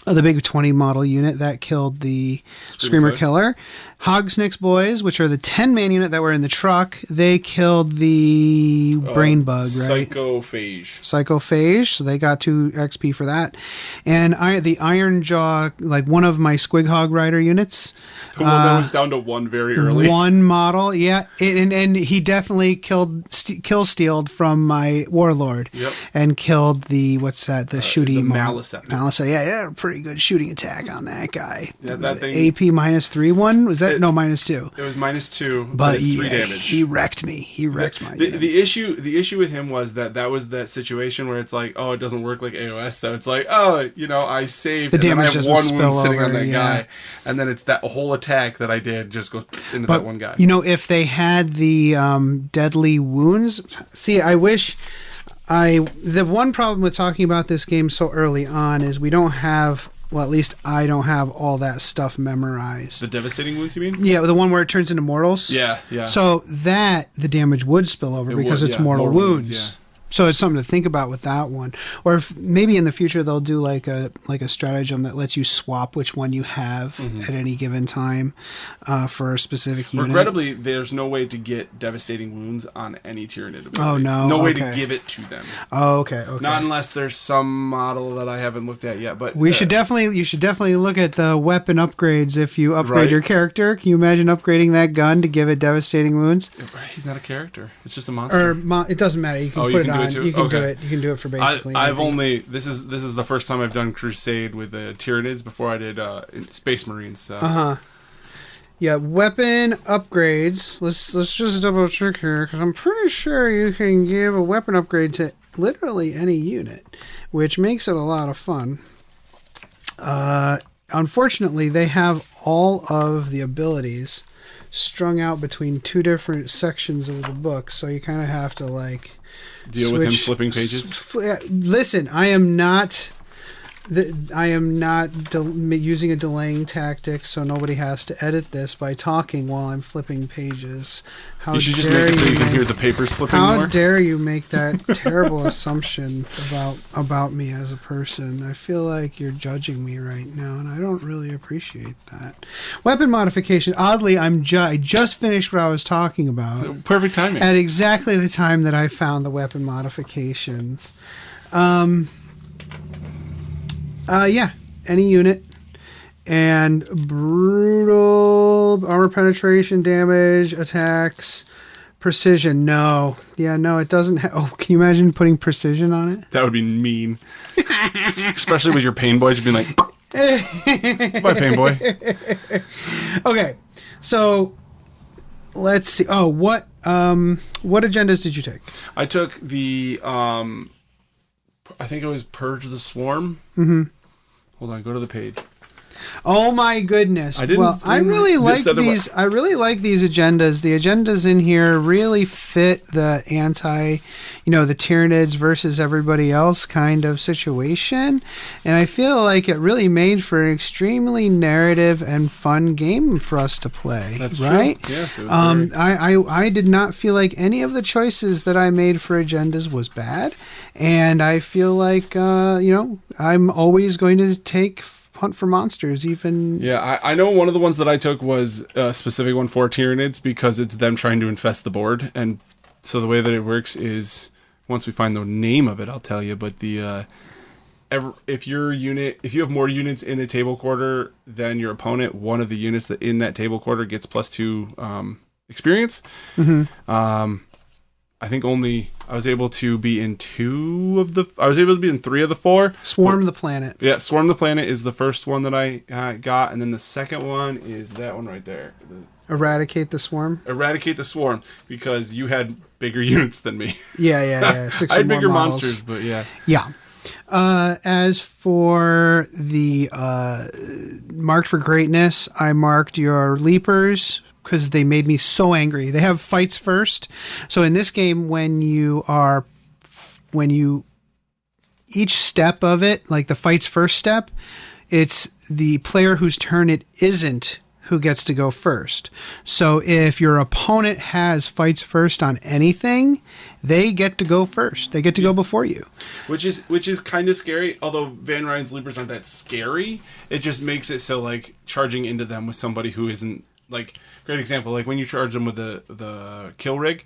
big 20 model unit that killed the Screamer Killer. Hogsnick's Boys, which are the 10-man unit that were in the truck, they killed the Brain Bug, right? Psychophage, so they got 2 XP for that. And the Iron Jaw, like one of my Squig Hog Rider units. The one that was down to 1 very early. 1 model, yeah. And he definitely kill-stealed from my Warlord. Yep. And killed the shooting... Malicep. Yeah, pretty good shooting attack on that guy. Yeah, that thing... AP -3 one? Was that? No, -2. It was -2, but it's 3 damage. He wrecked me. He wrecked my units. The issue with him was that was that situation where it's like, oh, it doesn't work like AOS, so it's like, oh, I saved, the damage and then I have 1 wound sitting over, on that guy, and then it's that whole attack that I did just goes into that one guy. If they had the deadly wounds, see, I wish. The one problem with talking about this game so early on is we don't have. Well, at least I don't have all that stuff memorized. The devastating wounds, you mean? Yeah, the one where it turns into mortals. Yeah. So the damage would spill over because it's mortal wounds. Yeah. So it's something to think about with that one. Or if maybe in the future they'll do like a stratagem that lets you swap which one you have at any given time for a specific unit. Regrettably, there's no way to get devastating wounds on any Tyranid abilities. Oh, no. No way to give it to them. Oh, okay. Not unless there's some model that I haven't looked at yet. But you should definitely look at the weapon upgrades if you upgrade your character. Can you imagine upgrading that gun to give it devastating wounds? He's not a character. It's just a monster. It doesn't matter. You can put it on. You can do it. You can do it for basically. This is the first time I've done Crusade with the Tyranids. Before I did Space Marines. So. Yeah, weapon upgrades. Let's just double check here because I'm pretty sure you can give a weapon upgrade to literally any unit, which makes it a lot of fun. Unfortunately, they have all of the abilities strung out between 2 different sections of the book, so you kind of have to deal with him flipping pages. Listen, I am not using a delaying tactic, so nobody has to edit this by talking while I'm flipping pages. You should just make it so you can hear the papers flipping more. How dare you make that terrible assumption about me as a person? I feel like you're judging me right now, and I don't really appreciate that. Weapon modification. Oddly, I just finished what I was talking about. Perfect timing. At exactly the time that I found the weapon modifications. Any unit. And brutal armor penetration, damage, attacks, precision. No. Yeah, no, it doesn't. Can you imagine putting precision on it? That would be mean. Especially with your pain boy just being like, bye, pain boy. Okay, so let's see. Oh, what agendas did you take? I took the, I think it was Purge the Swarm. Mm-hmm. Hold on, go to the page. Oh my goodness! I really like these. I really like these agendas. The agendas in here really fit the the Tyranids versus everybody else kind of situation, and I feel like it really made for an extremely narrative and fun game for us to play. That's right. True. Yes, it was I did not feel like any of the choices that I made for agendas was bad, and I feel like I'm always going to take Hunt for Monsters. Even I know one of the ones that I took was a specific one for Tyranids because it's them trying to infest the board, and so the way that it works is once we find the name of it, I'll tell you. But the if you have more units in a table quarter than your opponent, one of the units that in that table quarter gets +2 experience. Mm-hmm. I think I was able to be in 3 of the 4. Swarm the Planet. Yeah, Swarm the Planet is the first one that I got, and then the second one is that one right there. Eradicate the Swarm. Eradicate the Swarm, because you had bigger units than me. Yeah. 6 I had or more bigger models. monsters, but yeah. Yeah. As for the marked for greatness, I marked your leapers because they made me so angry. They have fights first. So in this game, each step of it, like the fights first step, it's the player whose turn it isn't who gets to go first. So if your opponent has fights first on anything, they get to go first. They get to go before you. Which is kind of scary, although Van Ryan's Leapers aren't that scary. It just makes it so, like, charging into them with somebody who isn't, like, great example, like when you charge them with the kill rig,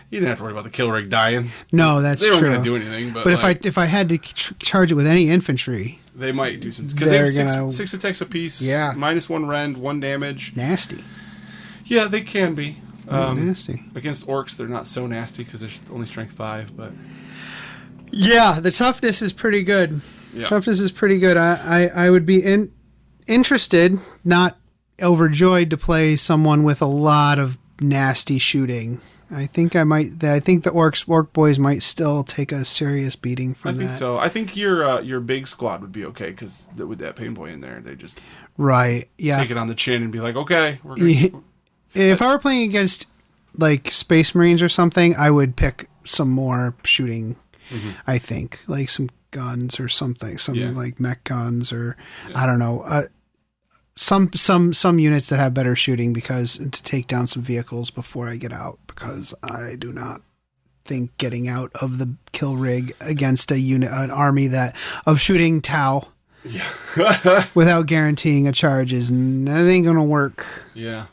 you didn't have to worry about the kill rig dying. No, that's true. They weren't going to do anything. But if I had to charge it with any infantry, they might do some, because they have 6 attacks apiece. Yeah, -1 rend, 1 damage. Nasty. Yeah, they can be. Nasty. Against orcs, they're not so nasty because they're only strength 5. But yeah, the toughness is pretty good. Yeah. Toughness is pretty good. I would be interested, not overjoyed, to play someone with a lot of nasty shooting. I think the orc boys might still take a serious beating from that. I think so. I think your big squad would be okay, because with that pain boy in there, they just take it on the chin and be like, okay, we're good. If I were playing against like Space Marines or something, I would pick some more shooting. Mm-hmm. I think like some guns or something, like mech guns or I don't know. Some units that have better shooting, because to take down some vehicles before I get out, because I do not think getting out of the kill rig against an army of shooting Tau without guaranteeing a charge that ain't gonna work. Yeah.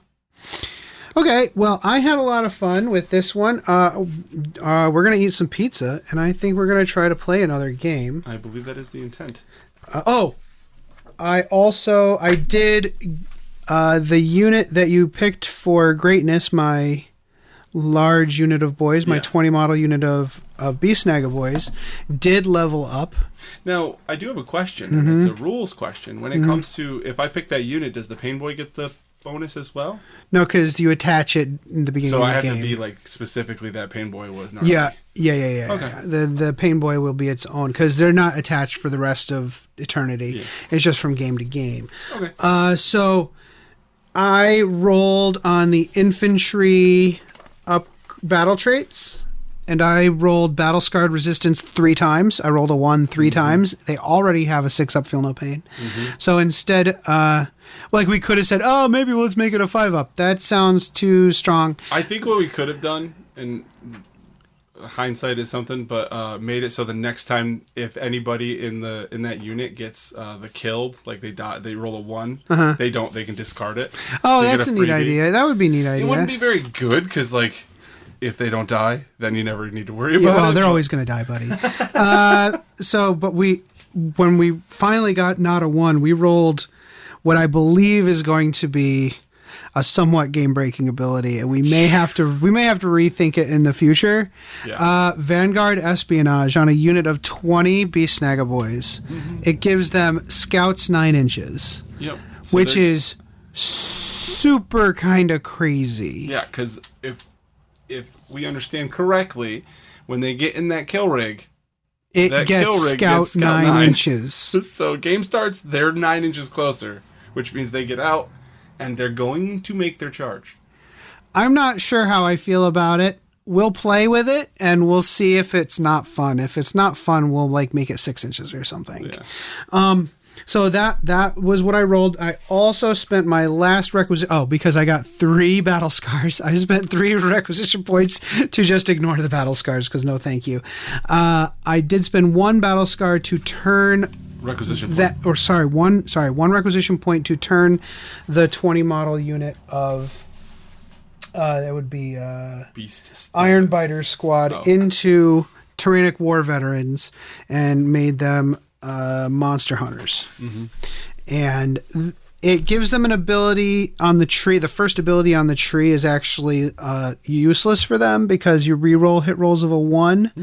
Okay, well, I had a lot of fun with this one. We're gonna eat some pizza, and I think we're gonna try to play another game. I believe that is the intent. I did the unit that you picked for greatness, my large unit of boys, my 20 model unit of Beast Naga boys, did level up. Now, I do have a question, and it's a rules question. When it comes to, if I pick that unit, does the Pain Boy get the bonus as well? No, because you attach it in the beginning of the game. So I have to be like specifically that Pain Boy was not. Yeah. Okay. The Pain Boy will be its own, because they're not attached for the rest of eternity. Yeah. It's just from game to game. Okay. So I rolled on the infantry up battle traits, and I rolled battle scarred resistance 3 times. I rolled a 1 3 times. They already have a 6 up, feel no pain. So instead, like we could have said, oh, maybe let's make it a 5 up. That sounds too strong. I think what we could have done, and hindsight is something, but made it so the next time if anybody in that unit gets the killed, like they die, they roll a 1, they can discard it. Oh, that's a neat idea. That would be a neat idea. It wouldn't be very good, because like if they don't die, then you never need to worry about it. Well, they're always going to die, buddy. But when we finally got not a 1, we rolled what I believe is going to be a somewhat game-breaking ability, and we may have to rethink it in the future. Yeah. Vanguard Espionage on a unit of 20 Beast Naga boys. It gives them Scouts 9 inches. Yep. So which is super kind of crazy. Yeah, because if we understand correctly, when they get in that kill rig, it gets Scout 9 inches. So game starts, they're 9 inches closer. which means they get out and they're going to make their charge. I'm not sure how I feel about it. We'll play with it and we'll see if it's not fun. If it's not fun, we'll like make it 6 inches or something. Yeah. So that was what I rolled. I also spent my last because I got 3 battle scars. I spent 3 requisition points to just ignore the battle scars because no thank you. I did spend 1 battle scar to turn requisition point. one requisition point to turn the 20 model unit of that would be Beasts. Iron Biter squad into Tyrannic War veterans and made them monster hunters. Mm-hmm. And it gives them an ability on the tree. The first ability on the tree is actually useless for them because you reroll hit rolls of a 1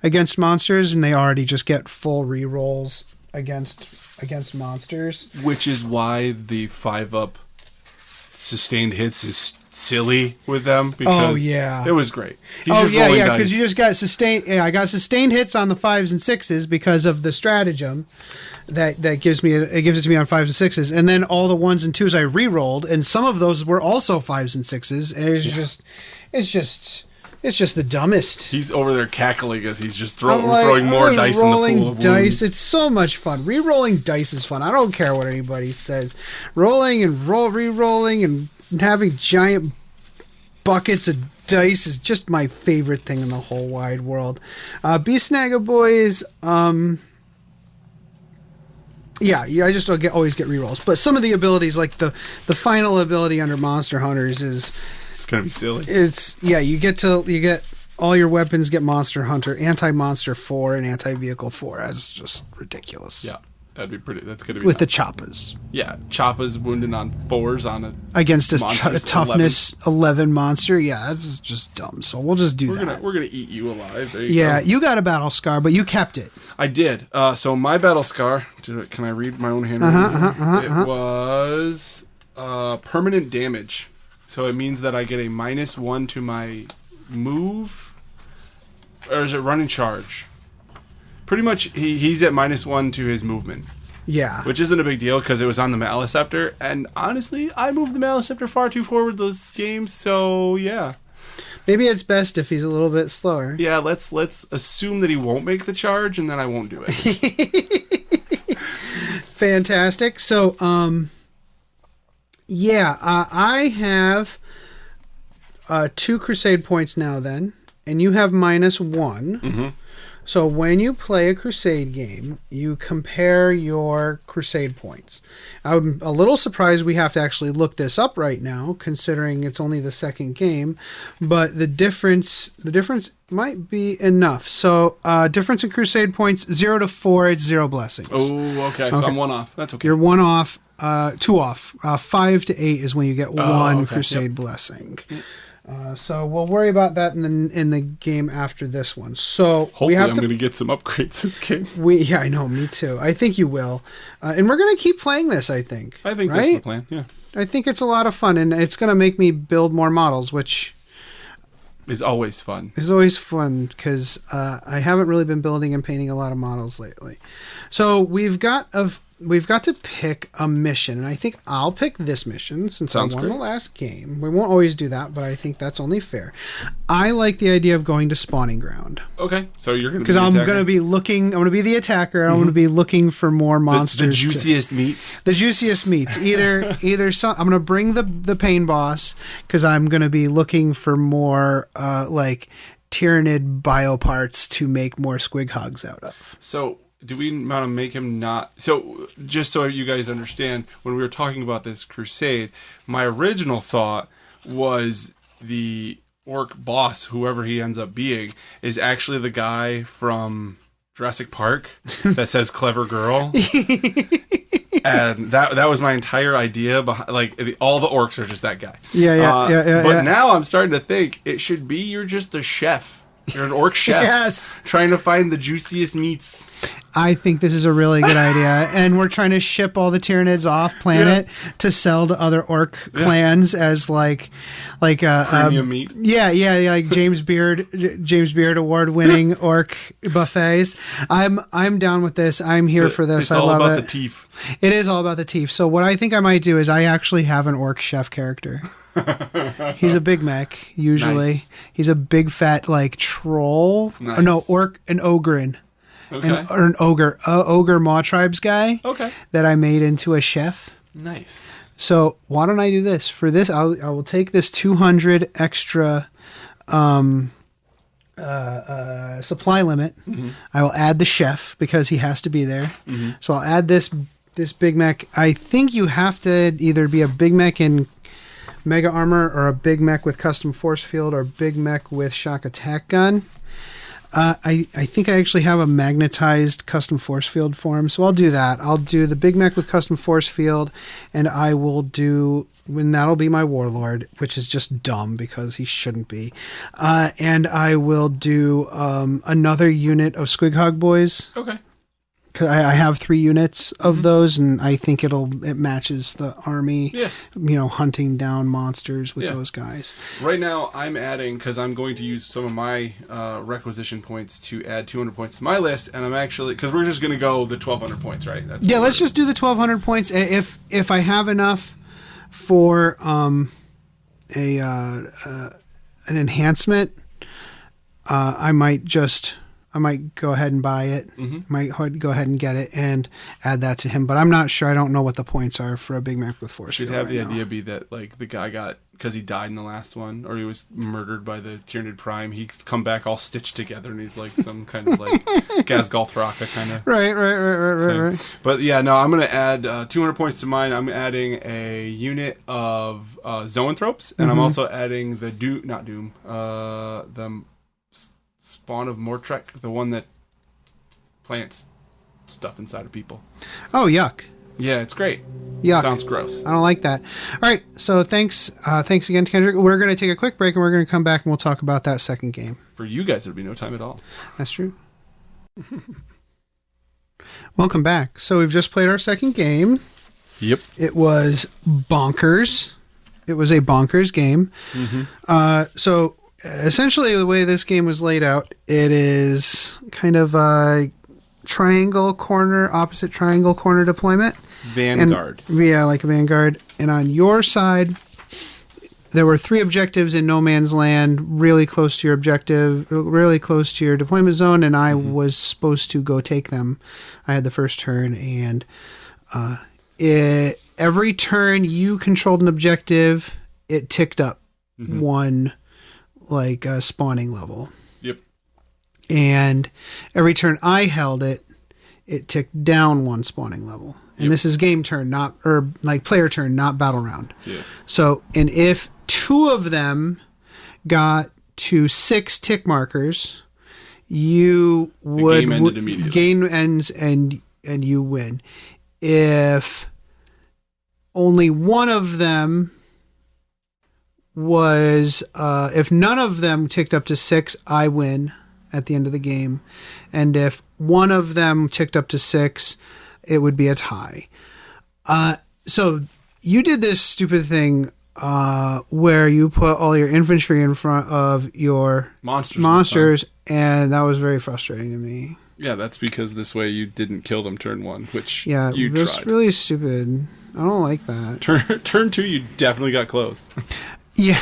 against monsters, and they already just get full rerolls against monsters. Which is why the 5-up sustained hits is silly with them because it was great. Because you just got sustained. Yeah, I got sustained hits on the 5s and 6s because of the stratagem that gives it to me on 5s and 6s, and then all the 1s and 2s I re-rolled, and some of those were also 5s and 6s, and it's just the dumbest. He's over there cackling as he's just throwing more dice in the pool of dice. wounds. It's so much fun. Re-rolling dice is fun. I don't care what anybody says. Rolling and re-rolling and having giant buckets of dice is just my favorite thing in the whole wide world. Beast Snagga Boys, I just always get rerolls. But some of the abilities, like the final ability under Monster Hunters it's gonna be silly. You get all your weapons get Monster Hunter, Anti-Monster 4 and Anti-Vehicle 4. That's just ridiculous. Yeah. That'd be pretty. That's gonna be with the Choppas. Yeah, Choppas wounded on 4s on a against a toughness 11 monster. Yeah, that's just dumb. So we'll just do that. We're gonna eat you alive. There you go. You got a battle scar, but you kept it. I did. So my battle scar. Can I read my own handwriting? It was permanent damage. So it means that I get a -1 to my move, or is it run and charge? Pretty much, he's at -1 to his movement. Yeah. Which isn't a big deal because it was on the Maliceptor. And honestly, I moved the Maliceptor far too forward this game, so yeah. Maybe it's best if he's a little bit slower. Yeah, let's assume that he won't make the charge, and then I won't do it. Fantastic. So, I have 2 Crusade points now then, and you have -1. Mm-hmm. So when you play a Crusade game, you compare your Crusade points. I'm a little surprised we have to actually look this up right now, considering it's only the second game, but the difference might be enough. So difference in Crusade points, 0 to 4, it's 0 blessings. Oh, okay. So I'm 1 off. That's okay. You're 1 off, 2 off. 5 to 8 is when you get 1 Crusade blessing. So we'll worry about that in the game after this one. So hopefully I'm going to get some upgrades this game. I know, me too. I think you will, and we're going to keep playing this. I think that's the plan. Yeah, I think it's a lot of fun, and it's going to make me build more models, which is always fun. It's always fun because I haven't really been building and painting a lot of models lately. So we've got to pick a mission, and I think I'll pick this mission since I won the last game. We won't always do that, but I think that's only fair. I like the idea of going to Spawning Ground. Okay, so you're going to because I'm going to be looking. I'm going to be the attacker. I'm going to be looking for more monsters. The juiciest meats. The juiciest meats. Either some. I'm going to bring the pain boss because I'm going to be looking for more like Tyrannid bioparts to make more squig hogs out of. So. Do we want to make him not... So, just so you guys understand, when we were talking about this Crusade, my original thought was the orc boss, whoever he ends up being, is actually the guy from Jurassic Park that says clever girl. And that was my entire idea. Behind, all the orcs are just that guy. Yeah. But now I'm starting to think it should be you're just a chef. You're an orc chef. Yes. Trying to find the juiciest meats. I think this is a really good idea, and we're trying to ship all the Tyranids off planet to sell to other orc clans as like premium meat. Yeah, like James Beard award winning orc buffets. I'm down with this. I'm here for this. I love it. It's all about the teeth. It is all about the teeth. So what I think I might do is I actually have an orc chef character. He's a Big Mac usually. Nice. He's a big fat like troll. Nice. An ogrin. Okay. Or an ogre Maw Tribes guy. Okay. That I made into a chef. Nice. So why don't I do this? For this, I will take this 200 extra supply limit. Mm-hmm. I will add the chef because he has to be there. Mm-hmm. So I'll add this Big Mac. I think you have to either be a Big Mac in Mega Armor or a Big Mac with Custom Force Field or Big Mac with Shock Attack Gun. I think I actually have a magnetized Custom Force Field for him, so I'll do that. I'll do the Big Mac with Custom Force Field, and I will do, and that'll be my Warlord, which is just dumb because he shouldn't be. And I will do another unit of Squighog Boys. Okay. Cause I have 3 units of those, and I think it matches the army. Yeah. Hunting down monsters with those guys. Right now, I'm adding because I'm going to use some of my requisition points to add 200 points to my list, and I'm actually because we're just going to go the 1,200 points, right? Let's just do the 1,200 points. If I have enough for an enhancement, I might go ahead and buy it. Mm-hmm. Might go ahead and get it and add that to him. But I'm not sure. I don't know what the points are for a Big Mac with Force. Should have the idea be that like the guy got because he died in the last one, or he was murdered by the Tyranid Prime. He's come back all stitched together, and he's like some kind of like Gazgul Thraka kind of. Right. But yeah, no, I'm gonna add 200 points to mine. I'm adding a unit of Zoanthropes, and I'm also adding the Spawn of Mortrek, the one that plants stuff inside of people. Oh, yuck. Yeah, it's great. Yuck. Sounds gross. I don't like that. All right, so thanks again, Kendrick. We're going to take a quick break, and we're going to come back, and we'll talk about that second game. For you guys, there'll be no time at all. That's true. Welcome back. So we've just played our second game. Yep. It was bonkers. It was a bonkers game. Mm-hmm. So essentially, the way this game was laid out, it is kind of a opposite triangle corner deployment. Vanguard. Like a Vanguard. And on your side, there were 3 objectives in no man's land, really close to your objective, really close to your deployment zone, and I was supposed to go take them. I had the first turn, and every turn you controlled an objective, it ticked up one spawning level. Yep. And every turn I held it ticked down 1 spawning level. And this is game turn, player turn, not battle round. Yeah. So, and if 2 of them got to 6 tick markers, you would game ended immediately. Game ends and you win. If only one of them was if none of them ticked up to 6, I win at the end of the game, and if one of them ticked up to 6, it would be a tie. So you did this stupid thing where you put all your infantry in front of your monsters, and that was very frustrating to me. Yeah, that's because this way you didn't kill them turn 1, which you tried. It's really stupid. I don't like that. Turn 2, you definitely got close. Yeah.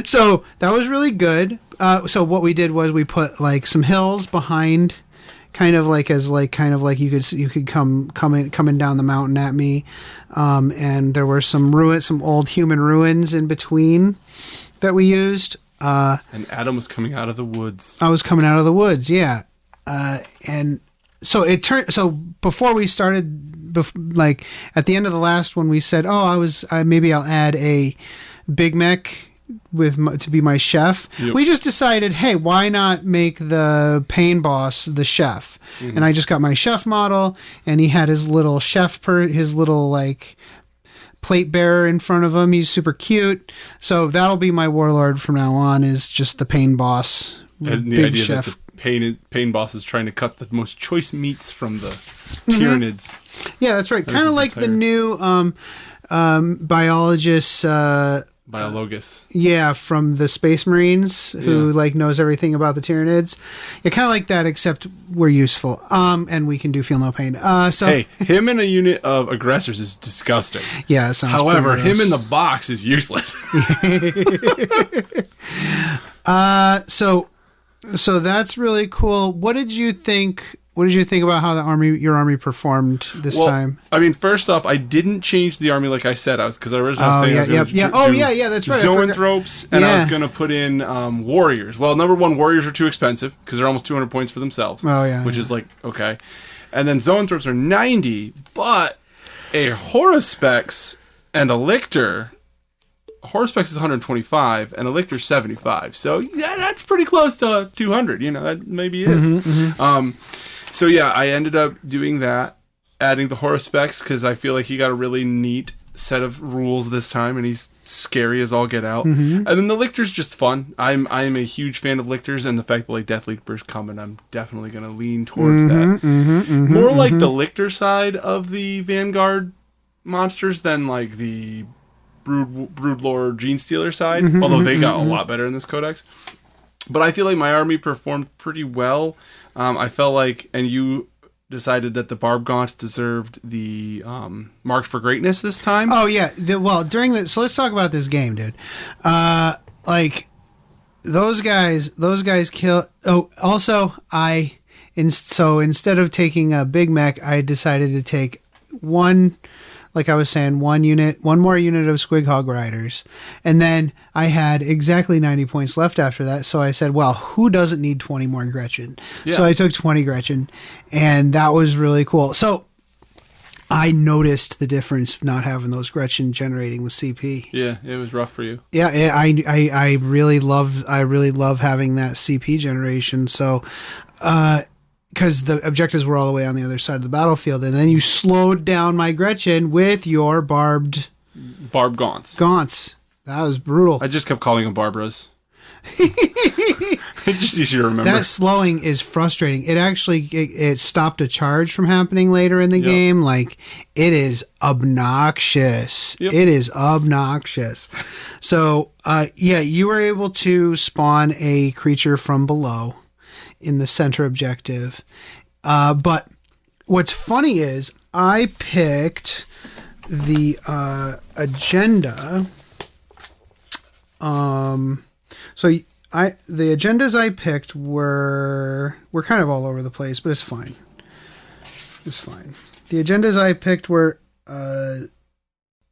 So that was really good. So what we did was we put some hills behind, kind of like you could coming down the mountain at me, and there were some old human ruins in between that we used. And Adam was coming out of the woods. I was coming out of the woods, yeah. And so it turned. So before we started, at the end of the last one, we said, maybe I'll add a Big Mac to be my chef. Yep. We just decided, hey, why not make the pain boss the chef? Mm-hmm. And I just got my chef model, and he had his little plate bearer in front of him. He's super cute. So that'll be my warlord from now on, is just the pain boss. And the idea chef. pain bosses trying to cut the most choice meats from the Tyranids. Yeah, that's right. Kind of like the new biologist. Biologus. Yeah, from the Space Marines who like knows everything about the Tyranids. Yeah, kind of like that, except we're useful. And we can do feel no pain. So hey, him in a unit of aggressors is disgusting. Yeah, sounds however, pretty him gross. in the box is useless. So that's really cool. What did you think? What did you think about how your army performed this time? I mean, first off, I didn't change the army like I said. Because I originally was saying I was going to that's right. Zoanthropes, and I was going to put in warriors. Well, number one, warriors are too expensive because they're almost 200 points for themselves. Oh yeah, which is like okay, and then Zoanthropes are 90, but a Horospex and a Lictor. Horospex is 125 and a Lictor 75. So yeah, that's pretty close to 200. You know, that maybe is. So yeah, I ended up doing that, adding the Horospex because I feel like he got a really neat set of rules this time, and he's scary as all get out. And then the Lictor's just fun. I'm a huge fan of Lictors, and the fact that like Death Leaper's coming, I'm definitely going to lean towards that. More like the Lictor side of the Vanguard monsters than like the Broodlord Genestealer side, although they got a lot better in this codex. But I feel like my army performed pretty well. I felt like, and you decided that the Barb Gaunts deserved the Marked for Greatness this time. Oh yeah, so let's talk about this game, dude. Like those guys kill. Oh, also so instead of taking a big mech, I decided to take one. Like I was saying, one more unit of Squig Hog Riders. And then I had exactly 90 points left after that. So I said, well, who doesn't need 20 more Gretchen? Yeah. So I took 20 Gretchen, and that was really cool. So I noticed the difference not having those Gretchen generating the CP. Yeah, it was rough for you. Yeah, I really love having that CP generation. So, because the objectives were all the way on the other side of the battlefield, and then you slowed down my Gretchen with your Barb Gaunts. That was brutal. I just kept calling them Barbaras. It's just easier to remember. That slowing is frustrating. It actually it stopped a charge from happening later in the game. Like, it is obnoxious. Yep. It is obnoxious. So, you were able to spawn a creature from below in the center objective. But what's funny is I picked the agenda. The agendas I picked were kind of all over the place, but it's fine. It's fine. The agendas I picked were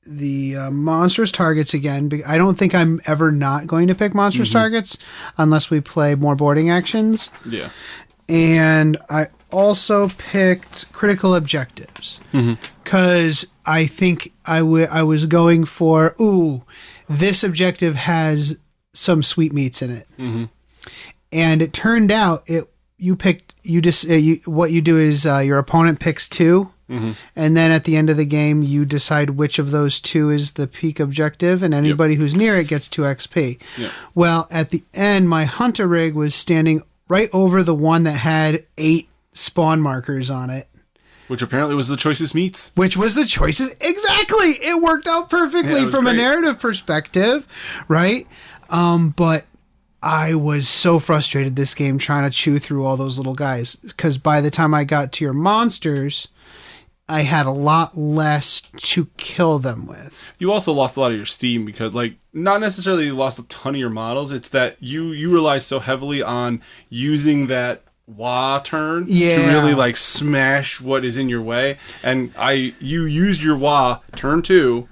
the monstrous targets again. I don't think I'm ever not going to pick monstrous targets unless we play more boarding actions. Yeah. And I also picked critical objectives because I think I was going for, this objective has some sweetmeats in it. And it turned out what you do is your opponent picks two. And then at the end of the game, you decide which of those two is the peak objective, and anybody who's near it gets 2 XP. Yep. Well, at the end, my Hunter rig was standing right over the one that had 8 spawn markers on it. Which apparently was the choicest meats. Exactly! It worked out perfectly from a narrative perspective, right? But I was so frustrated this game trying to chew through all those little guys, because by the time I got to your monsters, I had a lot less to kill them with. You also lost a lot of your steam because, like, not necessarily you lost a ton of your models. It's that you rely so heavily on using that wah turn to really, like, smash what is in your way. And you used your wah turn 2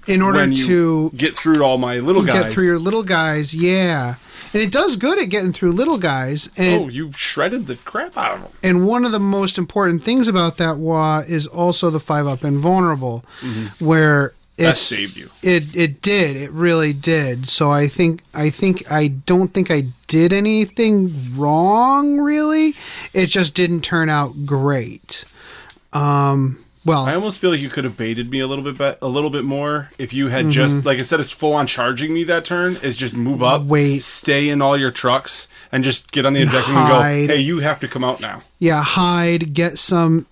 in order to get through all my little guys. Get through your little guys, yeah. And it does good at getting through little guys. And, you shredded the crap out of them. And one of the most important things about that WA is also the 5-up invulnerable, where that saved you. It did. It really did. So I don't think I did anything wrong, really. It just didn't turn out great. Well, I almost feel like you could have baited me a little bit more if you had just like instead of full on charging me that turn, is just move up, stay in all your trucks, and just get on the objective and go. Hey, you have to come out now. Yeah, hide, get some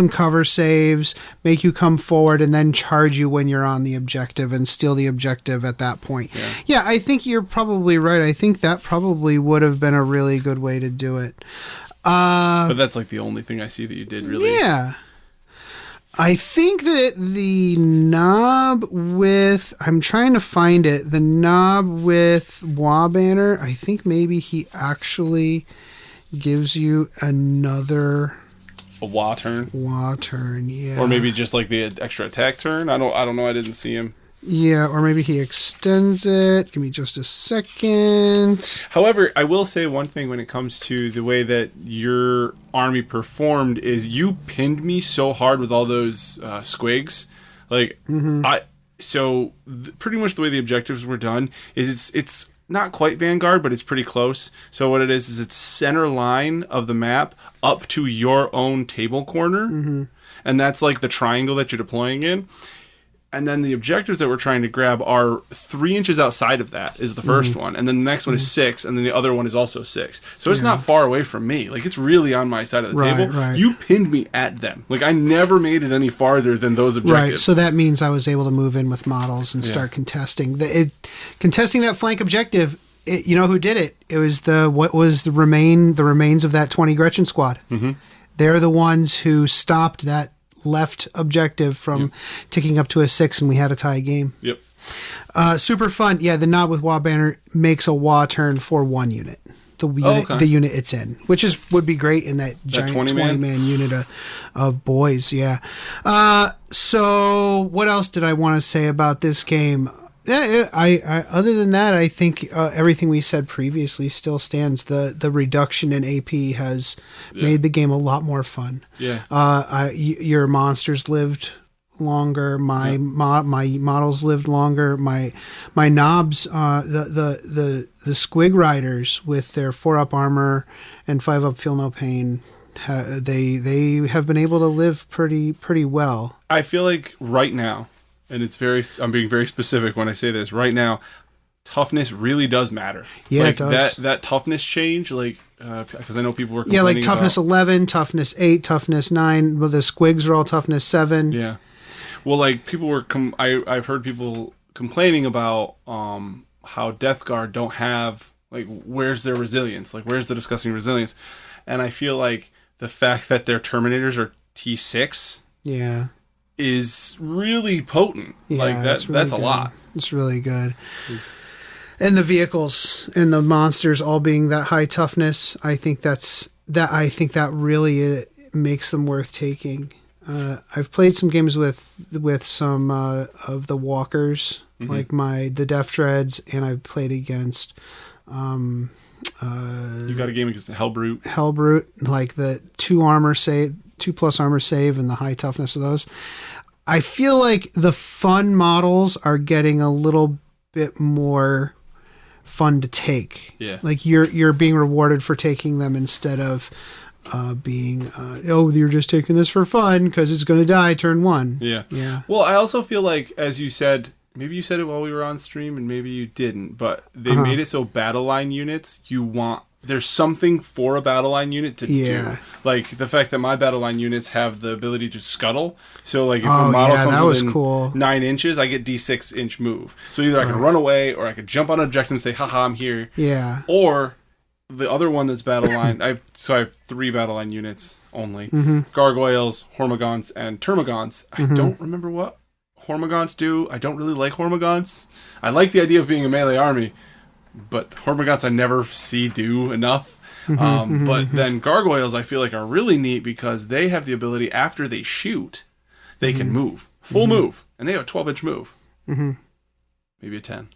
cover saves, make you come forward, and then charge you when you're on the objective and steal the objective at that point. Yeah, I think you're probably right. I think that probably would have been a really good way to do it. But that's like the only thing I see that you did really. Yeah. I think that the knob with, I'm trying to find it, the knob with Wabanner, I think maybe he actually gives you another... A Wa turn? Wa turn, yeah. Or maybe just like the extra attack turn? I don't know, I didn't see him. Yeah, or maybe he extends it. Give me just a second. However, I will say one thing when it comes to the way that your army performed is you pinned me so hard with all those squigs. Like, pretty much the way the objectives were done is it's not quite Vanguard, but it's pretty close. So what it is it's center line of the map up to your own table corner. And that's like the triangle that you're deploying in. And then the objectives that we're trying to grab are 3 inches outside of that is the first one. And then the next one is 6. And then the other one is also 6. So it's not far away from me. Like, it's really on my side of the table. Right. You pinned me at them. Like, I never made it any farther than those objectives. Right. So that means I was able to move in with models and start contesting. Contesting that flank objective, you know who did it? It was the remains of that 20 Gretchen squad. They're the ones who stopped that left objective from ticking up to a 6, and we had a tie game. Super fun. Yeah, the knob with Wa Banner makes a Wa turn for 1 unit. The unit it's in, which would be great in that giant 20-man unit of boys. Yeah. So what else did I want to say about this game? I other than that, I think everything we said previously still stands. The reduction in AP has made the game a lot more fun. Your monsters lived longer. My models lived longer. My knobs, the Squig Riders with their 4-up armor and 5-up feel no pain. They have been able to live pretty well. I feel like right now. And I'm being very specific when I say this. Right now, toughness really does matter. Yeah, like it does. That toughness change, like, because I know people were complaining. Yeah, like toughness 11, toughness 8, toughness 9. Well, the squigs are all toughness 7. Yeah. Well, like, people were. I've heard people complaining about how Death Guard don't have, like, where's their resilience? Like, where's the disgusting resilience? And I feel like the fact that their Terminators are T6. Yeah. Is really potent. Yeah, like that's a lot. It's really good. And the vehicles and the monsters all being that high toughness, I think that really makes them worth taking. I've played some games with some of the walkers, like the Death Dreads, and I've played against you got a game against Hellbrute. Like the 2+ armor save and the high toughness of those. I feel like the fun models are getting a little bit more fun to take. Yeah. Like you're being rewarded for taking them instead of being you're just taking this for fun because it's going to die turn 1. Yeah. Yeah. Well, I also feel like, as you said, maybe you said it while we were on stream and maybe you didn't, but they made it so battle line units there's something for a battle line unit to do. Like the fact that my battle line units have the ability to scuttle. So like if a model comes within 9 inches, I get D6 inch move. So either I can run away or I could jump on an objective and say, haha, I'm here. Yeah. Or the other one that's battle line, I have 3 battle line units only. Gargoyles, Hormagaunts, and Termagants. I don't remember what Hormagaunts do. I don't really like Hormagaunts. I like the idea of being a melee army. But Hormagaunts I never see do enough. But then Gargoyles I feel like are really neat because they have the ability, after they shoot, they can move. Full move. And they have a 12-inch move. Maybe a 10.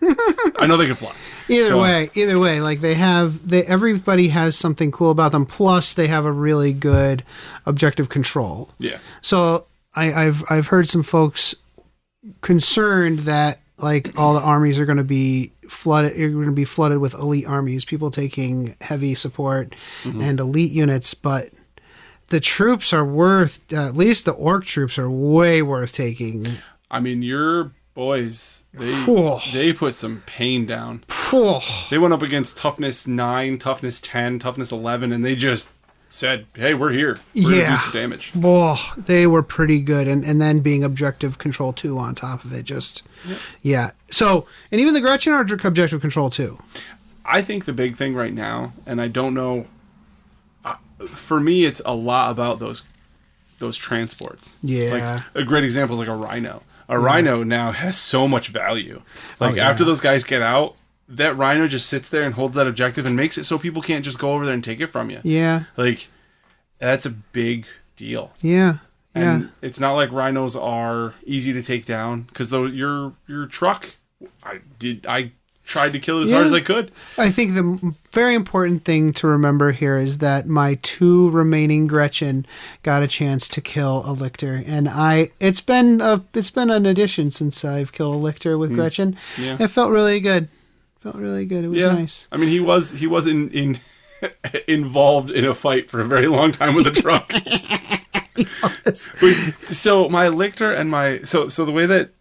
I know they can fly. Either way, like everybody has something cool about them. Plus they have a really good objective control. Yeah. So I've heard some folks concerned that like all the armies are going to be flooded. You're going to be flooded with elite armies, people taking heavy support and elite units. But the troops are worth, at least the orc troops are way worth taking. I mean, your boys, they put some pain down. They went up against toughness 9, toughness 10, toughness 11, and they just said, hey, we're here. We're going to do some damage. Oh, they were pretty good. And then being objective control 2 on top of it. Yeah. So, and even the Gretchen are objective control 2. I think the big thing right now, and I don't know, for me, it's a lot about those transports. Yeah. Like, a great example is like a rhino. A rhino now has so much value. Like, after those guys get out, that rhino just sits there and holds that objective and makes it so people can't just go over there and take it from you. Yeah. Like, that's a big deal. Yeah. And it's not like rhinos are easy to take down, because your truck, I tried to kill it as hard as I could. I think the very important thing to remember here is that my 2 remaining Gretchen got a chance to kill a Lictor, and it's been an addition since I've killed a Lictor with Gretchen. Yeah. It felt really good. It was nice. I mean, he was involved in a fight for a very long time with the truck. So my Lictor and so the way that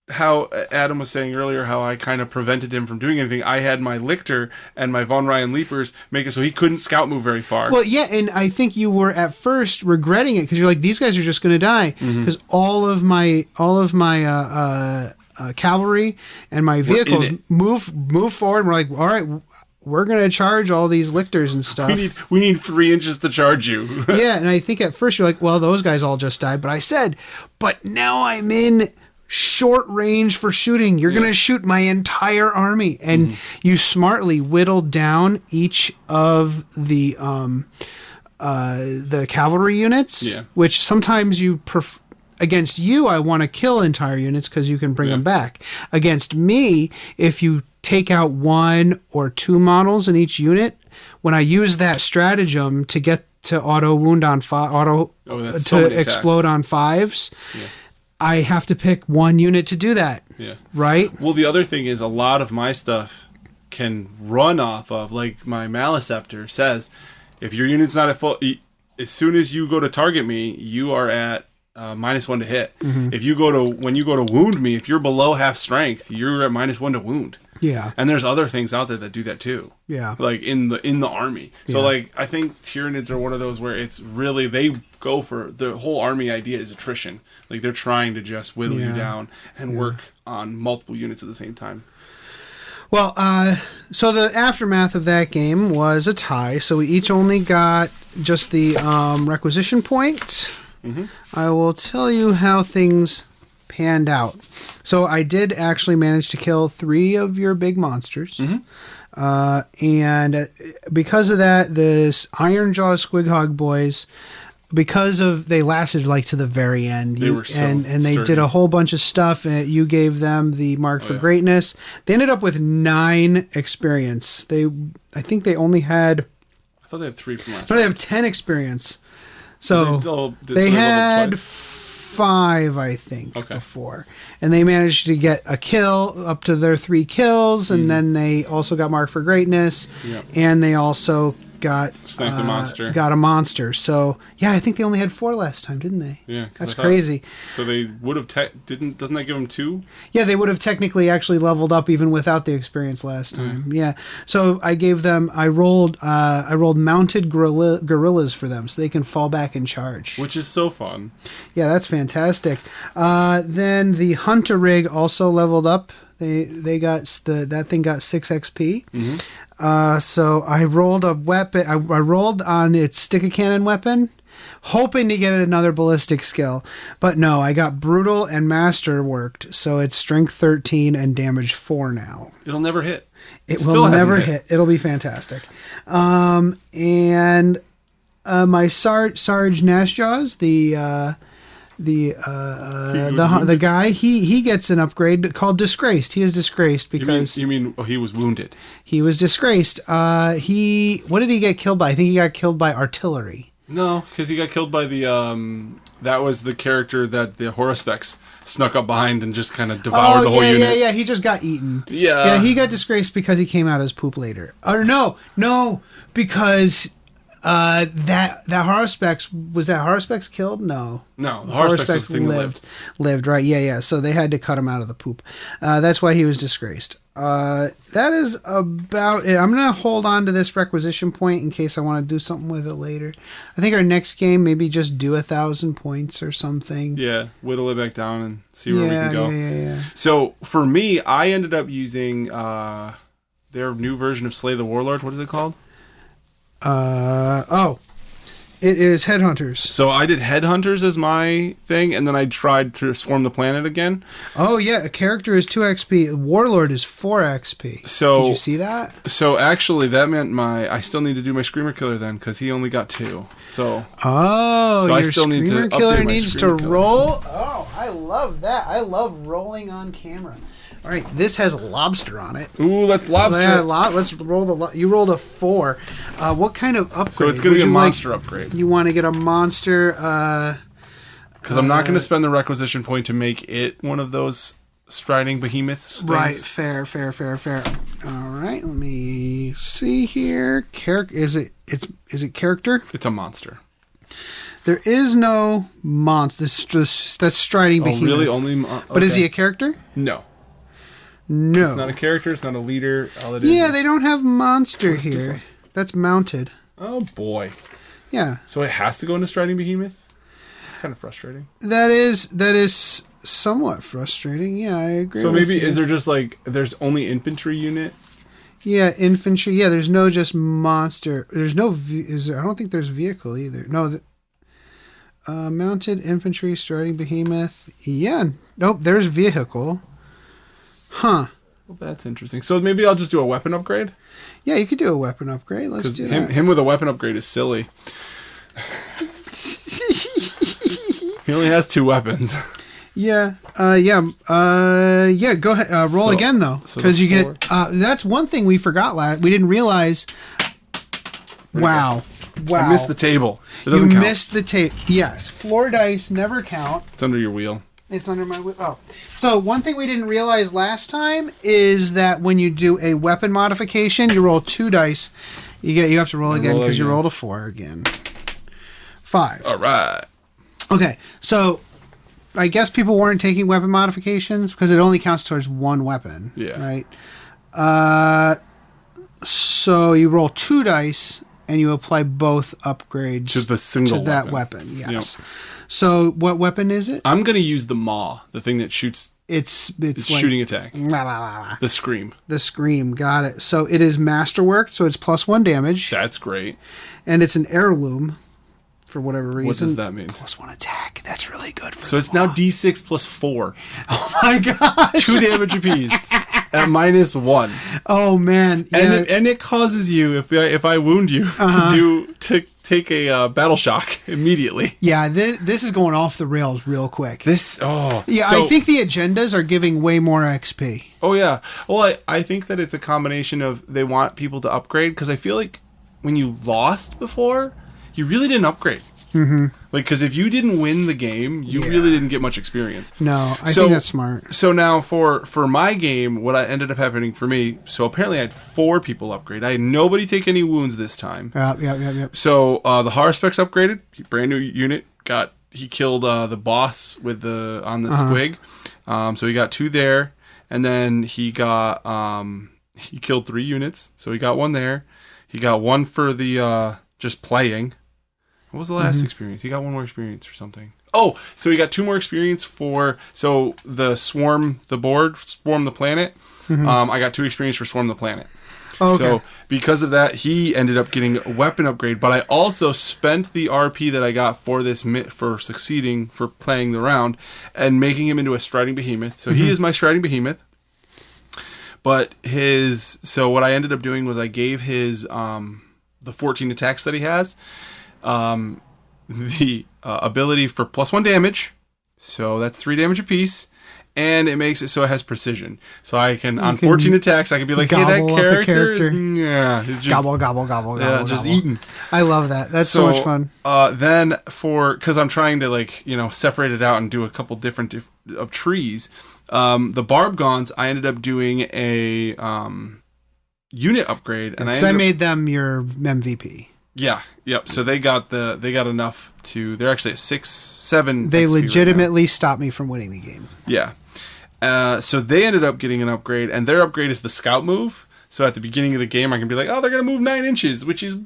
how Adam was saying earlier, how I kind of prevented him from doing anything, I had my Lictor and my Von Ryan Leapers make it so he couldn't scout move very far. Well, yeah, and I think you were at first regretting it because you're like, these guys are just going to die, because all of my cavalry and my vehicles move forward. And we're like, all right, we're going to charge all these Lictors and stuff. We need 3 inches to charge you. Yeah, and I think at first you're like, well, those guys all just died. But I said, but now I'm in short range for shooting. You're going to shoot my entire army. And you smartly whittled down each of the cavalry units, which sometimes you against you, I want to kill entire units because you can bring them back. Against me, if you take out 1 or 2 models in each unit, when I use that stratagem to get to auto wound on explode on 5s, I have to pick 1 unit to do that. Yeah. Right? Well, the other thing is a lot of my stuff can run off of, like my Maliceptor says, if your unit's not at full, as soon as you go to target me, you are at -1 to hit. If you when you go to wound me, if you're below half strength, you're at -1 to wound. Yeah. And there's other things out there that do that too. Yeah. Like in the army. So like I think Tyranids are one of those where it's really, they go for the whole army idea is attrition. Like they're trying to just whittle you down and work on multiple units at the same time. Well, so the aftermath of that game was a tie. So we each only got just the requisition point. I will tell you how things panned out. So I did actually manage to kill 3 of your big monsters. And because of that, this Ironjaw Squighog boys, because of they lasted like to the very end. They were so and they did a whole bunch of stuff. And you gave them the mark for greatness. They ended up with 9 experience. I think they only had. I thought they had 3 from last. No, they have 10 experience. So they had 5, I think, before. And they managed to get a kill up to their 3 kills, and then they also got marked for greatness, and they also got a monster. So yeah, I think they only had 4 last time, didn't they? Yeah, that's crazy. So they would have doesn't that give them 2? Yeah, they would have technically actually leveled up even without the experience last time. Yeah. So I gave them. I rolled mounted gorillas for them, so they can fall back and charge, which is so fun. Yeah, that's fantastic. Then the hunter rig also leveled up. They got that thing got 6 XP. So I rolled a weapon. I rolled on its stick-a-cannon weapon, hoping to get another ballistic skill. But no, I got brutal and master worked. So it's strength 13 and damage 4 now. It'll never hit. It will never hit. It'll be fantastic. And my Sarge Nashjaws, the guy, he gets an upgrade called disgraced. He is disgraced because you mean he was wounded. He was disgraced. What did he get killed by? I think he got killed by artillery. No, because he got killed by the that was the character that the Horospecs snuck up behind and just kind of devoured the whole unit. Yeah, he just got eaten. Yeah, he got disgraced because he came out as poop later. Or no, because That Haruspex, was that Haruspex killed? No. No, the Haruspex was the thing that lived, right? Yeah. So they had to cut him out of the poop. That's why he was disgraced. That is about it. I'm gonna hold on to this requisition point in case I want to do something with it later. I think our next game, maybe just do 1,000 points or something. Yeah, whittle it back down and see where we can go. Yeah. So for me, I ended up using their new version of Slay the Warlord. What is it called? It is Headhunters. So I did Headhunters as my thing, and then I tried to Swarm the Planet again. Oh, yeah. A character is 2 XP. Warlord is 4 XP. So, did you see that? So actually, that meant I still need to do my Screamer Killer then, because he only got 2. So your I still need to Screamer Killer update my needs to Screamer Killer. roll. Oh, I love that. I love rolling on camera. All right, this has lobster on it. Ooh, that's lobster. Yeah, let's roll you rolled a 4. What kind of upgrade? So it's going to be a monster upgrade. You want to get a monster? Because I'm not going to spend the requisition point to make it one of those striding behemoths things. Right, fair. All right, let me see here. Is it character? It's a monster. There is no monster. That's striding behemoth. Oh, really? Only. Okay. But is he a character? No. No. It's not a character. It's not a leader. They don't have monster here. That's mounted. Oh boy. Yeah. So it has to go into striding behemoth. It's kind of frustrating. That is somewhat frustrating. Yeah, I agree. So maybe is there just there's only infantry unit? Yeah, infantry. Yeah, there's no just monster. There's no. I don't think there's vehicle either. No. Mounted infantry, striding behemoth. Yeah. Nope. There's vehicle. Huh. Well, that's interesting. So maybe I'll just do a weapon upgrade? Yeah, you could do a weapon upgrade. Let's do that. Him with a weapon upgrade is silly. He only has 2 weapons. Yeah. Go ahead. Roll again, though. Because you get... that's one thing we forgot we didn't realize... Wow. I missed the table. It doesn't count. You missed the table. Yes. Floor dice never count. It's under your wheel. It's under my wheel. Oh. So one thing we didn't realize last time is that when you do a weapon modification, you roll 2 dice. You have to roll again because you rolled a 4 again. 5. All right. Okay. So I guess people weren't taking weapon modifications because it only counts towards 1 weapon. Yeah. Right? So you roll 2 dice and you apply both upgrades to the single to that weapon. Yes. Yep. So what weapon is it? I'm going to use the Maw, the thing that shoots. It's shooting attack. The Scream. The Scream. Got it. So it is masterworked, so it's +1 damage. That's great. And it's an heirloom for whatever reason. What does that mean? +1 attack. That's really good for So it's now D6 +4. Oh my gosh. 2 damage apiece. At -1. Oh man! Yeah. And it causes you, if I wound you, to take a battle shock immediately. Yeah, this is going off the rails real quick. I think the agendas are giving way more XP. Oh yeah. Well, I think that it's a combination of they want people to upgrade because I feel like when you lost before, you really didn't upgrade. Mm-hmm. Because if you didn't win the game, you really didn't get much experience. No, I think that's smart. So now for my game, what ended up happening for me, so apparently I had 4 people upgrade. I had nobody take any wounds this time. Yep. So the Haruspex upgraded, brand new unit. He killed the boss on the squig. So he got 2 there, and then he got he killed 3 units. So he got 1 there. He got 1 for the just playing. What was the last experience? He got 1 more experience or something. Oh, so he got 2 more experience for the Swarm the Planet. I got 2 experience for Swarm the Planet. Oh, okay. So because of that, he ended up getting a weapon upgrade. But I also spent the RP that I got for this for succeeding for playing the round and making him into a striding behemoth. So he is my striding behemoth. But what I ended up doing was I gave his the 14 attacks that he has. The ability for +1 damage, so that's 3 damage apiece, and it makes it so it has precision. So I can on 14 attacks, I can be like, hey, that character, is just gobble, just eating. I love that. That's so much fun. Then because I'm trying to separate it out and do a couple different of trees, the Barbgons, I ended up doing a unit upgrade, and I made them your MVP. Yeah. Yep. So they got enough to. They're actually at 6, 7. They XP legitimately stopped me from winning the game. Yeah. So they ended up getting an upgrade, and their upgrade is the scout move. So at the beginning of the game, I can be like, oh, they're going to move 9 inches, which is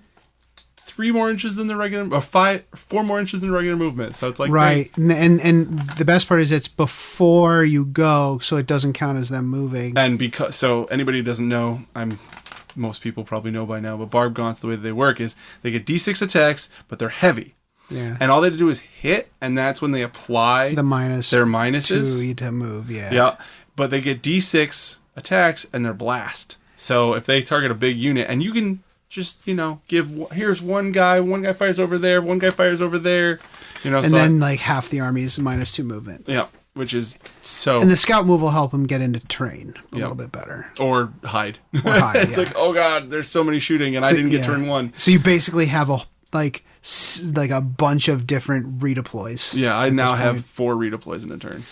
3 more inches than the regular, or 4 more inches than the regular movement. So it's like, right. And the best part is it's before you go, so it doesn't count as them moving. And so anybody who doesn't know, most people probably know by now, but Barb Gaunts, the way that they work is they get D6 attacks, but they're heavy. Yeah. And all they have to do is hit, and that's when they apply their minuses to move. Yeah. Yeah. But they get D6 attacks, and they're blast. So if they target a big unit, and you can just, here's one guy fires over there, one guy fires over there, And then half the army is -2 movement. Yeah, which is so... And the scout move will help them get into terrain a little bit better. Or hide. It's like, oh god, there's so many shooting, and I didn't get turn 1. So you basically have a bunch of different redeploys. Yeah, I now have 4 redeploys in a turn.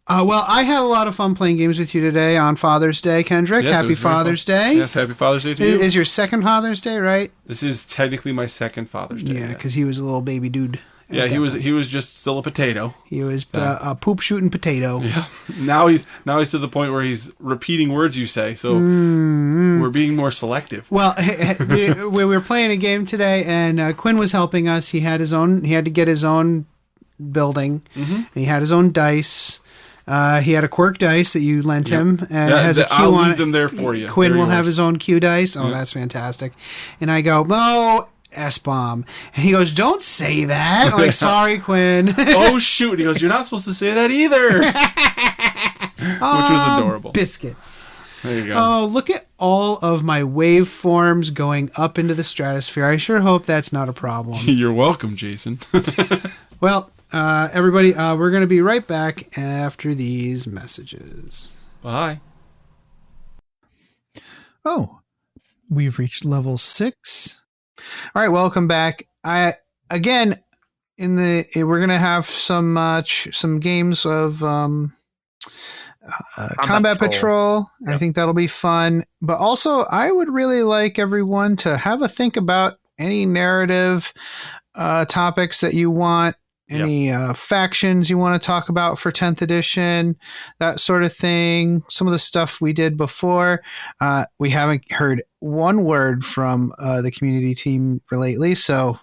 Well, I had a lot of fun playing games with you today on Father's Day, Kendrick. Yes, Happy Father's Day. Yes, happy Father's Day to you. Is your second Father's Day, right? This is technically my second Father's Day. Yeah, because he was a little baby dude. Yeah, he was just still a potato. He was a poop shooting potato. Yeah. Now he's to the point where he's repeating words you say. So we're being more selective. Well, we were playing a game today, and Quinn was helping us. He had to get his own building, and he had his own dice. He had a quirk dice that you lent him, and it has a Q I'll on leave it. them there for you. Quinn will have his own Q dice. Oh, that's fantastic. And I go, no, S-bomb. And he goes, don't say that. I'm like, sorry, Quinn. Oh, shoot. He goes, you're not supposed to say that either. Which was adorable. Biscuits. There you go. Oh, look at all of my waveforms going up into the stratosphere. I sure hope that's not a problem. You're welcome, Jason. Well, everybody, we're going to be right back after these messages. Bye. Oh, we've reached level 6. All right, welcome back. We're going to have some games of Combat Patrol. Yep. I think that'll be fun. But also, I would really like everyone to have a think about any narrative topics that you want. Any factions you want to talk about for 10th edition, that sort of thing. Some of the stuff we did before. We haven't heard one word from the community team lately, so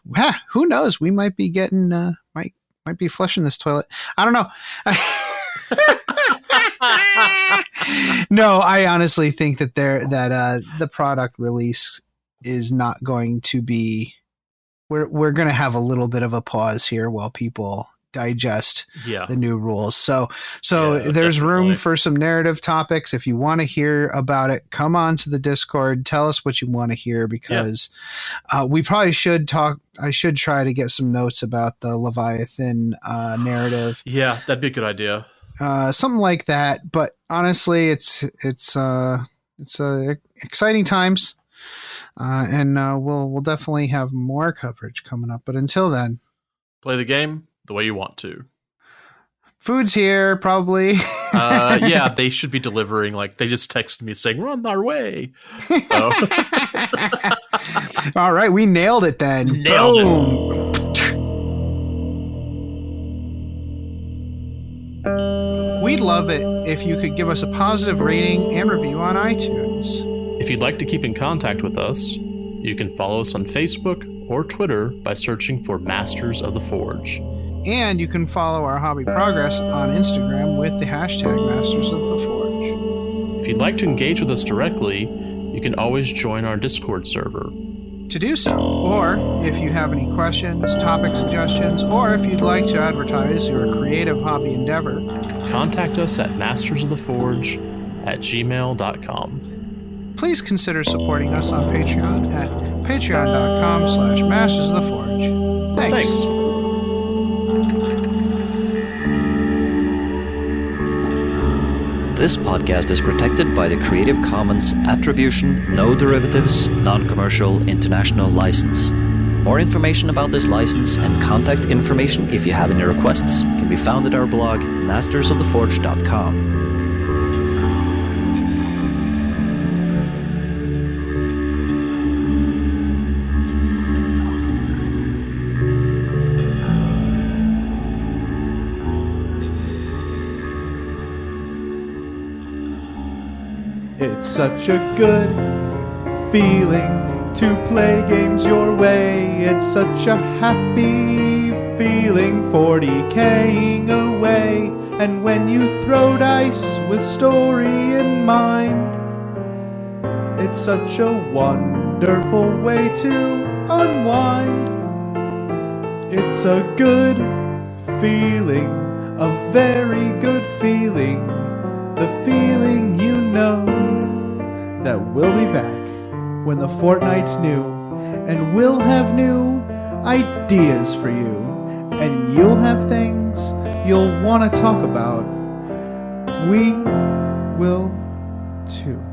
who knows? We might be getting might be flushing this toilet. I don't know. No, I honestly think that the product release is not going to be. We're going to have a little bit of a pause here while people digest the new rules. So there's room for some narrative topics. If you want to hear about it, come on to the Discord. Tell us what you want to hear, because we probably should talk. I should try to get some notes about the Leviathan narrative. Yeah, that'd be a good idea. Something like that. But honestly, it's exciting times. And we'll definitely have more coverage coming up. But until then, play the game the way you want to. Food's here, probably. Yeah, they should be delivering. Like, they just texted me saying, we're on our way. So. All right, we nailed it then. Nailed it. We'd love it if you could give us a positive rating and review on iTunes. If you'd like to keep in contact with us, you can follow us on Facebook or Twitter by searching for Masters of the Forge. And you can follow our hobby progress on Instagram with the hashtag Masters of the Forge. If you'd like to engage with us directly, you can always join our Discord server. To do so, or if you have any questions, topic suggestions, or if you'd like to advertise your creative hobby endeavor, contact us at mastersoftheforge@gmail.com. Please consider supporting us on Patreon at patreon.com/mastersoftheforge. Thanks. This podcast is protected by the Creative Commons Attribution, No Derivatives, Non-Commercial International License. More information about this license and contact information if you have any requests can be found at our blog, mastersoftheforge.com. It's such a good feeling to play games your way. It's such a happy feeling 40K'ing away. And when you throw dice with story in mind, it's such a wonderful way to unwind. It's a good feeling, a very good feeling, the feeling you know that we'll be back when the fortnight's new, and we'll have new ideas for you, and you'll have things you'll want to talk about. We will too.